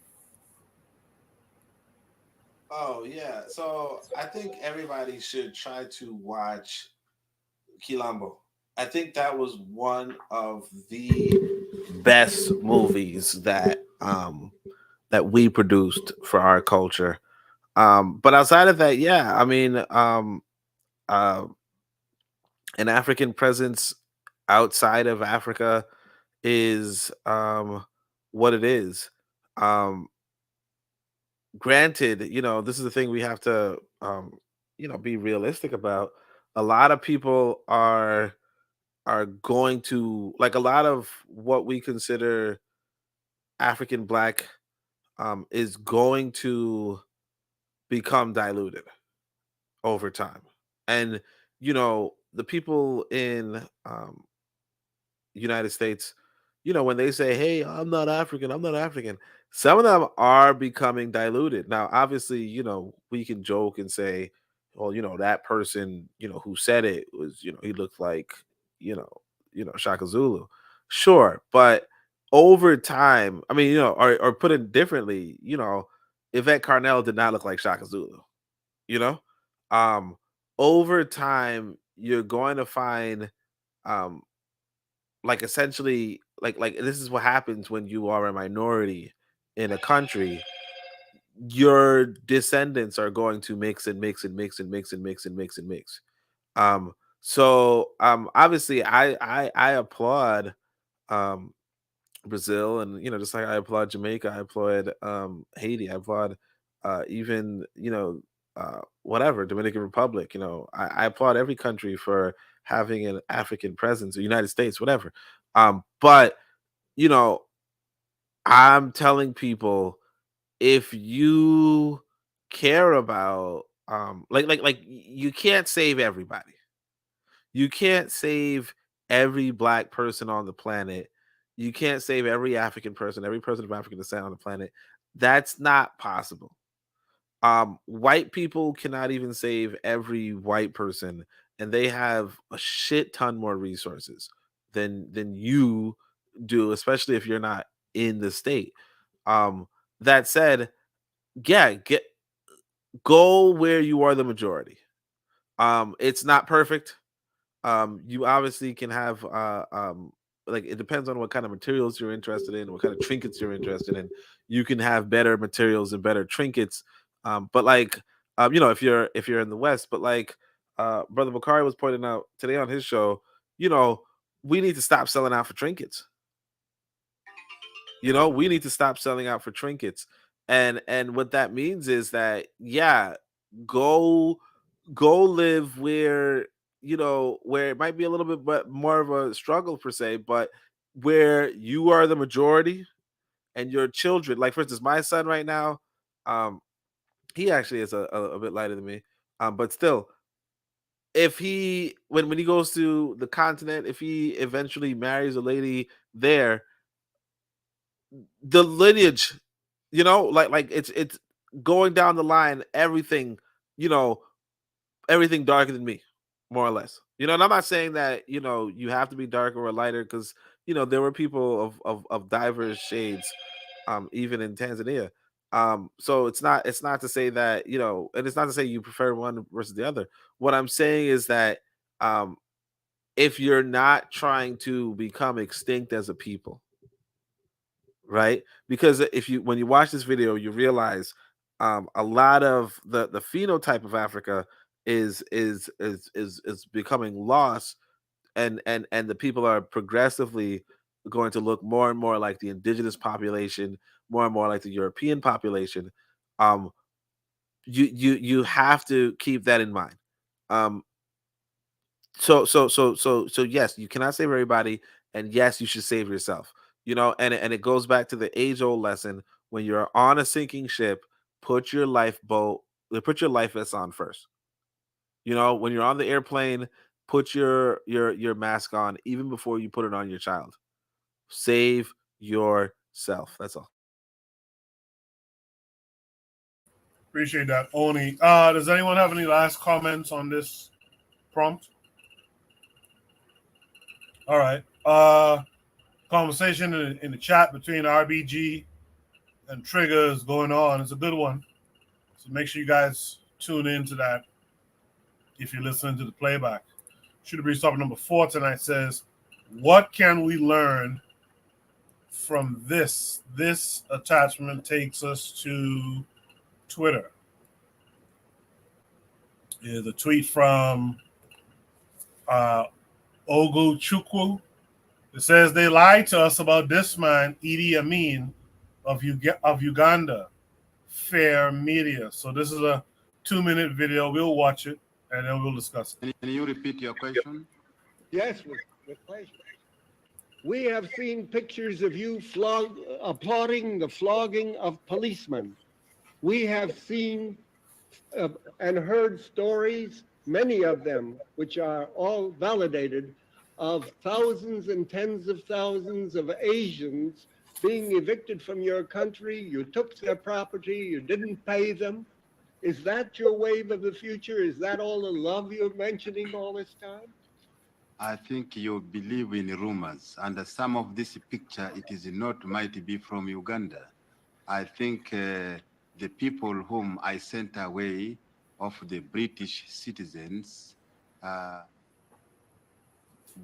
Oh yeah, so I think everybody should try to watch Quilombo. I think that was one of the best movies that we produced for our culture. But outside of that, yeah, I mean, an African presence outside of Africa is what it is. Granted, this is the thing we have to be realistic about. A lot of people are going to, like, a lot of what we consider African black is going to become diluted over time. And the people in United States, when they say, "Hey, I'm not African," some of them are becoming diluted. Now, obviously, we can joke and say, "Well, that person, who said it was, he looked like, Shaka Zulu." Sure, but over time, I mean, or put it differently, Yvette Carnell did not look like Shaka Zulu. You know, um, over time, you're going to find, um, like, essentially, like this is what happens when you are a minority in a country. Your descendants are going to mix and mix and mix and mix and mix and mix and mix. Obviously, I applaud um Brazil, and just like I applaud Jamaica, I applaud Haiti, I applaud even whatever, Dominican Republic. I applaud every country for having an African presence, or United States, whatever. But you know, I'm telling people, if you care about like you can't save everybody. You can't save every black person on the planet. You can't save every African person, every person of African descent on the planet. That's not possible. White people cannot even save every white person, and they have a shit ton more resources than you do, especially if you're not in the state. That said, yeah, go where you are the majority. It's not perfect. You obviously can have like, it depends on what kind of materials you're interested in, what kind of trinkets you're interested in. You can have better materials and better trinkets. But like, if you're in the West, but like Brother Bakari was pointing out today on his show, we need to stop selling out for trinkets. We need to stop selling out for trinkets. And what that means is that, yeah, go live where, where it might be a little bit but more of a struggle per se, but where you are the majority and your children, like for instance, my son right now, he actually is a bit lighter than me, but still, if he when he goes to the continent, if he eventually marries a lady there, the lineage, like it's going down the line, everything, you know everything darker than me, more or less. And I'm not saying that you have to be darker or lighter, because there were people of diverse shades, even in Tanzania. So it's not to say that, and it's not to say you prefer one versus the other. What I'm saying is that, if you're not trying to become extinct as a people, right? Because when you watch this video, you realize, a lot of the phenotype of Africa is becoming lost, and the people are progressively going to look more and more like the indigenous population, more and more like the European population. Um, you have to keep that in mind. Um, so yes, you cannot save everybody, and yes, you should save yourself. And it goes back to the age old lesson: when you're on a sinking ship, put your lifeboat, put your life vest on first. When you're on the airplane, put your mask on even before you put it on your child. Save yourself. That's all. Appreciate that, Oni. Does anyone have any last comments on this prompt? All right. Conversation in the chat between RBG and Trigger is going on. It's a good one. So make sure you guys tune into that if you're listening to the playback. Shooter Breeze topic number 4 tonight says, what can we learn from this? This attachment takes us to Twitter. Is a tweet from Ogu Chukwu. It says, they lied to us about this man, Idi Amin of Uganda. Fair media. So this is a 2-minute video. We'll watch it and then we'll discuss it. Can you repeat your question? Yes, with pleasure. We have seen pictures of you applauding the flogging of policemen. We have seen and heard stories, many of them, which are all validated, of thousands and tens of thousands of Asians being evicted from your country. You took their property, you didn't pay them. Is that your wave of the future? Is that all the love you're mentioning all this time? I think you believe in rumors, and some of this picture, it is not might be from Uganda. I think the people whom I sent away of the British citizens,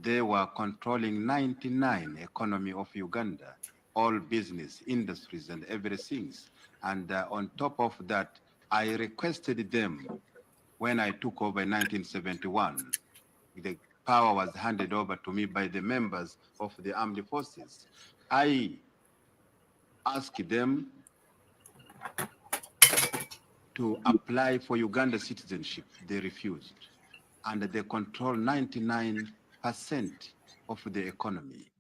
they were controlling 99 economy of Uganda, all business, industries, and everything. And on top of that, I requested them when I took over in 1971. The power was handed over to me by the members of the armed forces. I asked them to apply for Uganda citizenship. They refused. And they control 99% of the economy.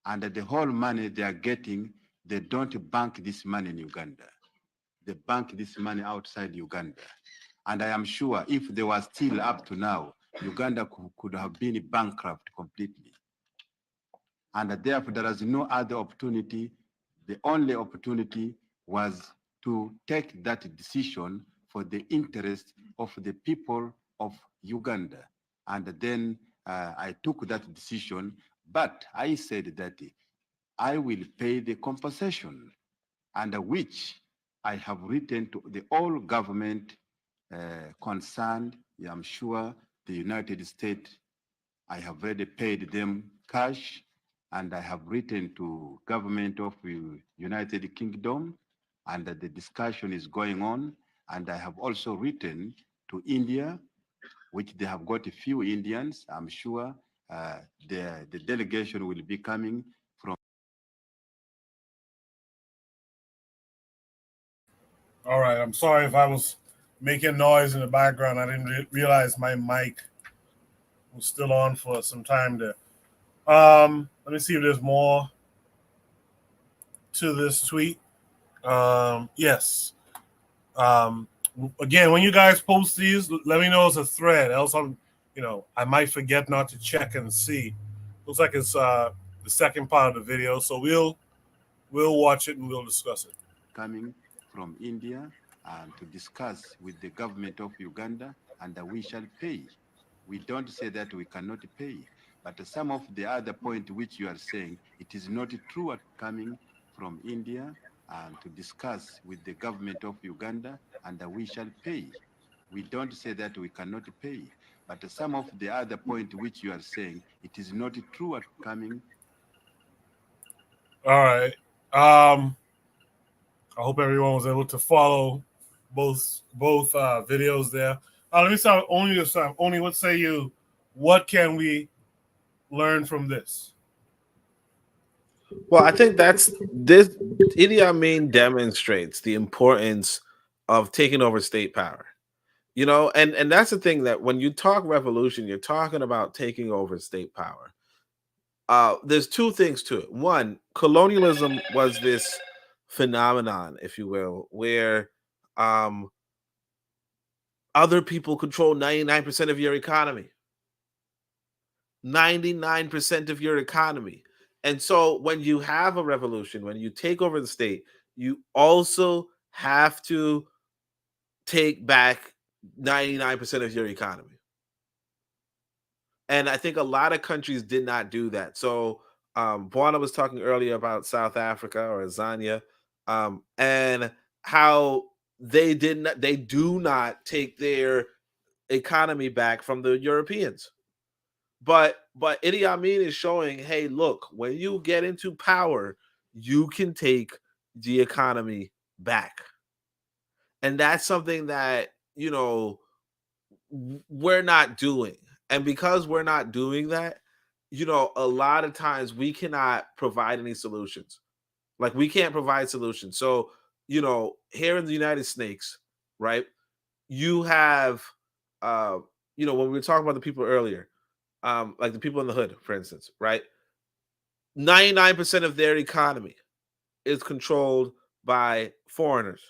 And the whole money they are getting, they don't bank this money in Uganda. They bank this money outside Uganda. And I am sure if they were still up to now, Uganda could have been bankrupt completely. And therefore, there is no other opportunity. The only opportunity was to take that decision for the interest of the people of Uganda. And then I took that decision, but I said that I will pay the compensation, and which I have written to the all government concerned. I'm sure the United States, I have already paid them cash, and I have written to government of United Kingdom, and the discussion is going on. And I have also written to India, which they have got a few Indians. I'm sure the delegation will be coming from. All right. I'm sorry if I was making noise in the background. I didn't realize my mic was still on for some time there. Let me see if there's more to this tweet. Yes. Again, when you guys post these, let me know it's a thread. Else, I might forget not to check and see. Looks like it's the second part of the video, so we'll watch it and we'll discuss it. Coming from India to discuss with the government of Uganda, and we shall pay. We don't say that we cannot pay, but some of the other point which you are saying, it is not true at coming from India to discuss with the government of Uganda, and we shall pay. We don't say that we cannot pay, but some of the other point which you are saying, it is not true at coming. All right. I hope everyone was able to follow both videos there. Let me start only this time. Only, what say you? What can we learn from this? Well, I think this Idi Amin demonstrates the importance of taking over state power. And that's the thing, that when you talk revolution, you're talking about taking over state power. There's two things to it. One, colonialism was this phenomenon, if you will, where other people control 99% of your economy. 99% of your economy. And so when you have a revolution, when you take over the state, you also have to take back 99% of your economy. And I think a lot of countries did not do that. So Buana was talking earlier about South Africa, or Zania, and how they do not take their economy back from the Europeans. But Idi Amin is showing, hey, look, when you get into power, you can take the economy back. And that's something that, we're not doing. And because we're not doing that, a lot of times we cannot provide any solutions. Like, we can't provide solutions. So, here in the United States, right, you have, when we were talking about the people earlier, like the people in the hood, for instance, right? 99% of their economy is controlled by foreigners.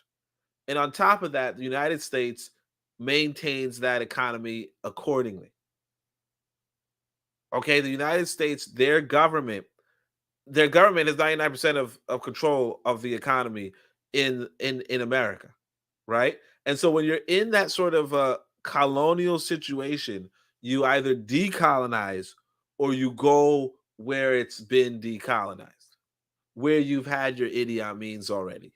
And on top of that, the United States maintains that economy accordingly. Okay, the United States, their government is 99% of control of the economy in America, right? And so when you're in that sort of a colonial situation, you either decolonize or you go where it's been decolonized, where you've had your Idi Amins already,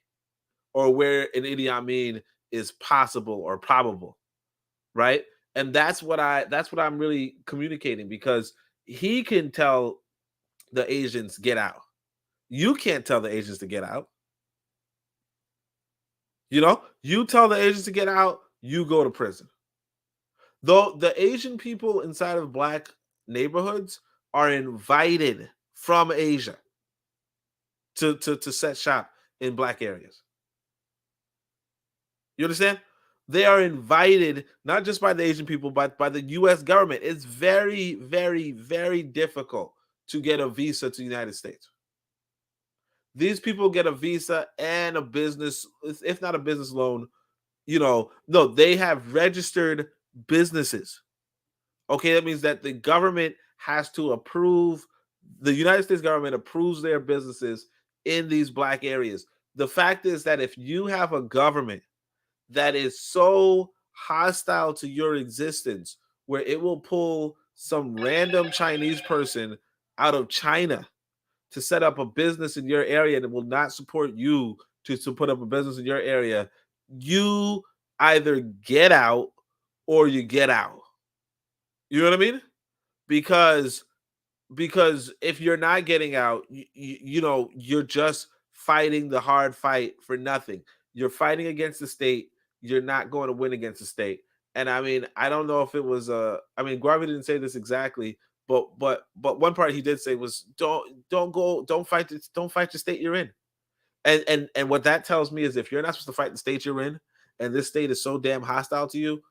or where an Idi Amin is possible or probable, right? And that's what I'm really communicating, because he can tell the Asians, get out. You can't tell the Asians to get out. You tell the Asians to get out, you go to prison. Though the Asian people inside of Black neighborhoods are invited from Asia to set shop in Black areas. You understand? They are invited not just by the Asian people, but by the U.S. government. It's very, very, very difficult to get a visa to the United States. These people get a visa and a business, if not a business loan, no, they have registered businesses. Okay, that means that the government has to approve, the United States government approves their businesses in these Black areas. The fact is that if you have a government that is so hostile to your existence, where it will pull some random Chinese person out of China to set up a business in your area that will not support you to put up a business in your area, you either get out or you get out. You know what I mean? Because if you're not getting out, you know, you're just fighting the hard fight for nothing. You're fighting against the state. You're not going to win against the state. And I mean, I don't know if it was I mean, Garvey didn't say this exactly, but one part he did say was don't fight the state you're in. And what that tells me is if you're not supposed to fight the state you're in, and this state is so damn hostile to you,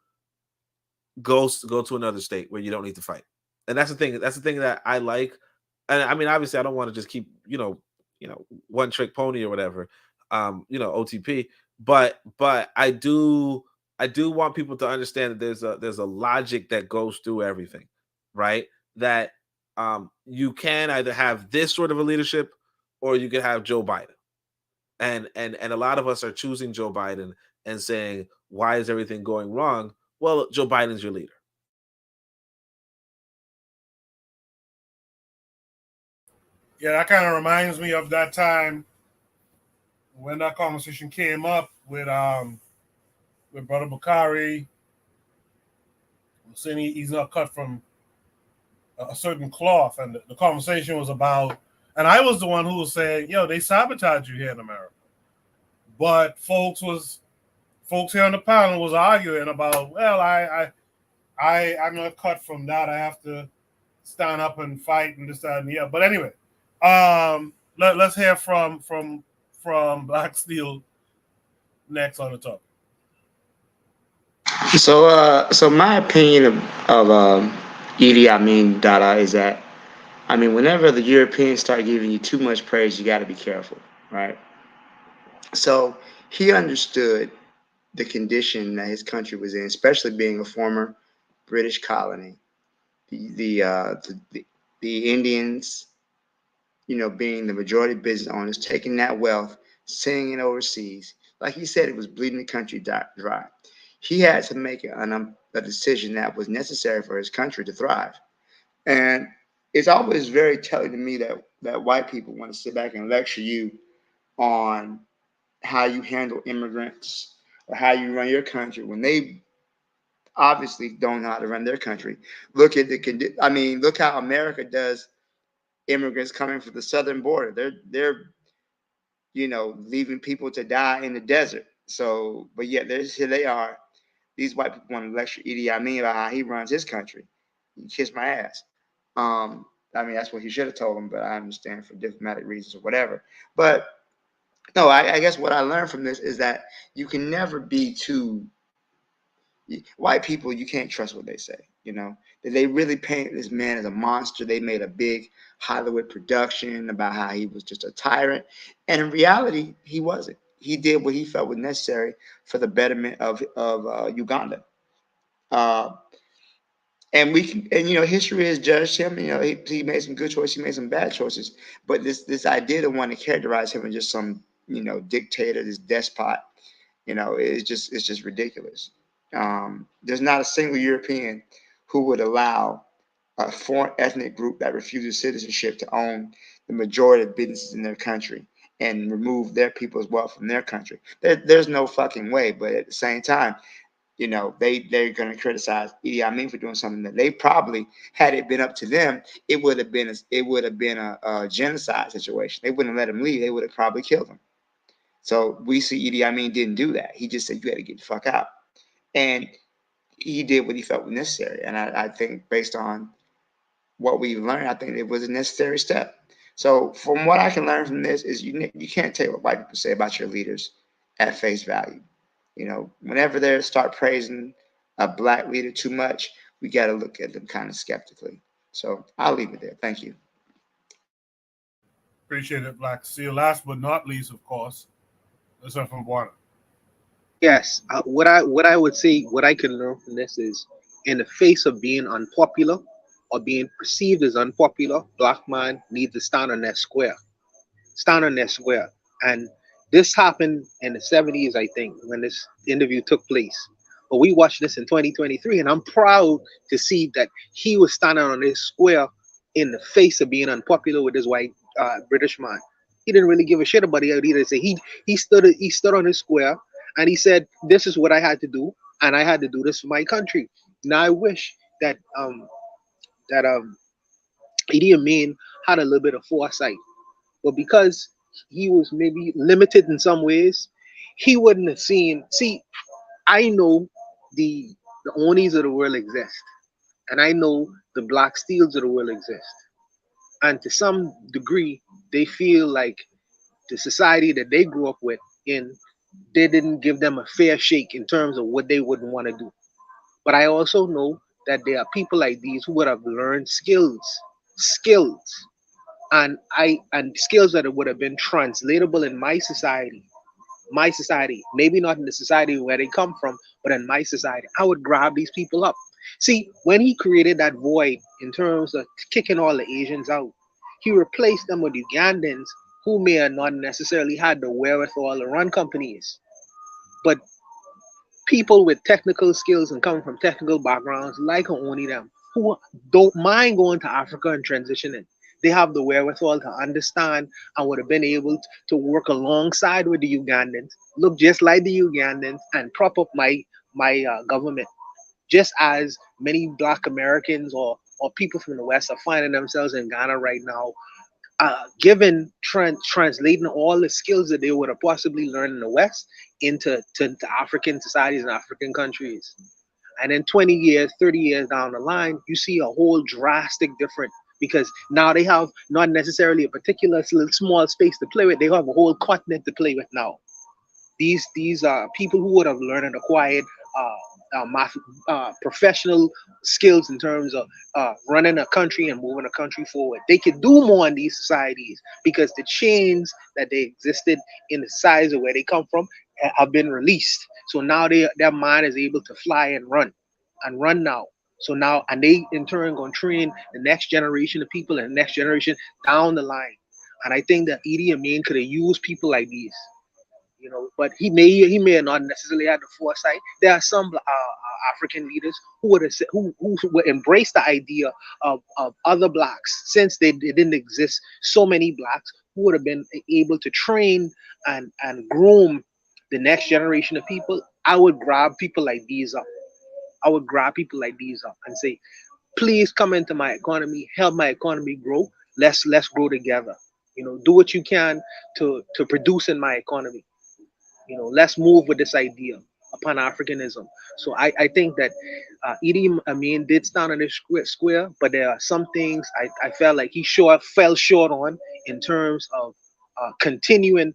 go to another state where you don't need to fight. And that's the thing. That's the thing that I like. And I mean, obviously, I don't want to just keep one trick pony or whatever, OTP. But I do want people to understand that there's a logic that goes through everything, right? That you can either have this sort of a leadership or you can have Joe Biden. And a lot of us are choosing Joe Biden and saying, why is everything going wrong? Well, Joe Biden's your leader. Yeah, that kind of reminds me of that time when that conversation came up with Brother Bakari, saying he's not cut from a certain cloth, and the conversation was about, and I was the one who was saying, "Yo, they sabotage you here in America," but folks here on the panel was arguing about, well, I'm not cut from that. I have to stand up and fight and this, that, and the other. But anyway. Let's hear from Black Steel next on the topic. So my opinion of Idi Amin Dada is that, I mean, whenever the Europeans start giving you too much praise, you got to be careful, right? So he understood the condition that his country was in, especially being a former British colony. The Indians, being the majority business owners, taking that wealth, sending it overseas. Like he said, it was bleeding the country dry. He had to make a decision that was necessary for his country to thrive. And it's always very telling to me that white people want to sit back and lecture you on how you handle immigrants or how you run your country when they obviously don't know how to run their country. Look how America does immigrants coming from the southern border. They're leaving people to die in the desert. So, but yet here they are. These white people want to lecture Idi Amin about how he runs his country. You kiss my ass. I mean, that's what he should have told him, but I understand for diplomatic reasons or whatever. But no, I guess what I learned from this is that you can never be too white people. You can't trust what they say. That they really paint this man as a monster. They made a big Hollywood production about how he was just a tyrant, and in reality, he wasn't. He did what he felt was necessary for the betterment of Uganda. And history has judged him. He made some good choices, he made some bad choices. But this idea to want to characterize him as just some dictator, this despot, it's just ridiculous. There's not a single European who would allow a foreign ethnic group that refuses citizenship to own the majority of businesses in their country and remove their people's wealth from their country. There's no fucking way. But at the same time, they're going to criticize Idi Amin for doing something that they probably, had it been up to them, it would have been a genocide situation. They wouldn't let him leave. They would have probably killed him. So we see Idi Amin didn't do that. He just said, you had to get the fuck out. And he did what he felt was necessary. And I think based on what we've learned, I think it was a necessary step. So from what I can learn from this is you can't take what white people say about your leaders at face value. Whenever they start praising a black leader too much, we got to look at them kind of skeptically. So I'll leave it there. Thank you. Appreciate it, Black Seal. Last but not least, of course, let's hear from Buana. Yes, what I would say, what I can learn from this is, in the face of being unpopular or being perceived as unpopular, black man needs to stand on that square. Stand on that square. And this happened in the 70s, I think, when this interview took place. But we watched this in 2023, and I'm proud to see that he was standing on this square in the face of being unpopular with this white British man. He didn't really give a shit about the idea. Say he stood on his square and he said, "This is what I had to do, and I had to do this for my country." Now I wish that Idi Amin had a little bit of foresight, but because he was maybe limited in some ways, he wouldn't have seen. See, I know the the Onis of the world exist, and I know the Black Steels of the world exist, and to some degree, they feel like the society that they grew up with in they didn't give them a fair shake in terms of what they wouldn't want to do. But I also know that there are people like these who would have learned skills, and skills that would have been translatable in my society, maybe not in the society where they come from, but in my society, I would grab these people up. See, when he created that void in terms of kicking all the Asians out, he replaced them with Ugandans who may have not necessarily had the wherewithal to run companies, but people with technical skills and coming from technical backgrounds like only them who don't mind going to Africa and transitioning. They have the wherewithal to understand and would have been able to work alongside with the Ugandans, look just like the Ugandans, and prop up my government. Just as many Black Americans or people from the West are finding themselves in Ghana right now, given translating all the skills that they would have possibly learned in the West into African societies and African countries. And then 20 years, 30 years down the line, you see a whole drastic difference because now they have not necessarily a particular little small space to play with. They have a whole continent to play with now. These are people who would have learned and acquired professional skills in terms of running a country and moving a country forward. They could do more in these societies because the chains that they existed in the size of where they come from have been released. So now their mind is able to fly and run now. So now, and they in turn going to train the next generation of people and the next generation down the line. And I think that Idi Amin could have used people like these, but he may have not necessarily had the foresight. There are some African leaders who would have who would embrace the idea of other blacks since they didn't exist. So many blacks who would have been able to train and groom the next generation of people. I would grab people like these up. I would grab people like these up and say, please come into my economy, help my economy grow. Let's grow together. Do what you can to produce in my economy. Let's move with this idea of Pan-Africanism. So I think that Idi Amin did stand on this square, but there are some things I felt like he fell short on in terms of continuing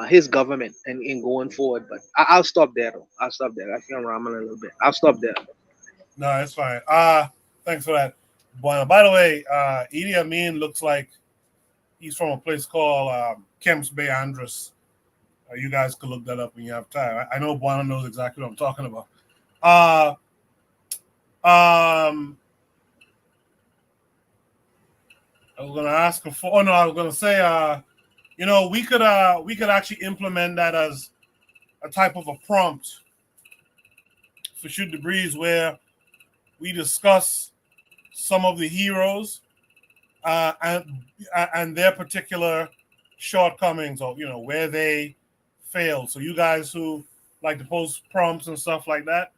his government and going forward. But I'll stop there, though. I'll stop there. I feel I'm rambling a little bit. I'll stop there. No, it's fine. Thanks for that. Bueno, by the way, Idi Amin looks like he's from a place called Kemps Bay, Andros. You guys could look that up when you have time. I know Buana knows exactly what I'm talking about. I was gonna ask him for. Oh no, I was gonna say, we could actually implement that as a type of a prompt for Shoot the Breeze, where we discuss some of the heroes and their particular shortcomings, or where they failed. So you guys who like to post prompts and stuff like that,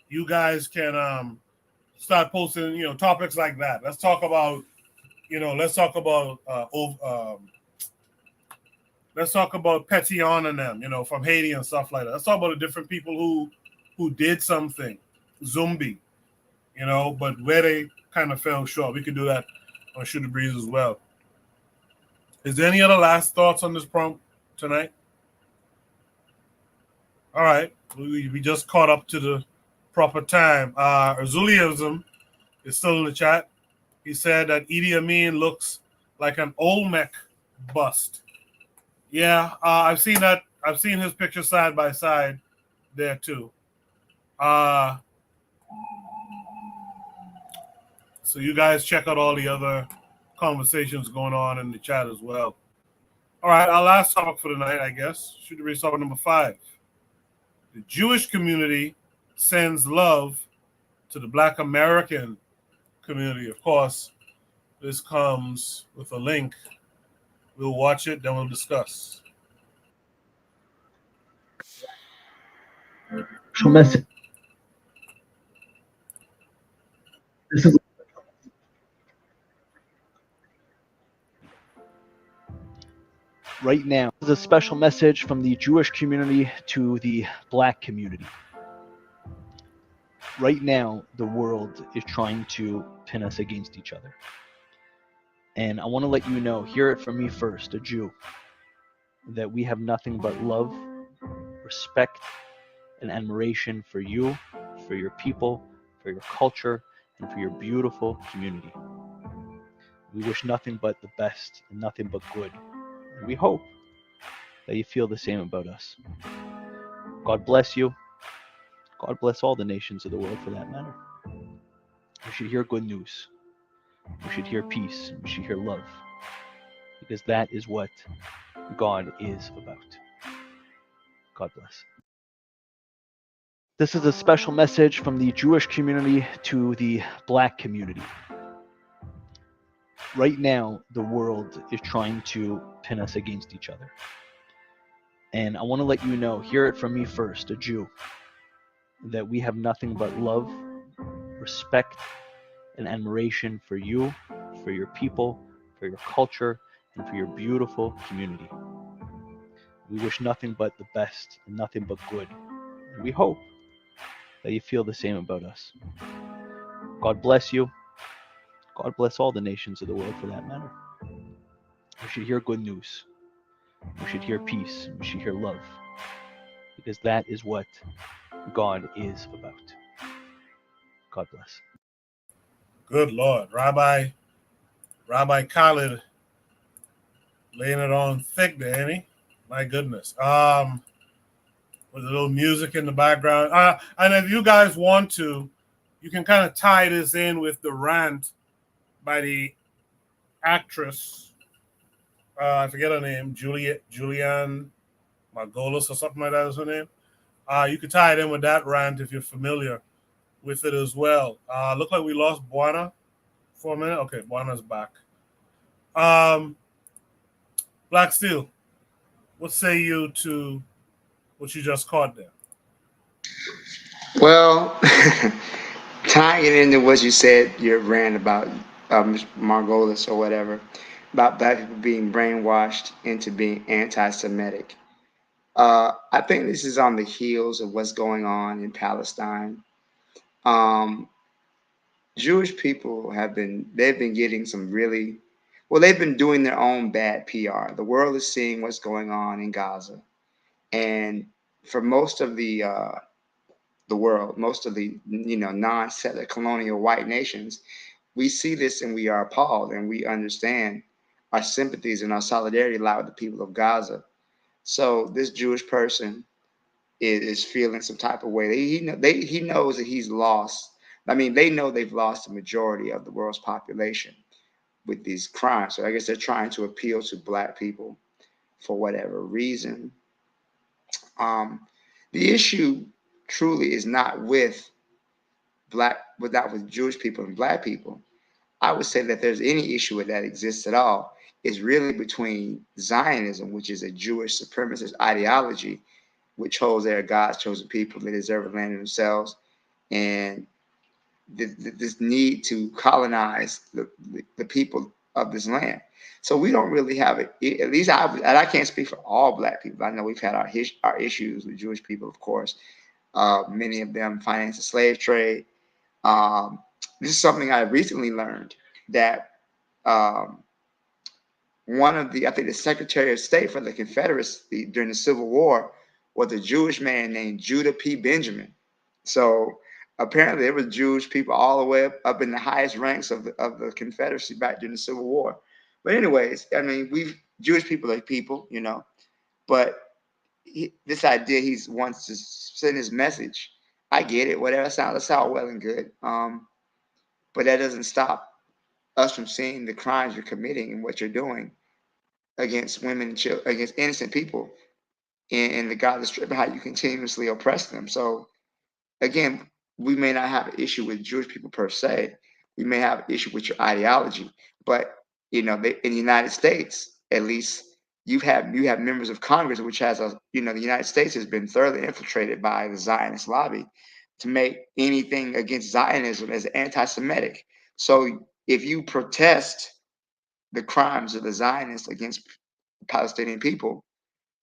you guys can start posting topics like that. Let's talk about Petion and them, from Haiti and stuff like that. Let's talk about the different people who did something, Zumbi, but where they kind of fell short. We could do that on Shoot the Breeze as well. Is there any other last thoughts on this prompt tonight? All right. We just caught up to the proper time. Azuliism is still in the chat. He said that Idi Amin looks like an Olmec bust. Yeah, I've seen that. I've seen his picture side by side there too. So you guys check out all the other conversations going on in the chat as well. All right, our last topic for the night, I guess, should be topic number 5. The Jewish community sends love to the Black American community. Of course, this comes with a link. We'll watch it, then we'll discuss. Message. This is right now. This is a special message from the Jewish community to the Black community. Right now, the world is trying to pin us against each other. And I want to let you know, hear it from me first, a Jew, that we have nothing but love, respect, and admiration for you, for your people, for your culture, and for your beautiful community. We wish nothing but the best and nothing but good. And we hope that you feel the same about us. God bless you. God bless all the nations of the world for that matter. We should hear good news. We should hear peace. We should hear love. Because that is what God is about. God bless. This is a special message from the Jewish community to the Black community. Right now, the world is trying to pin us against each other. And I want to let you know, hear it from me first, a Jew, that we have nothing but love, respect, and admiration for you, for your people, for your culture, and for your beautiful community. We wish nothing but the best and nothing but good. And we hope that you feel the same about us. God bless you. God bless all the nations of the world for that matter. We should hear good news. We should hear peace. We should hear love. Because that is what God is about. God bless. Good Lord. Rabbi Khalid laying it on thick there, ain't he? My goodness. With a little music in the background. And if you guys want to, you can kind of tie this in with the rant by the actress. I forget her name, Julianne Margolis or something like that is her name. You could tie it in with that rant if you're familiar with it as well. Look like we lost Buana for a minute. Okay, Buana's back. Black Steel, what say you to what you just caught there? Well, tying it into what you said, your rant about Margolis or whatever, about black people being brainwashed into being anti-Semitic. I think this is on the heels of what's going on in Palestine. Um, Jewish people they've been getting some really, well, they've been doing their own bad PR. The world is seeing what's going on in Gaza. And for most of the world, most of the non-settler colonial white nations, we see this and we are appalled and we understand our sympathies and our solidarity lie with the people of Gaza. So this Jewish person is feeling some type of way. He knows that he's lost. I mean, they know they've lost the majority of the world's population with these crimes. So I guess they're trying to appeal to black people for whatever reason. The issue truly is not with Jewish people and black people. I would say that there's any issue with that exists at all is really between Zionism, which is a Jewish supremacist ideology, which holds their God's chosen people, they deserve a land in themselves, and this need to colonize the people of this land. So we don't really have it. At least I can't speak for all black people. I know we've had our issues with Jewish people, of course. Many of them finance the slave trade. This is something I recently learned that I think the Secretary of State for the Confederacy during the Civil War was a Jewish man named Judah P. Benjamin. So apparently there was Jewish people all the way up in the highest ranks of the Confederacy back during the Civil War. But anyways, I mean, Jewish people are people, but this idea he wants to send his message. I get it, whatever sounds all well and good. But that doesn't stop us from seeing the crimes you're committing and what you're doing against women and children, against innocent people in the Gaza Strip, and how you continuously oppress them. So again, we may not have an issue with Jewish people per se, We may have an issue with your ideology, but in the United States, at least you have members of Congress, which has the United States has been thoroughly infiltrated by the Zionist lobby to make anything against Zionism as anti-Semitic. So if you protest the crimes of the Zionists against the Palestinian people,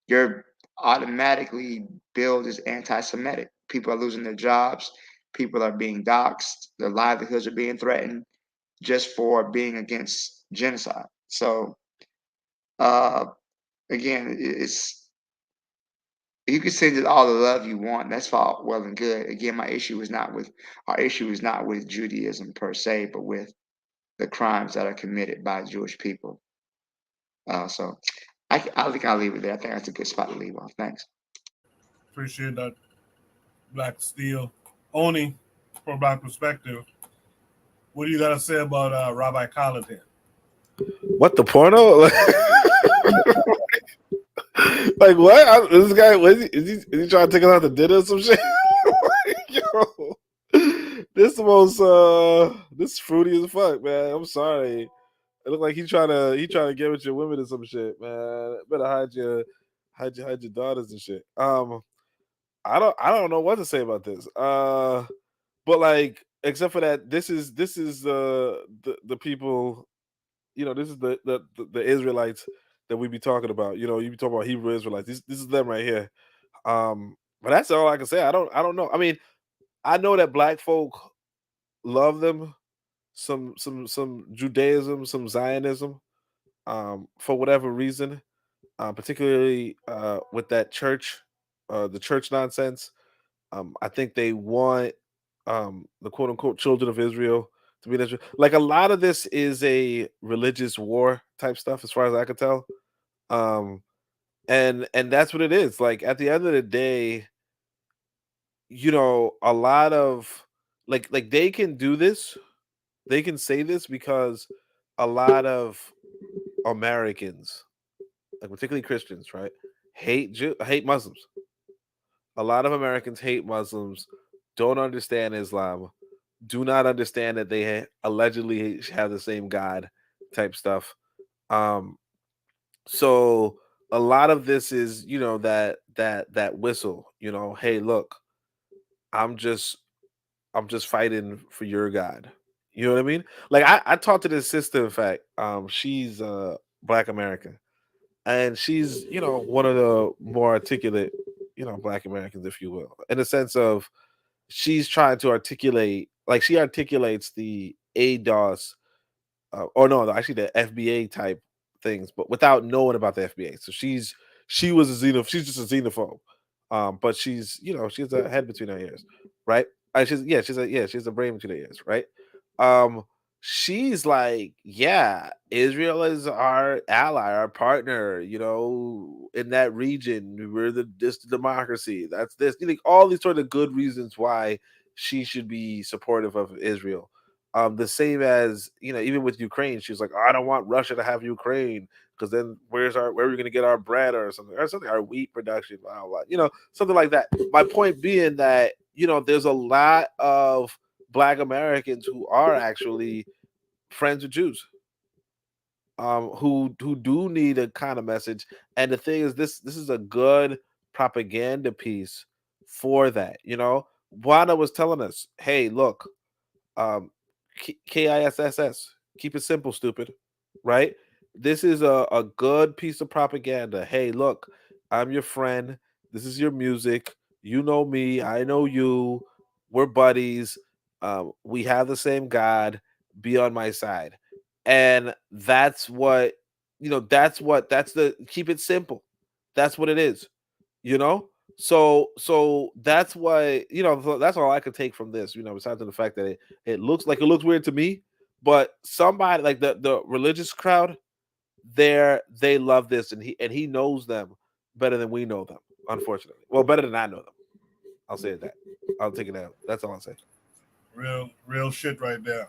you're automatically billed as anti-Semitic. People are losing their jobs. People are being doxxed. Their livelihoods are being threatened just for being against genocide. So again, you can send it all the love you want. That's all well and good. Again, our issue is not with Judaism per se, but with the crimes that are committed by Jewish people. So I think I'll leave it there. I think that's a good spot to leave off. Thanks. Appreciate that, Black Steel. Oni, from Black Perspective, what do you got to say about Rabbi Khaled here? What, the porno? Like what? This guy is he trying to take us out to dinner or some shit? Yo, this this fruity as fuck, man. I'm sorry. It look like he trying to get with your women or some shit, man. Better hide your daughters and shit. I don't know what to say about this. But like, except for that, this is the people, this is the Israelites that we be talking about. You be talking about Hebrew Israelites. This is them right here. But that's all I can say. I don't know. I mean, I know that black folk love them, some Judaism, some Zionism, for whatever reason, particularly with that church, the church nonsense. I think they want the quote unquote children of Israel to be in Israel. Like a lot of this is a religious war type stuff, as far as I can tell. And that's what it is. Like at the end of the day, a lot of like they can do this, they can say this because a lot of Americans, like particularly Christians, right, hate Muslims. A lot of Americans hate Muslims, don't understand Islam, do not understand that they allegedly have the same God type stuff. So a lot of this is, that whistle, hey, look, I'm just fighting for your God. You know what I mean? Like I talked to this sister, in fact, she's Black American, and she's, one of the more articulate, Black Americans, if you will, in the sense of she's trying to articulate, like she articulates the ADOS, or no, actually the FBA type things, but without knowing about the FBA. So she's just a xenophobe, but she's, she has a head between her ears, right? She has a brain between her ears, right? She's like, yeah, Israel is our ally, our partner, in that region. We're this democracy. That's this. Like all these sort of good reasons why she should be supportive of Israel. The same as, even with Ukraine, she's like, oh, I don't want Russia to have Ukraine because then where are we going to get our bread or something, our wheat production, blah, blah, blah, something like that. My point being that, there's a lot of Black Americans who are actually friends with Jews, who do need a kind of message. And the thing is, this is a good propaganda piece for that. Juana was telling us, hey, look, KISS, keep it simple, stupid, right? This is a good piece of propaganda. Hey, look, I'm your friend. This is your music. You know me. I know you. We're buddies. We have the same God. Be on my side. And that's what, that's the keep it simple. That's what it is, So that's why, that's all I could take from this, besides the fact that it looks weird to me, but somebody like the religious crowd there, they love this, and he knows them better than we know them, unfortunately. Well, better than I know them. I'll say that. I'll take it out. That's all I'll say. Real shit right there.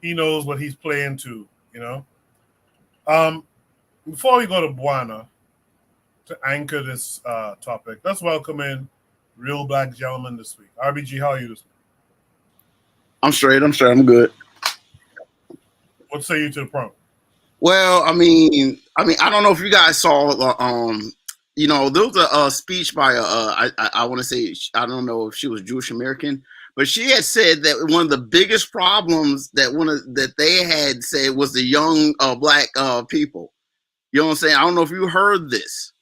He knows what he's playing to, Before we go to Buana, to anchor this topic, let's welcome in real Black gentleman this week. RBG, how are you this week? I'm straight. I'm good. What say you to the prompt? Well, I mean, I don't know if you guys saw, there was a speech by I want to say, I don't know if she was Jewish American, but she had said that one of the biggest problems that they had said was the young black people. You know what I'm saying? I don't know if you heard this.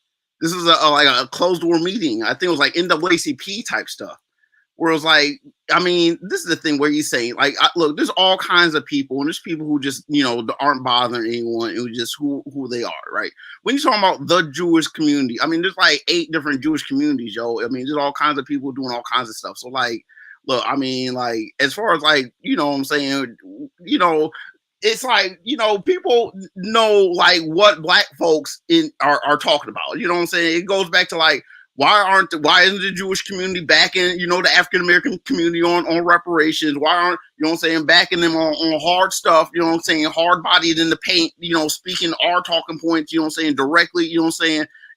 This is like a closed door meeting. I think it was like NAACP type stuff. Where it was like, I mean, this is the thing where he's saying, like, look, there's all kinds of people, and there's people who just, aren't bothering anyone, who just who they are, right? When you're talking about the Jewish community, I mean, there's like 8 different Jewish communities, yo. I mean, there's all kinds of people doing all kinds of stuff. So, like, look, I mean, like, as far as like, what I'm saying, it's like, people know like what black folks are talking about. You know what I'm saying? It goes back to like, why isn't the Jewish community backing, the African American community on reparations? Why aren't, backing them on hard stuff, hard bodied in the paint, speaking our talking points, directly,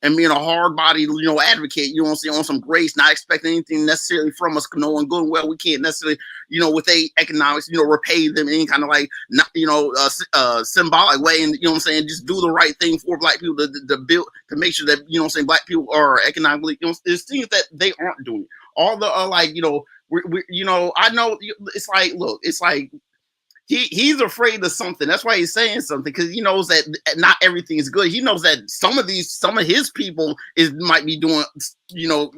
and being a hard bodied, advocate, on some grace, not expecting anything necessarily from us, knowing good and well we can't necessarily, with economics, repay them in any kind of like, not, symbolic way, and just do the right thing for black people to build, to make sure that black people are economically, there's things that they aren't doing. All the I know it's like, look, it's like he's afraid of something. That's why he's saying something, because he knows that not everything is good. He knows that some of his people might be doing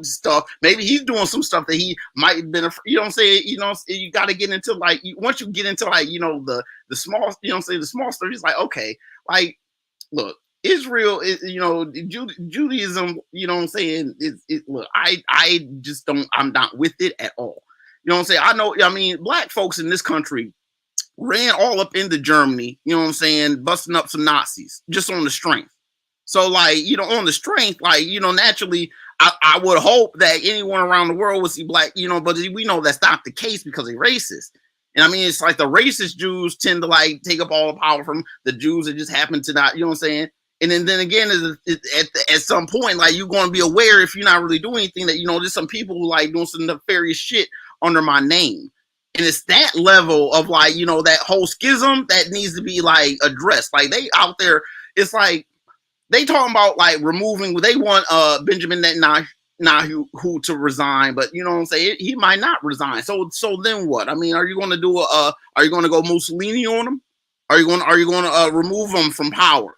stuff. Maybe he's doing some stuff that he might have been. You know what I'm saying? You got to get into like, once you get into like the small, the small stuff. It's like, okay, like, look, Israel is, Judaism, you know what I'm saying? Look, I just don't, I'm not with it at all. You know what I'm saying? I know, I mean, black folks in this country ran all up into Germany, you know what I'm saying, busting up some Nazis just on the strength. So, like, on the strength, like, naturally, I would hope that anyone around the world would see black, but we know that's not the case because they're racist. And I mean, it's like the racist Jews tend to like take up all the power from the Jews that just happen to not, you know what I'm saying? And then again, at some point, like, you're going to be aware, if you're not really doing anything, that, there's some people who like doing some nefarious shit under my name. And it's that level of like, that whole schism that needs to be like addressed. Like, they out there, it's like they talking about like removing, they want Benjamin Netanyahu to resign, but you know what I'm saying, he might not resign. So then what? I mean, are you going to do are you going to go Mussolini on him? Are you going to remove him from power?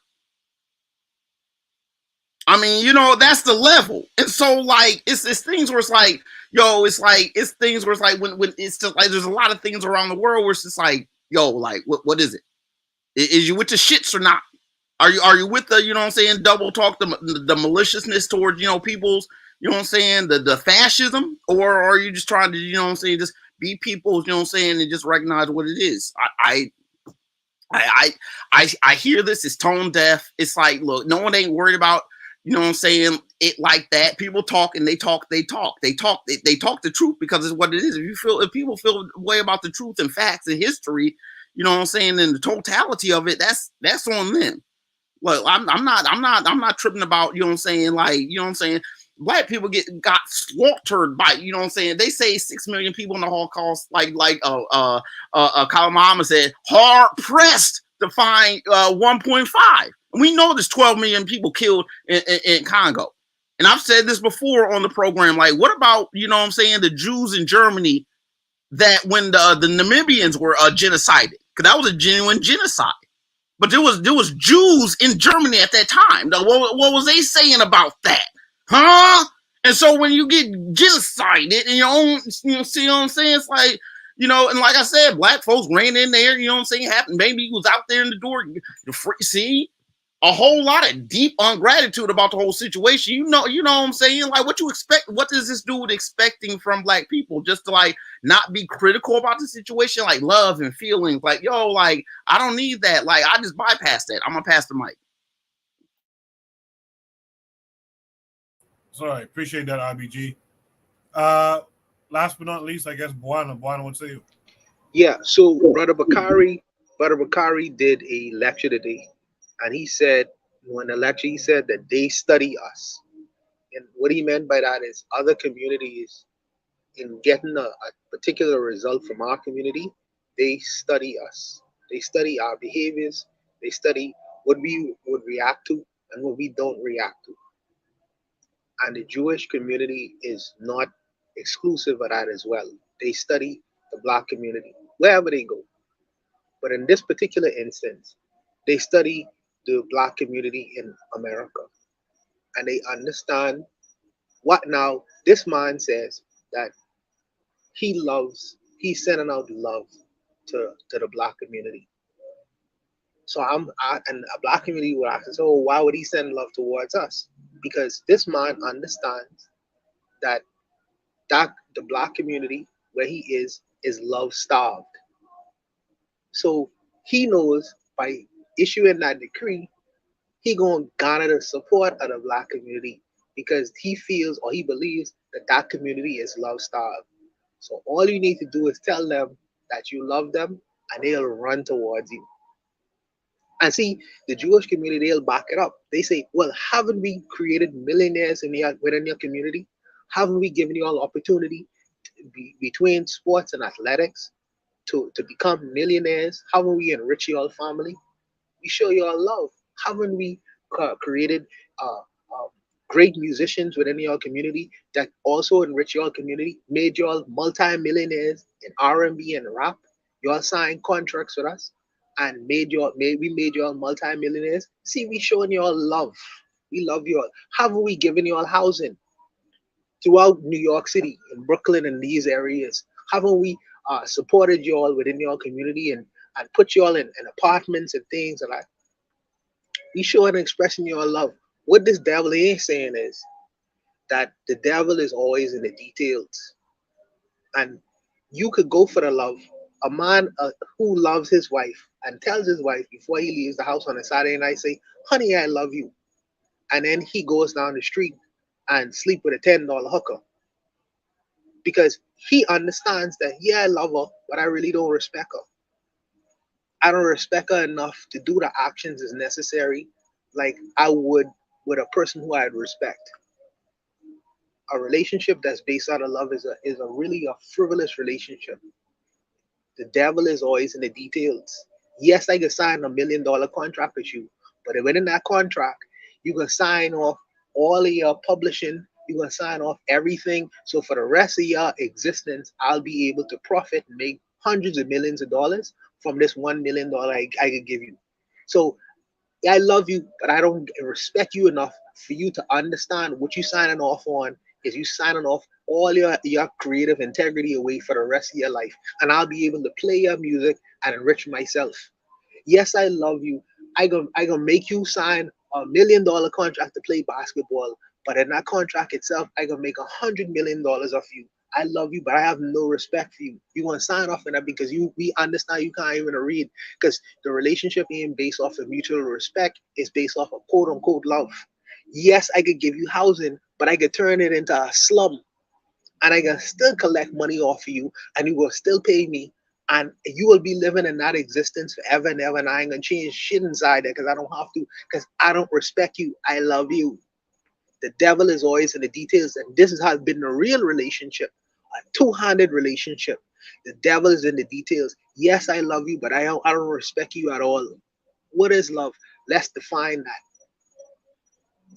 I mean, that's the level. And so like it's things where it's like, yo, it's things where it's like when it's just like there's a lot of things around the world where it's just like, yo, like what is it? Is you with the shits or not? Are you with the, what I'm saying, double talk, the maliciousness towards, people's, what I'm saying, the fascism? Or are you just trying to, what I'm saying, just be people, what I'm saying, and just recognize what it is? I hear this, it's tone deaf. It's like, look, no one ain't worried about, what I'm saying, it like that. People talk and they talk the truth because it's what it is. If people feel a way about the truth and facts and history, what I'm saying, and the totality of it, that's on them. Look, I'm not tripping about, what I'm saying, like, what I'm saying, black people got slaughtered by, what I'm saying, they say 6 million people in the Holocaust, like Kyle Muhammad said, hard pressed to find 1.5. We know there's 12 million people killed in Congo. And I've said this before on the program, like, what about, what I'm saying, the Jews in Germany, that when the Namibians were genocided, because that was a genuine genocide. But there was Jews in Germany at that time. What was they saying about that? Huh? And so when you get genocided in your own, see what I'm saying? It's like, and like I said, black folks ran in there, what I'm saying, happened. Maybe he was out there in the door. See? A whole lot of deep ungratitude about the whole situation. You know what I'm saying? Like, what you expect? What does this dude expecting from black people? Just to like not be critical about the situation, like love and feelings. Like, yo, like, I don't need that. Like, I just bypass that. I'm gonna pass the mic. Sorry, appreciate that, RBG. Last but not least, I guess Buana, what say you? Yeah, so Brother Bakari did a lecture today, and he said, when the lecture, he said that they study us. And what he meant by that is other communities, in getting a particular result from our community, they study us. They study our behaviors. They study what we would react to and what we don't react to. And the Jewish community is not exclusive of that as well. They study the black community wherever they go. But in this particular instance, they study the black community in America and they understand what now this man says that he's sending out love to the black community. So and a black community would ask, so why would he send love towards us? Because this man understands that the black community where he is love starved. So he knows by issuing that decree, he gonna garner the support of the black community because he feels or he believes that that community is love starved. So all you need to do is tell them that you love them, and they'll run towards you. And see, the Jewish community, they'll back it up. They say, well, haven't we created millionaires within your community? Haven't we given you all opportunity between sports and athletics to become millionaires? Haven't we enriched your family? We show you all love. Haven't we created great musicians within your community that also enrich your community, made you all multi-millionaires in R&B and rap? You all signed contracts with us and we made you all multi-millionaires. See, we showing you all love. We love you all. Haven't we given you all housing throughout New York City, in Brooklyn, and these areas? Haven't we supported you all within your community and put you all in apartments and things like that? We showing and expressing your love. What this devil ain't saying is that the devil is always in the details. And you could go for the love. A man who loves his wife and tells his wife before he leaves the house on a Saturday night, say, honey, I love you. And then he goes down the street and sleep with a $10 hooker. Because he understands that, yeah, I love her, but I really don't respect her. I don't respect her enough to do the actions as necessary like I would with a person who I'd respect. A relationship that's based out of love is a really a frivolous relationship. The devil is always in the details. Yes, I can sign $1 million contract with you, but within that contract, you can sign off all of your publishing, you can sign off everything. So for the rest of your existence, I'll be able to profit and make hundreds of millions of dollars from this $1 million I could give you. So I love you, but I don't respect you enough for you to understand what you signing off on is you signing off all your creative integrity away for the rest of your life. And I'll be able to play your music and enrich myself. Yes, I love you. I gonna make you sign $1 million contract to play basketball, but in that contract itself, I gonna make $100 million off you. I love you, but I have no respect for you. You want to sign off on that because we understand you can't even read because the relationship ain't based off of mutual respect. It's based off of quote unquote love. Yes, I could give you housing, but I could turn it into a slum and I can still collect money off of you and you will still pay me and you will be living in that existence forever and ever and I ain't gonna change shit inside there because I don't have to because I don't respect you. I love you. The devil is always in the details, and this has been a real relationship, a two-handed relationship. The devil is in the details. Yes, I love you, but I don't respect you at all. What is love? Let's define that.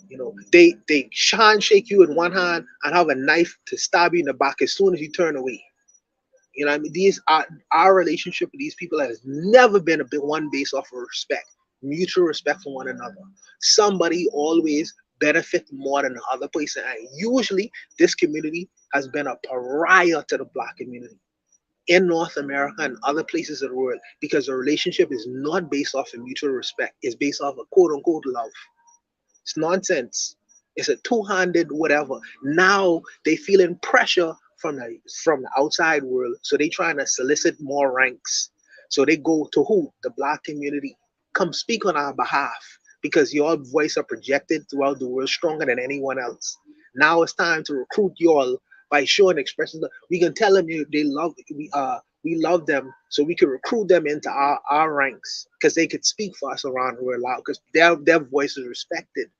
You know, they shake you in one hand and have a knife to stab you in the back as soon as you turn away. You know what I mean? These are our relationship with these people has never been one based off of respect, mutual respect for one another. Somebody always benefit more than the other person. And usually this community has been a pariah to the black community in North America and other places of the world because the relationship is not based off of mutual respect. It's based off of quote unquote love. It's nonsense. It's a two-handed whatever. Now they feeling pressure from the outside world, so they trying to solicit more ranks. So they go to who? The black community. Come speak on our behalf because your voice are projected throughout the world stronger than anyone else. Now it's time to recruit y'all by showing expressions. We can tell them we love them, so we can recruit them into our ranks because they could speak for us around the world loud because their voice is respected.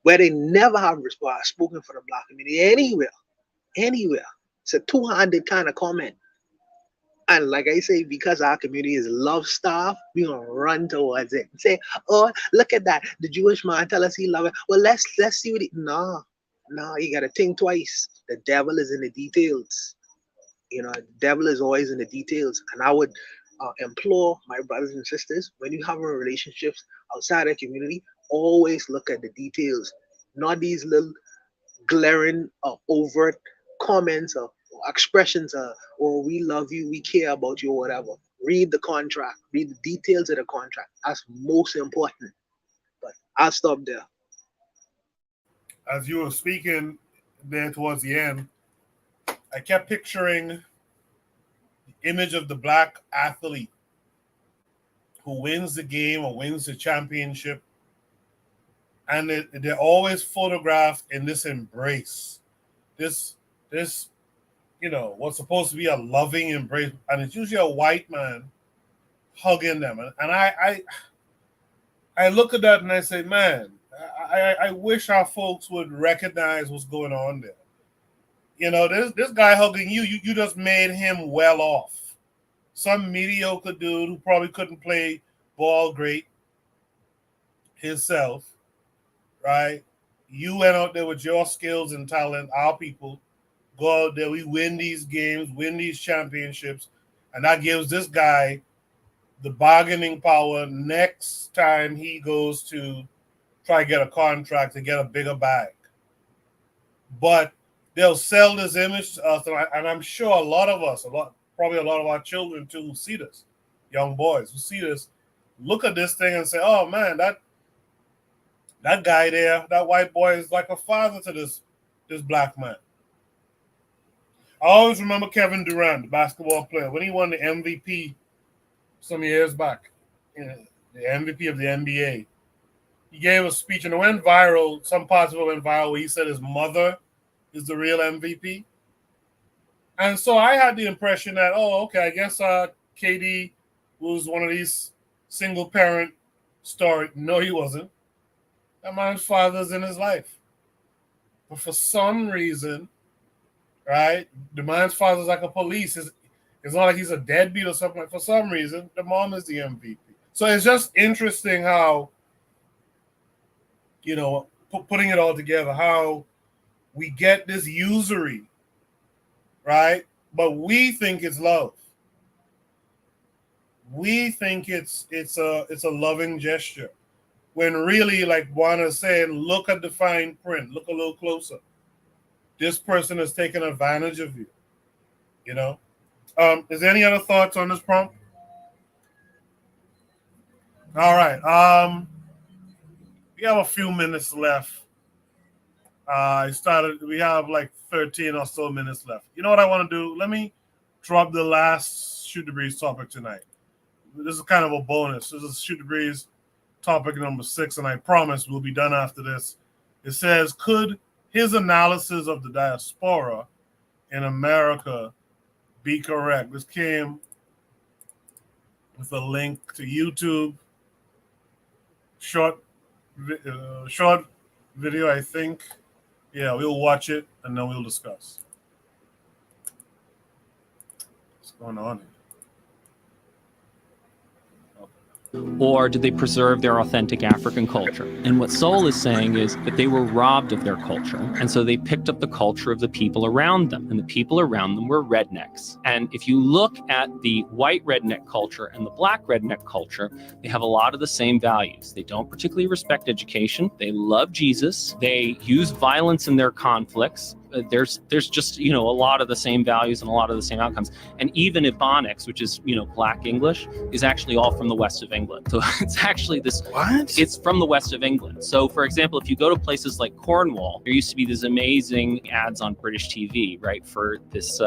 Where they never have spoken for the black community anywhere. It's a two-handed kind of comment. And like I say, because our community is love starved, we gonna run towards it and say, "Oh, look at that! The Jewish man tell us he love it. Well, let's see what he." No, you gotta think twice. The devil is in the details. The devil is always in the details. And I would implore my brothers and sisters, when you have relationships outside the community, always look at the details, not these little glaring overt comments or expressions or we love you, we care about you, or whatever. Read the contract, read the details of the contract. That's most important. But I'll stop there. As you were speaking there towards the end, I kept picturing the image of the black athlete who wins the game or wins the championship, and they're always photographed in this embrace, this what's supposed to be a loving embrace, and it's usually a white man hugging them. And I look at that and I say, man, I wish our folks would recognize what's going on there. This guy hugging you just made him well off. Some mediocre dude who probably couldn't play ball great himself, right? You went out there with your skills and talent, our people, go out there, we win these games, win these championships, and that gives this guy the bargaining power next time he goes to try to get a contract to get a bigger bag. But they'll sell this image to us, and I'm sure a lot of us, probably a lot of our children too, who see this, young boys who see this, look at this thing and say, oh man, that guy there, that white boy is like a father to this black man. I always remember Kevin Durant, the basketball player, when he won the MVP some years back, the MVP of the NBA. He gave a speech and it went viral. Some parts of it went viral where he said his mother is the real MVP. And so I had the impression that, I guess KD was one of these single parent stories. No, he wasn't. That man's father's in his life. But for some reason, right, the man's father's like a police. It's not like he's a deadbeat or something. For some reason, the mom is the MVP. So it's just interesting how, putting it all together, how we get this usury, right? But we think it's love. We think it's a loving gesture. When really, like Juana's saying, look at the fine print. Look a little closer. This person has taken advantage of you. Is there any other thoughts on this prompt? All right. We have a few minutes left. We have like 13 or so minutes left. You know what I want to do? Let me drop the last Shoot the Breeze topic tonight. This is kind of a bonus. This is Shoot the Breeze topic number 6, and I promise we'll be done after this. It says, could his analysis of the diaspora in America be correct? This came with a link to YouTube. Short video, I think. Yeah, we'll watch it and then we'll discuss. What's going on here? Or did they preserve their authentic African culture? And what Soul is saying is that they were robbed of their culture. And so they picked up the culture of the people around them. And the people around them were rednecks. And if you look at the white redneck culture and the black redneck culture, they have a lot of the same values. They don't particularly respect education. They love Jesus. They use violence in their conflicts. There's just, a lot of the same values and a lot of the same outcomes. And even Ebonics, which is, Black English, is actually all from the west of England. So it's actually this, what? It's from the west of England. So for example, if you go to places like Cornwall, there used to be these amazing ads on British TV, right, for this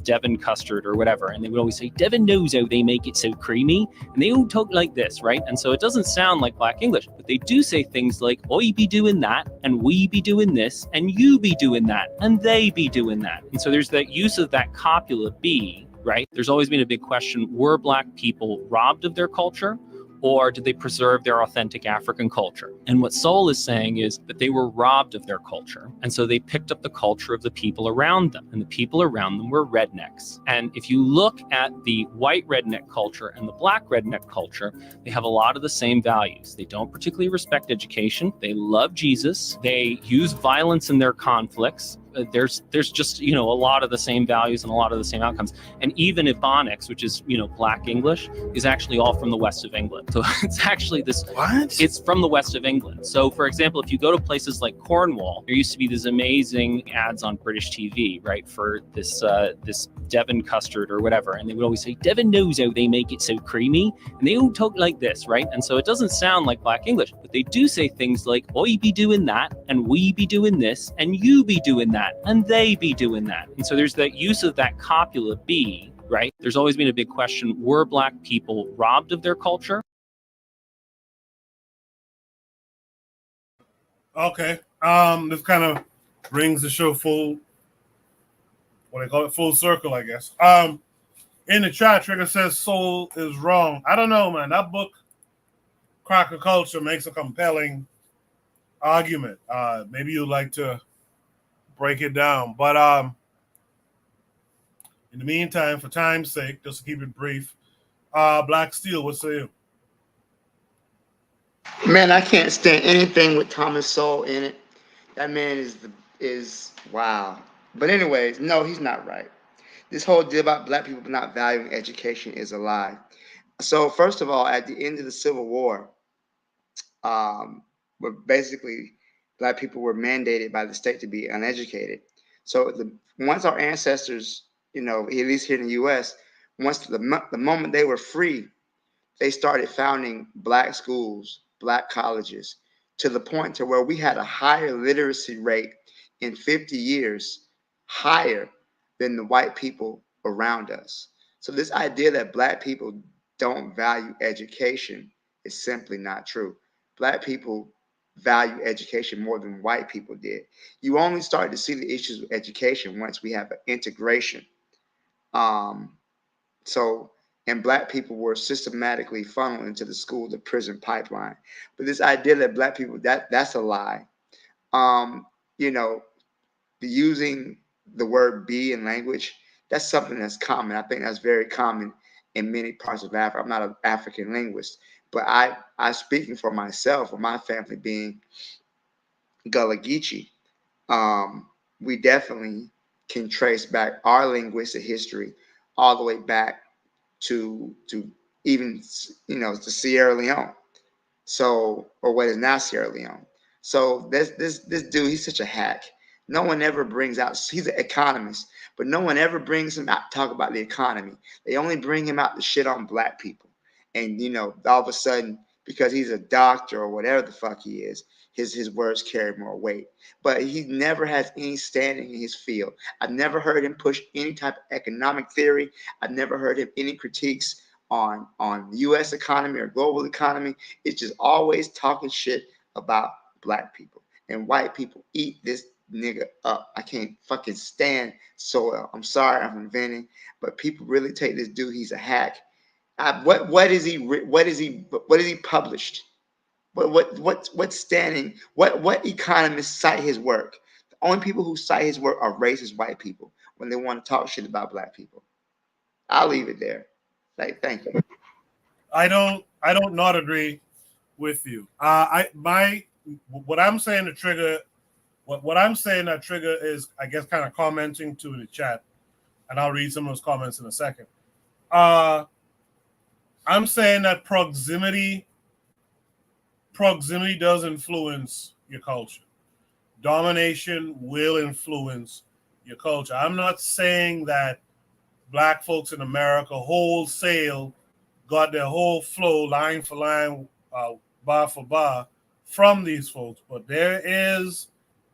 Devon custard or whatever. And they would always say, Devon knows how they make it so creamy. And they all talk like this, right? And so it doesn't sound like Black English, but they do say things like, I be doing that, and we be doing this, and you be doing that, and they be doing that. And so there's that use of that copula be, right? There's always been a big question, were Black people robbed of their culture, Or did they preserve their authentic African culture? And what Soul is saying is that they were robbed of their culture. And so they picked up the culture of the people around them. And the people around them were rednecks. And if you look at the white redneck culture and the black redneck culture, they have a lot of the same values. They don't particularly respect education. They love Jesus. They use violence in their conflicts. There's just, a lot of the same values and a lot of the same outcomes. And even Ebonics, which is, Black English, is actually all from the west of England. So it's actually this, it's from the west of England. So for example, if you go to places like Cornwall, there used to be these amazing ads on British TV, right, for this Devon custard or whatever. And they would always say, Devon knows how they make it so creamy. And they all talk like this, right? And so it doesn't sound like Black English, but they do say things like, I be doing that, and we be doing this, and you be doing that, and they be doing that. And so there's that use of that copula be, right? There's always been a big question, were Black people robbed of their culture? Okay. This kind of brings the show full circle, I guess. In the chat, Trigger says Soul is wrong. I don't know, man. That book, Cracker Culture, makes a compelling argument. Maybe you'd like to break it down. But in the meantime, for time's sake, just to keep it brief, Black Steel, what say you? Man, I can't stand anything with Thomas Sowell in it. That man is wow. But anyways, no, he's not right. This whole deal about Black people not valuing education is a lie. So first of all, at the end of the Civil War, where basically Black people were mandated by the state to be uneducated. So once our ancestors, at least here in the U.S., once the moment they were free, they started founding Black schools, Black colleges, to the point to where we had a higher literacy rate in 50 years, higher than the white people around us. So this idea that Black people don't value education is simply not true. Black people value education more than white people did. You only start to see the issues with education once we have an integration. And Black people were systematically funneled into the school to prison pipeline. But this idea that Black people, that's a lie. Using the word be in language, that's something that's common. I think that's very common in many parts of Africa. I'm not an African linguist, but I'm speaking for myself or my family being Gullah Geechee. We definitely can trace back our linguistic history all the way back to even to Sierra Leone. So, or what is now Sierra Leone. So this dude, he's such a hack. No one ever brings out, he's an economist, but no one ever brings him out to talk about the economy. They only bring him out to shit on Black people. And all of a sudden, because he's a doctor or whatever the fuck he is, his words carry more weight. But he never has any standing in his field. I've never heard him push any type of economic theory. I've never heard him any critiques on the U.S. economy or global economy. It's just always talking shit about Black people. And white people eat this nigga up. I can't fucking stand Sowell. I'm sorry, I'm inventing, but people really take this dude. He's a hack. What is he published? What's standing? What economists cite his work? The only people who cite his work are racist white people when they want to talk shit about Black people. I'll leave it there. Thank you. I don't not agree with you. What I'm saying to trigger, what I'm saying that trigger is, I guess, kind of commenting to the chat, and I'll read some of those comments in a second. I'm saying that proximity does influence your culture. Domination will influence your culture. I'm not saying that Black folks in America wholesale got their whole flow line for line, bar for bar from these folks, but there is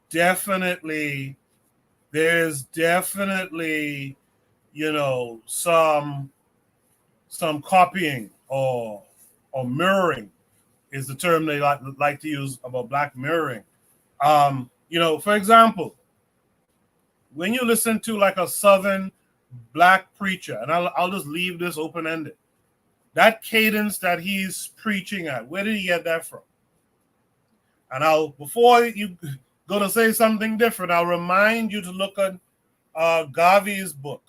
definitely some copying or mirroring is the term they like to use about Black mirroring. For example, when you listen to like a Southern Black preacher, and I'll just leave this open-ended, that cadence that he's preaching at, where did he get that from? And before you go to say something different, I'll remind you to look at Garvey's book,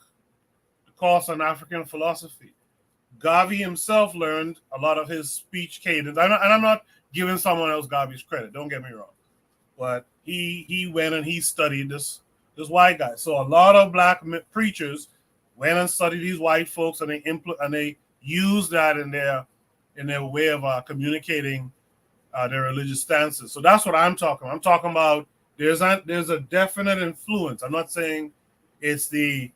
The Course on African Philosophy. Garvey himself learned a lot of his speech cadence. And I'm not giving someone else Garvey's credit, don't get me wrong. But he went and he studied this white guy. So a lot of black preachers went and studied these white folks, and they used that in their way of communicating their religious stances. So that's what I'm talking about. I'm talking about there's a definite influence. I'm not saying it's the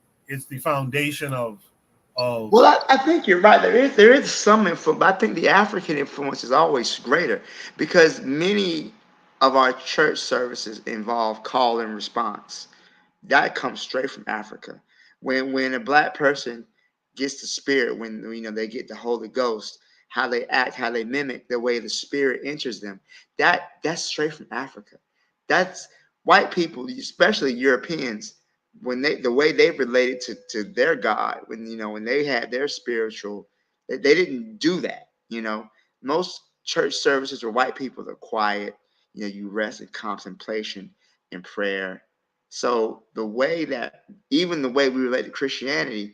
foundation of. Well, I think you're right. There is some influence, but I think the African influence is always greater because many of our church services involve call and response. That comes straight from Africa. When a black person gets the spirit, when they get the Holy Ghost, how they act, how they mimic the way the spirit enters them, that's straight from Africa. That's white people, especially Europeans, when the way they related to their God, when they had their spiritual, they didn't do that. Most church services where white people are quiet. You rest in contemplation and prayer. So even the way we relate to Christianity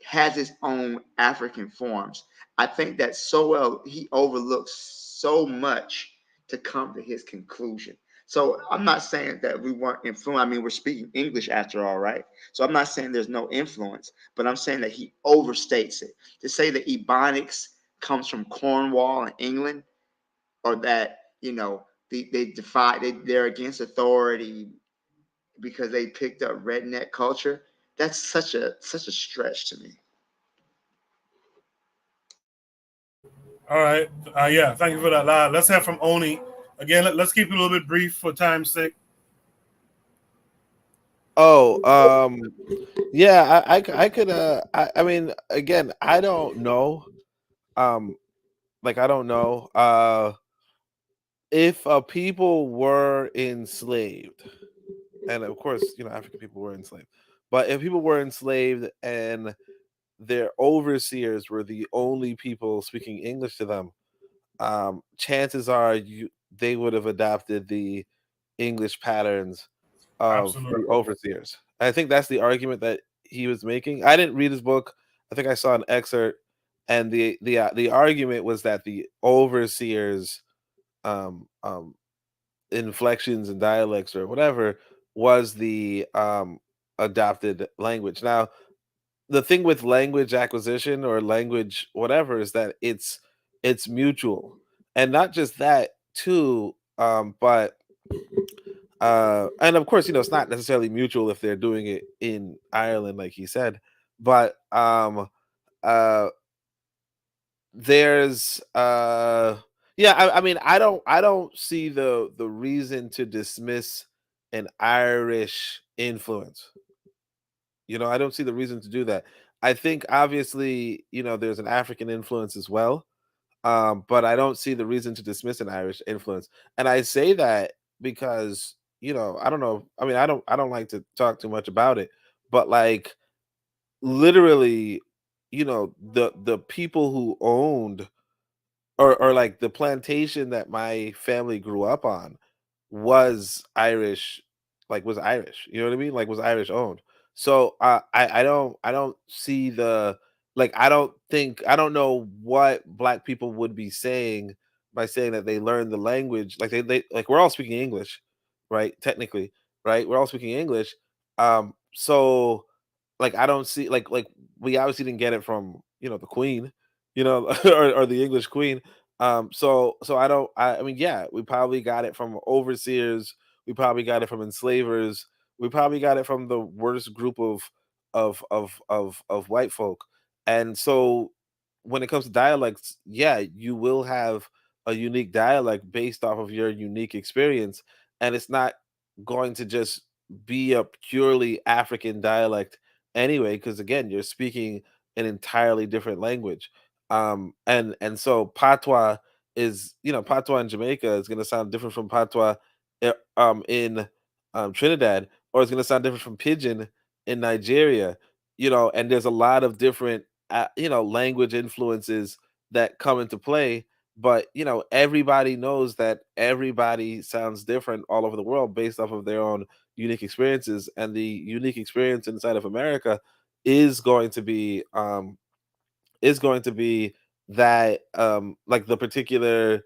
has its own African forms. I think that so well he overlooks so much to come to his conclusion. So I'm not saying that we weren't influenced. I mean, we're speaking English after all, right? So I'm not saying there's no influence, but I'm saying that he overstates it. To say that Ebonics comes from Cornwall in England, or that they're against authority because they picked up redneck culture. That's such a stretch to me. All right. Yeah, thank you for that. Let's have from Oni. Again, let's keep it a little bit brief for time's sake. Oh, yeah, I could I mean, again, I don't know. I don't know. If people were enslaved, and of course, African people were enslaved, but if people were enslaved and their overseers were the only people speaking English to them, chances are they would have adopted the English patterns of the Absolutely. overseers. I think that's the argument that he was making. I didn't read his book. I think I saw an excerpt, and the argument was that the overseers inflections and dialects or whatever was the adopted language. Now, the thing with language acquisition or language whatever is that it's mutual, and not just that too, but and of course, it's not necessarily mutual if they're doing it in Ireland, like he said, but uh there's yeah, I mean, I don't see the reason to dismiss an Irish influence. I don't see the reason to do that. I think obviously, there's an African influence as well. But I don't see the reason to dismiss an Irish influence. And I say that because, I don't know. I mean, I don't like to talk too much about it, but like literally, the people who owned or like the plantation that my family grew up on was Irish, was Irish. You know what I mean? Like was Irish owned. So I don't see I don't know what black people would be saying by saying that they learned the language. Like they like we're all speaking English, right? Technically, right? We're all speaking English. So I don't see like we obviously didn't get it from the Queen, or the English Queen. So I mean, yeah, we probably got it from overseers. We probably got it from enslavers. We probably got it from the worst group of white folk. And so when it comes to dialects, yeah, you will have a unique dialect based off of your unique experience, and it's not going to just be a purely African dialect anyway, because again, you're speaking an entirely different language. And so patois is, patois in Jamaica is going to sound different from patois in Trinidad, or it's going to sound different from pidgin in Nigeria. And there's a lot of different language influences that come into play. But everybody knows that everybody sounds different all over the world based off of their own unique experiences, and the unique experience inside of America is going to be that like the particular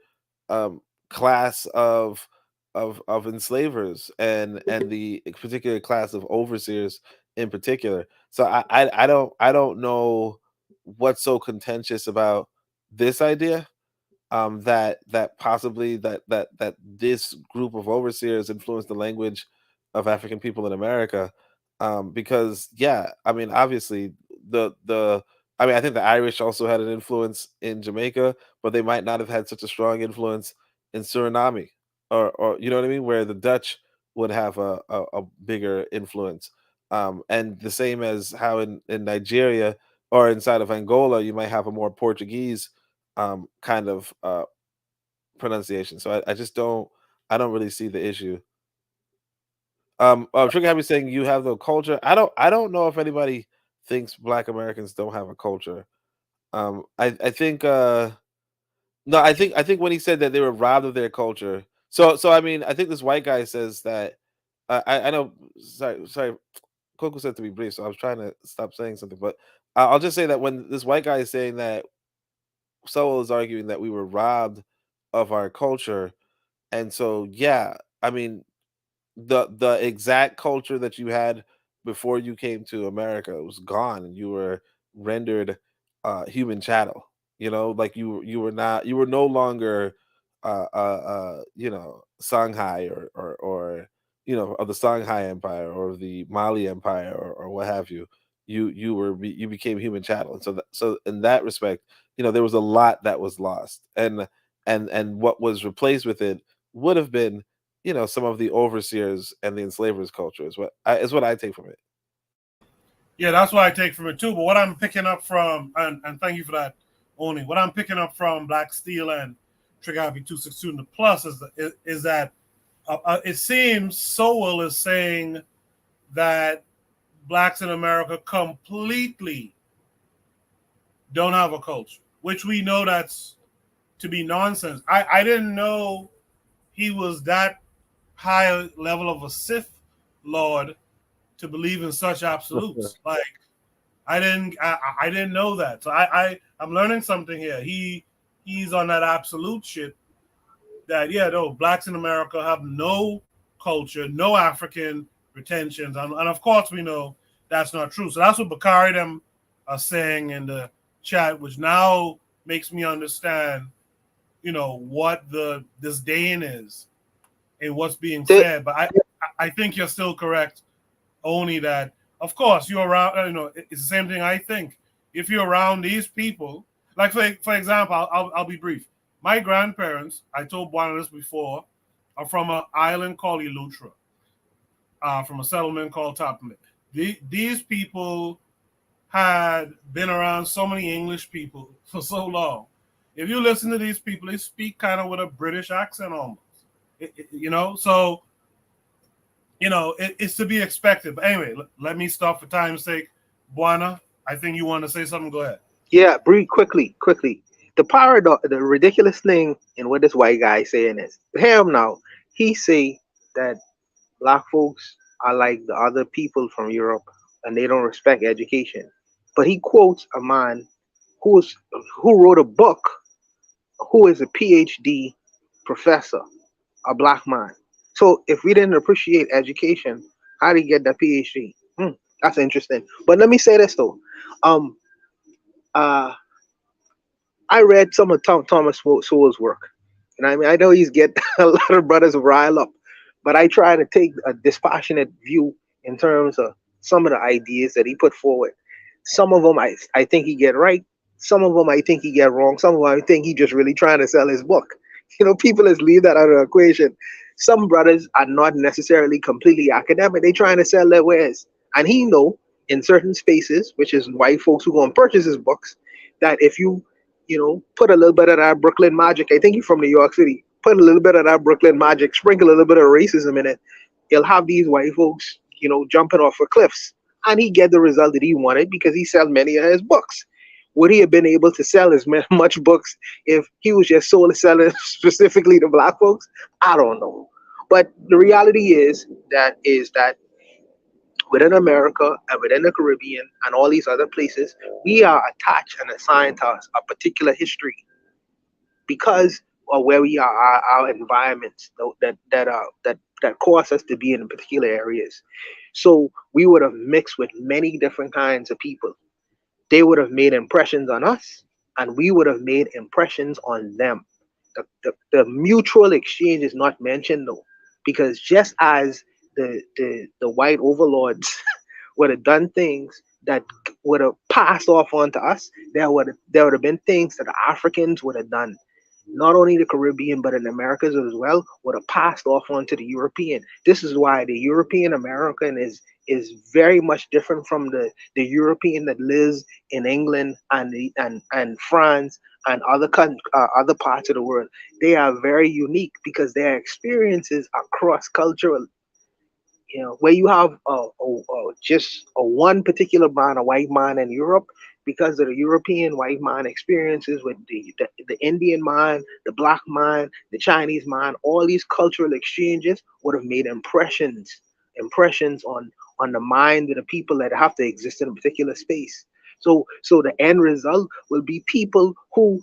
class of enslavers and the particular class of overseers in particular. So I don't know what's so contentious about this idea, that possibly that this group of overseers influenced the language of African people in America. Because yeah, I mean, obviously the I mean, I think the Irish also had an influence in Jamaica, but they might not have had such a strong influence in Suriname, or you know what I mean, where the Dutch would have a bigger influence. And the same as how in Nigeria or inside of Angola, you might have a more Portuguese kind of pronunciation. So I don't really see the issue. Trigger Happy saying you have the culture. I don't know if anybody thinks Black Americans don't have a culture. I think no, I think when he said that they were robbed of their culture. So I mean, I think this white guy says that I know. Sorry, Coco said to be brief, so I was trying to stop saying something, but I'll just say that when this white guy is saying that Sowell is arguing that we were robbed of our culture, and so yeah, I mean the exact culture that you had before you came to America was gone, and you were rendered human chattel. Like you were not you were no longer Songhai or of the Songhai Empire or the Mali Empire or what have you. You became human chattel, and so in that respect, there was a lot that was lost, and what was replaced with it would have been some of the overseers and the enslavers culture is what I take from it. Yeah, that's what I take from it too. But what I'm picking up from, and thank you for that, Oni. What I'm picking up from Black Steel and Trigger Happy 262 and the Plus is that it seems Sowell is saying that Blacks in America completely don't have a culture, which we know that's to be nonsense. I didn't know he was that high level of a Sith Lord to believe in such absolutes. Like I didn't know that. So I'm learning something here. He's on that absolute shit that Blacks in America have no culture, no African pretensions, and of course we know that's not true. So that's what Bakari them are saying in the chat, which now makes me understand, what the disdain is and what's being said. But I think you're still correct, only that of course you're around. It's the same thing. I think if you're around these people, like for example, I'll be brief. My grandparents, I told Juan this before, are from an island called Eleuthera, from a settlement called Topmet. These people had been around so many English people for so long. If you listen to these people, they speak kind of with a British accent almost. So it's to be expected. But anyway, let me stop for time's sake. Buana, I think you want to say something. Go ahead. Yeah, breathe quickly. The paradox, the ridiculous thing in what this white guy is saying is, him now, he say that Black folks are like the other people from Europe and they don't respect education. But he quotes a man who wrote a book, who is a PhD professor, a Black man. So if we didn't appreciate education, how did he get that PhD? That's interesting. But let me say this though. I read some of Thomas Sowell's work. And I mean, I know he's get a lot of brothers rile up, but I try to take a dispassionate view in terms of some of the ideas that he put forward. Some of them I think he get right. Some of them I think he get wrong. Some of them I think he just really trying to sell his book. People just leave that out of the equation. Some brothers are not necessarily completely academic. They trying to sell their wares. And he know in certain spaces, which is white folks who go and purchase his books, that if you put a little bit of that Brooklyn magic, I think you're from New York City, put a little bit of that Brooklyn magic, sprinkle a little bit of racism in it, he'll have these white folks, jumping off of cliffs. And he get the result that he wanted because he sells many of his books. Would he have been able to sell as much books if he was just solely selling specifically to black folks? I don't know. But the reality is that within America and within the Caribbean and all these other places, we are attached and assigned to a particular history because of where we are, our environments that cause us to be in particular areas. So we would have mixed with many different kinds of people. They would have made impressions on us, and we would have made impressions on them. The mutual exchange is not mentioned though, because just as the white overlords would have done things that would have passed off onto us, there would have been things that the Africans would have done, not only the Caribbean but in the Americas as well, would have passed off onto the European. This is why the European American is very much different from the European that lives in England and France and other parts of the world. They are very unique because their experiences are cross cultural. Where you have just a one particular man, a white man in Europe, because of the European white man experiences with the Indian man, the black man, the Chinese man, all these cultural exchanges would have made impressions on the mind of the people that have to exist in a particular space. So the end result will be people who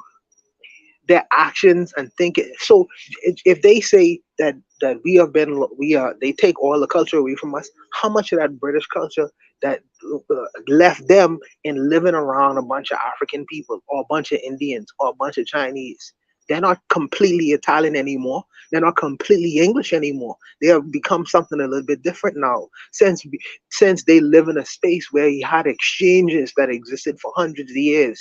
their actions and thinking. So if they say that they take all the culture away from us, how much of that British culture that left them in living around a bunch of African people or a bunch of Indians or a bunch of Chinese? They're not completely Italian anymore. They're not completely English anymore. They have become something a little bit different now, since they live in a space where you had exchanges that existed for hundreds of years.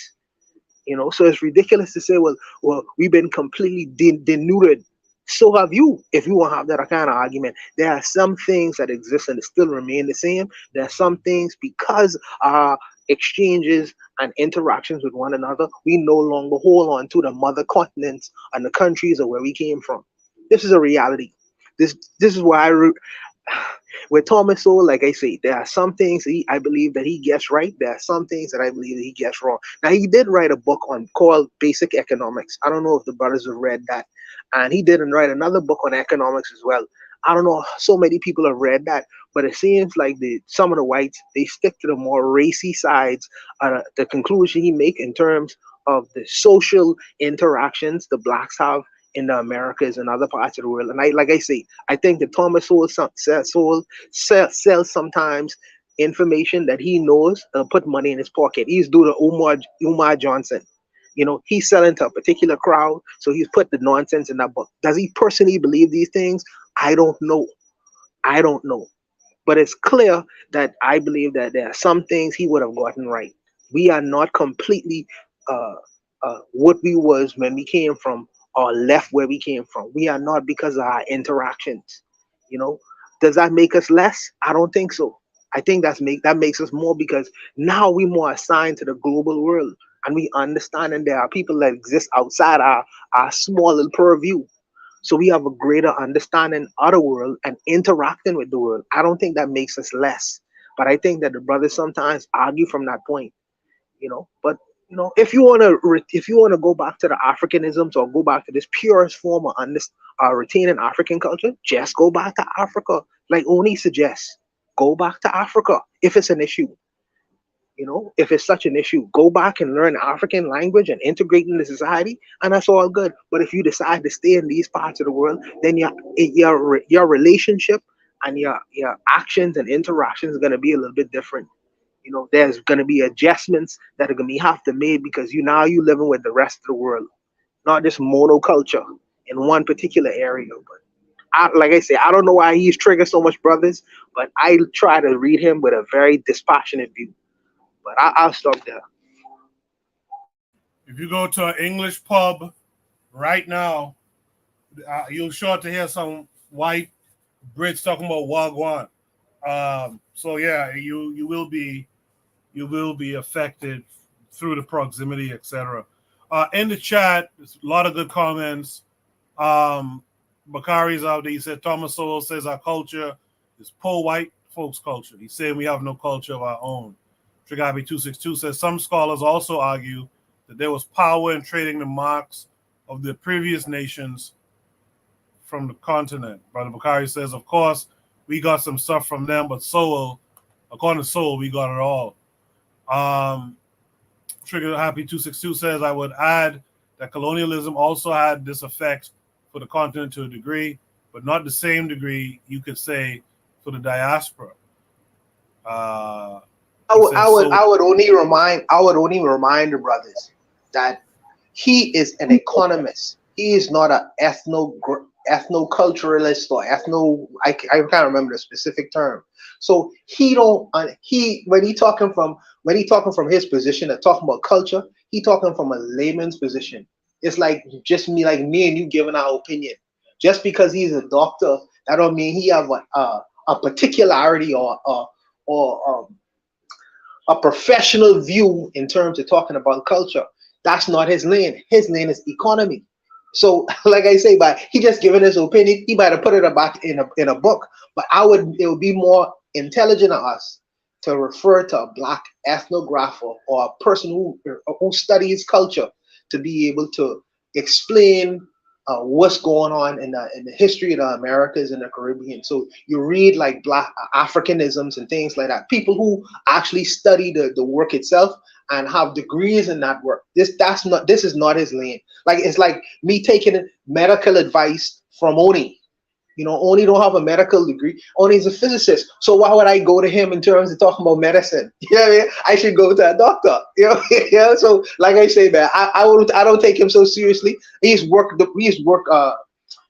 So it's ridiculous to say, well, we've been completely denuded. So have you. If you want to have that kind of argument, there are some things that exist and still remain the same. There are some things, because our exchanges and interactions with one another, we no longer hold on to the mother continents and the countries of where we came from. This is a reality. This is why with Thomas Sowell, like I say, there are some things I believe that he gets right. There are some things that I believe that he gets wrong. Now, he did write a book called Basic Economics. I don't know if the brothers have read that. And he didn't write another book on economics as well. I don't know, so many people have read that, but it seems like some of the whites, they stick to the more racy sides. The conclusion he make in terms of the social interactions the blacks have in the Americas and other parts of the world. And like I say, I think that Thomas Sowell sells sometimes information that he knows put money in his pocket. He's doing the Umar Johnson. He's selling to a particular crowd, so he's put the nonsense in that book. Does he personally believe these things? I don't know. But it's clear that I believe that there are some things he would have gotten right. We are not completely what we was when we came from or left where we came from. We are not, because of our interactions. Does that make us less? I don't think so. I think that makes us more, because now we're more assigned to the global world, and we understand that there are people that exist outside our small little purview. So we have a greater understanding of the world and interacting with the world. I don't think that makes us less, but I think that the brothers sometimes argue from that point. But if you want to go back to the Africanisms, or go back to this purest form of retaining African culture, just go back to Africa, like Oni suggests. Go back to Africa if it's an issue. If it's such an issue, go back and learn African language and integrate into society, and that's all good. But if you decide to stay in these parts of the world, then your relationship and your actions and interactions are going to be a little bit different. There's going to be adjustments that are going to have to made, because you living with the rest of the world, not this monoculture in one particular area. But like I say, I don't know why he's triggered so much brothers, but I try to read him with a very dispassionate view. But I'll stop there. If you go to an English pub right now, you'll sure to hear some white Brits talking about Wagwan. So yeah, you will be affected through the proximity, etc. In the chat, there's a lot of good comments. Bakari's out there. He said Thomas Sowell says our culture is poor white folks' culture. He's saying we have no culture of our own. Trigabi 262 says some scholars also argue that there was power in trading the marks of the previous nations from the continent. Brother Bakari says, of course, we got some stuff from them, but according to Sowell, we got it all. Trigger Happy 262 says, I would add that colonialism also had this effect for the continent to a degree, but not the same degree you could say for the diaspora. I would only remind the brothers that he is an economist. He is not an ethnoculturalist or I can't remember the specific term. So when he talking from his position and talking about culture, he talking from a layman's position. It's like me and you giving our opinion. Just because he's a doctor, that don't mean he have a particularity or a professional view in terms of talking about culture. That's not his lane. His lane is economy. So, like I say, but he just giving his opinion. He might have put it about in a book, but it would be more intelligent of us to refer to a black ethnographer or a person who studies culture to be able to explain what's going on in the history of the Americas and the Caribbean. So you read like black Africanisms and things like that. People who actually study the work itself and have degrees in that work. This is not his lane. Like it's like me taking medical advice from Oni. You know, Oni don't have a medical degree. Oni is a physicist. So why would I go to him in terms of talking about medicine? You know what I mean? I should go to a doctor. You know, yeah. So like I say, man, I don't take him so seriously. He's worked a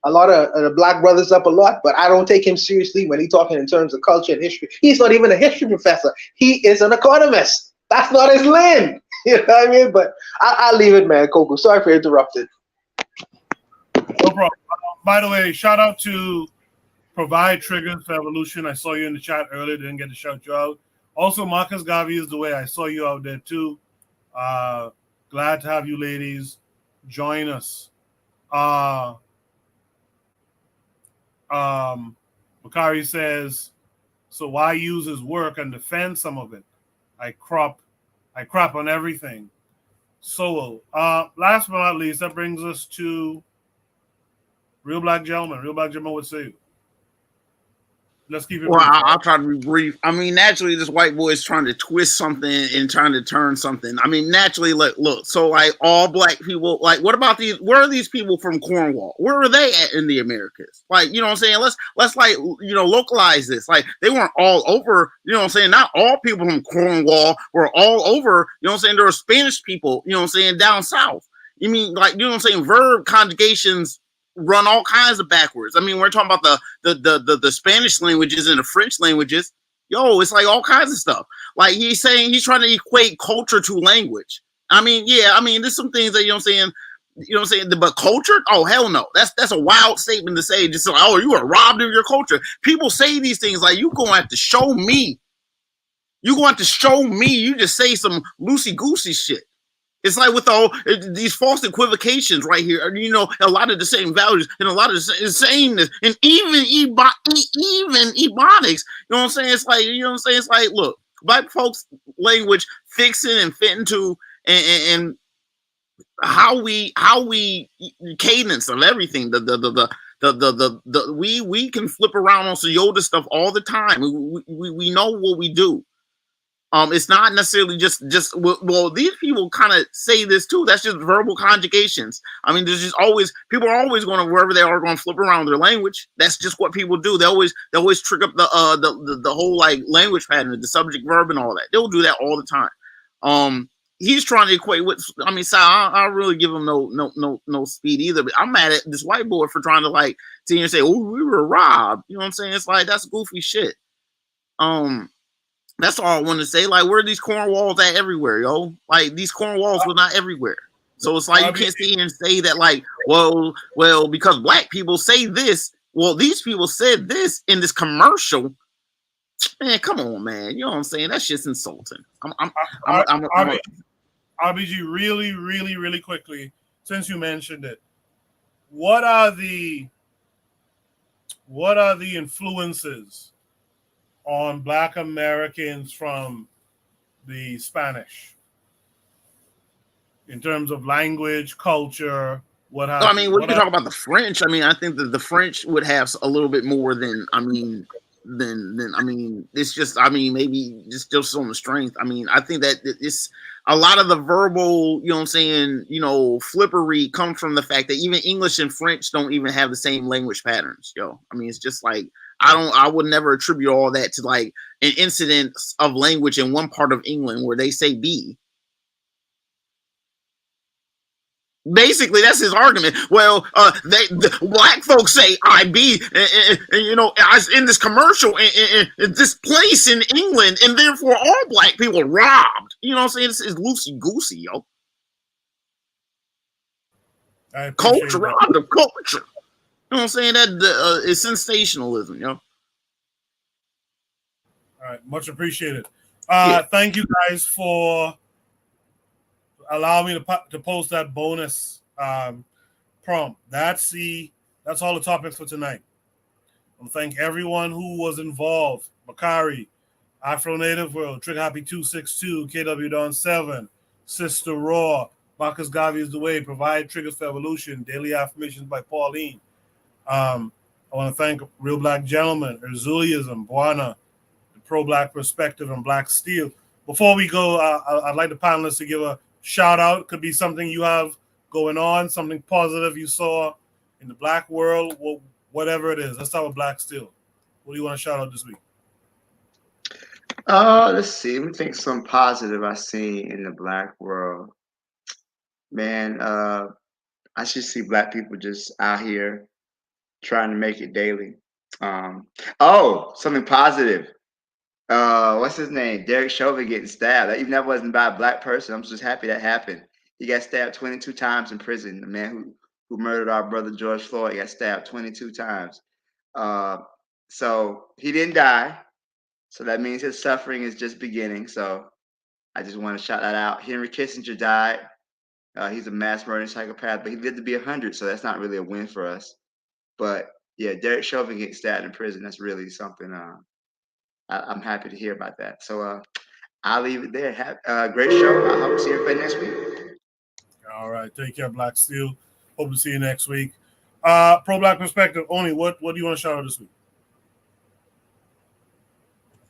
lot of the black brothers up a lot, but I don't take him seriously when he's talking in terms of culture and history. He's not even a history professor. He is an economist. That's not his lane. You know what I mean? But I'll leave it, man. Coco, sorry for interrupting. No problem. By the way, shout out to Provide Triggers for Evolution. I saw you in the chat earlier. Didn't get to shout you out. Also, Marcus Garvey is the way. I saw you out there too. Glad to have you ladies join us. Bakari says, so why use his work and defend some of it? I crap on everything. So last but not least, that brings us to Real Black Gentleman. Real Black Gentleman would say, let's keep it Well, brief. I'll try to be brief. I mean, naturally, this white boy is trying to twist something and trying to turn something. I mean, naturally, look. So, like, all black people, like, what about these? Where are these people from Cornwall? Where are they at in the Americas? Like, you know what I'm saying? Let's like, you know, localize this. Like, they weren't all over. You know what I'm saying? Not all people from Cornwall were all over. You know what I'm saying? There are Spanish people. You know what I'm saying? Down south. You mean, like, you know what I'm saying? Verb conjugations run all kinds of backwards. I mean, we're talking about the Spanish languages and the French languages. Yo, it's like all kinds of stuff. Like he's saying, he's trying to equate culture to language. I mean, yeah, I mean, there's some things that you know what I'm saying, but culture? Oh, hell no. That's a wild statement to say. Just like, oh, you are robbed of your culture. People say these things like, you gonna have to show me. You gonna have to show me. You just say some loosey-goosey shit. It's like with all these false equivocations right here, you know, a lot of the same values and a lot of the sameness, and even ebonics. You know what I'm saying? It's like, you know what I'm saying? It's like, look, black folks' language fixing and fitting to and how we cadence of everything. We can flip around on Yoda stuff all the time. We know what we do. It's not necessarily just well, these people kind of say this too. That's just verbal conjugations. I mean, there's just always people are always going to wherever they are going to flip around their language. That's just what people do. They always trick up the whole like language pattern, the subject verb and all that. They'll do that all the time. He's trying to equate with. I mean, so I don't really give him no speed either. But I'm mad at this white boy for trying to like sit here and say, "Oh, we were robbed." You know what I'm saying? It's like that's goofy shit. That's all I want to say. Like, where are these corn walls at everywhere, yo? Like, these corn walls were not everywhere. So it's like you can't sit here and say that, like, well, because black people say this. Well, these people said this in this commercial. Man, come on, man. You know what I'm saying? That shit's insulting. RBG, really quickly, since you mentioned it, what are the influences on Black Americans from the Spanish in terms of language, culture, what have So, I you. mean, when you talk about the French, I mean, I think that the French would have a little bit more than, I mean, it's just, I mean, maybe just on the strength. I mean, I think that it's a lot of the verbal, you know what I'm saying, you know, flippery comes from the fact that even English and French don't even have the same language patterns, yo. I mean, it's just like, I would never attribute all that to like an incident of language in one part of England where they say be. Basically, that's his argument. Well, the black folks say "I be," and, you know, I was in this commercial in this place in England, and therefore all black people are robbed. You know what I'm saying? It's loosey goosey, yo. Culture, robbed of culture. You know what I'm saying? That is sensationalism, yo. All right, much appreciated. Thank you guys for allowing me to post that bonus prompt. That's all the topics for tonight. I want to thank everyone who was involved. Bakari, Afro Native World, Trick Happy 262, KW Don 7, Sister Raw, Marcus Garvey is the way, Provide Triggers for Evolution, Daily Affirmations by Pauline. I want to thank Real Black Gentlemen, Erzuliism, Buana, the Pro-Black Perspective, and Black Steel. Before we go, I'd like the panelists to give a shout out. Could be something you have going on, something positive you saw in the black world, whatever it is. Let's start with Black Steel. What do you want to shout out this week? Let's see. Let me think some positive I see in the black world. Man, I should see black people just out here trying to make it daily. Something positive. What's his name? Derek Chauvin getting stabbed. Even that wasn't by a black person. I'm just happy that happened. He got stabbed 22 times in prison. The man who murdered our brother George Floyd got stabbed 22 times. So he didn't die. So that means his suffering is just beginning. So I just want to shout that out. Henry Kissinger died. He's a mass murdering psychopath, but he lived to be 100. So that's not really a win for us. But yeah, Derek Chauvin getting stabbed in prison. That's really something. I'm happy to hear about that. So I'll leave it there. Have great show. I hope to see everybody next week. All right. Take care, Black Steel. Hope to see you next week. Pro-Black Perspective, Oni, what do you want to shout out this week?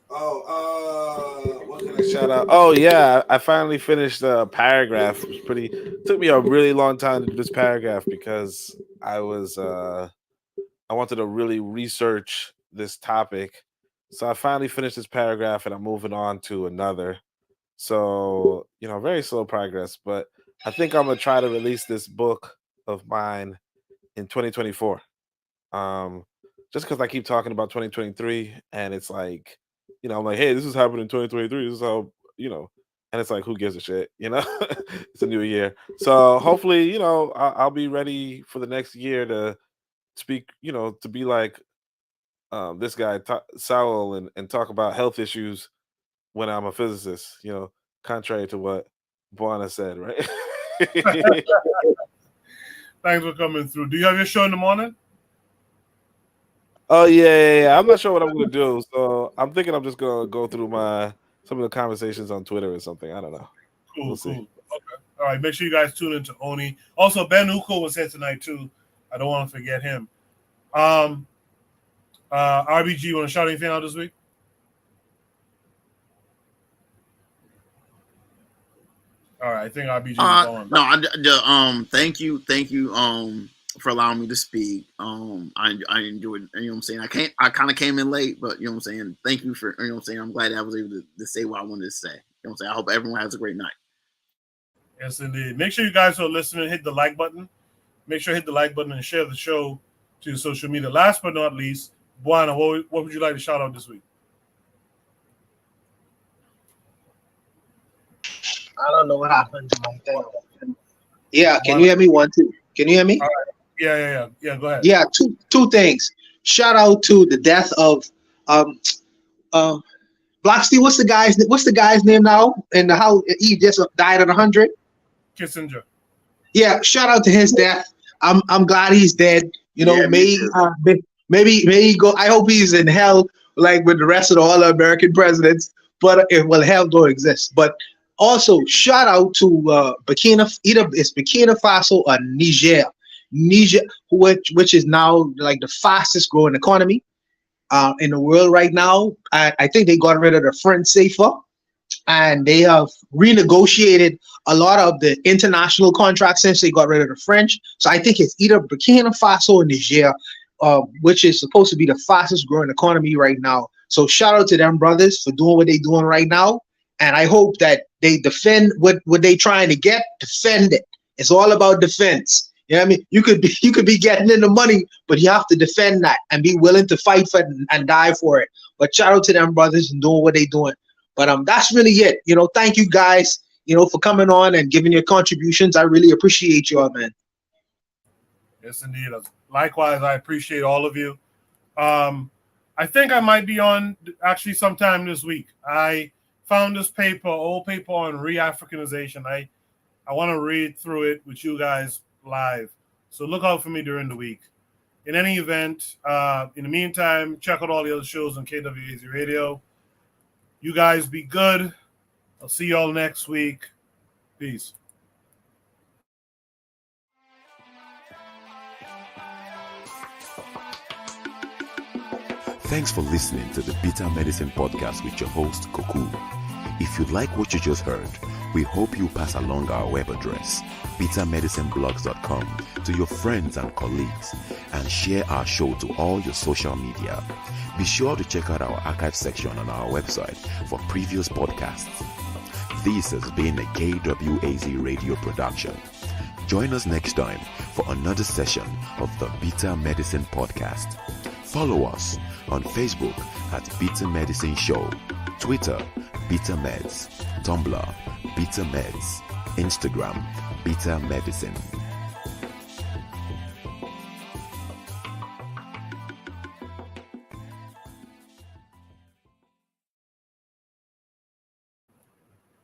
What can I shout out? Oh yeah, I finally finished the paragraph. It was took me a really long time to do this paragraph because I wanted to really research this topic. So I finally finished this paragraph and I'm moving on to another. So, you know, very slow progress, but I think I'm gonna try to release this book of mine in 2024. Just because I keep talking about 2023 and it's like, you know, I'm like, hey, this is happening in 2023. This is how, you know, and it's like, who gives a shit, you know? It's a new year. So hopefully, you know, I'll be ready for the next year to speak, you know, to be like this guy, Sowell, and talk about health issues when I'm a physicist, you know, contrary to what Buana said, right? Thanks for coming through. Do you have your show in the morning? Oh yeah. I'm not sure what I'm gonna do, so I'm thinking I'm just gonna go through some of the conversations on Twitter or something. I don't know. Cool, We'll cool. see. Okay. All right. Make sure you guys tune into Oni. Also, Ben Uko was here tonight too. I don't want to forget him. RBG, you want to shout anything out this week? All right, I think RBG is on. No, thank you, for allowing me to speak. I enjoyed, you know what I'm saying. I kind of came in late, but you know what I'm saying. Thank you for, you know what I'm saying. I'm glad I was able to say what I wanted to say. You know what I'm saying. I hope everyone has a great night. Yes, indeed. Make sure you guys who are listening hit the like button. Make sure to hit the like button and share the show to your social media. Last but not least, Buana, what would you like to shout out this week? I don't know what happened to my thing. Yeah, can you hear me? 1, 2. Can you hear me? All right. Yeah. Go ahead. Yeah, two things. Shout out to the death of Black Steel. What's the guy's name now? And how he just died at 100? Kissinger. Yeah, shout out to his death. I'm glad he's dead. You know, maybe he go. I hope he's in hell like with the rest of all the American presidents. but hell don't exist. But also shout out to either it's Burkina Faso or Niger, which is now like the fastest growing economy in the world right now. I think they got rid of the French CFA, and they have renegotiated a lot of the international contracts since they got rid of the French. So I think it's either Burkina Faso or Niger, which is supposed to be the fastest growing economy right now. So shout out to them brothers for doing what they're doing right now. And I hope that they defend what they trying to get, defend it. It's all about defense. You know what I mean? You could be getting in the money, but you have to defend that and be willing to fight for it and die for it. But shout out to them brothers and doing what they doing. But that's really it. You know, thank you guys, you know, for coming on and giving your contributions. I really appreciate y'all, man. Yes, indeed. Likewise, I appreciate all of you. I think I might be on actually sometime this week. I found this old paper on re-Africanization. I want to read through it with you guys live. So look out for me during the week. In any event, in the meantime, check out all the other shows on KWAZ Radio. You guys be good. I'll see y'all next week. Peace. Thanks for listening to the Bitter Medicine Podcast with your host, Koku. If you like what you just heard, we hope you pass along our web address, bittermedicineblogs.com, to your friends and colleagues, and share our show to all your social media. Be sure to check out our archive section on our website for previous podcasts. This has been a KWAZ radio production. Join us next time for another session of the Bitter Medicine Podcast. Follow us on Facebook at Bitter Medicine Show, Twitter, Bitter Meds, Tumblr, Bitter Meds, Instagram, Bitter Medicine.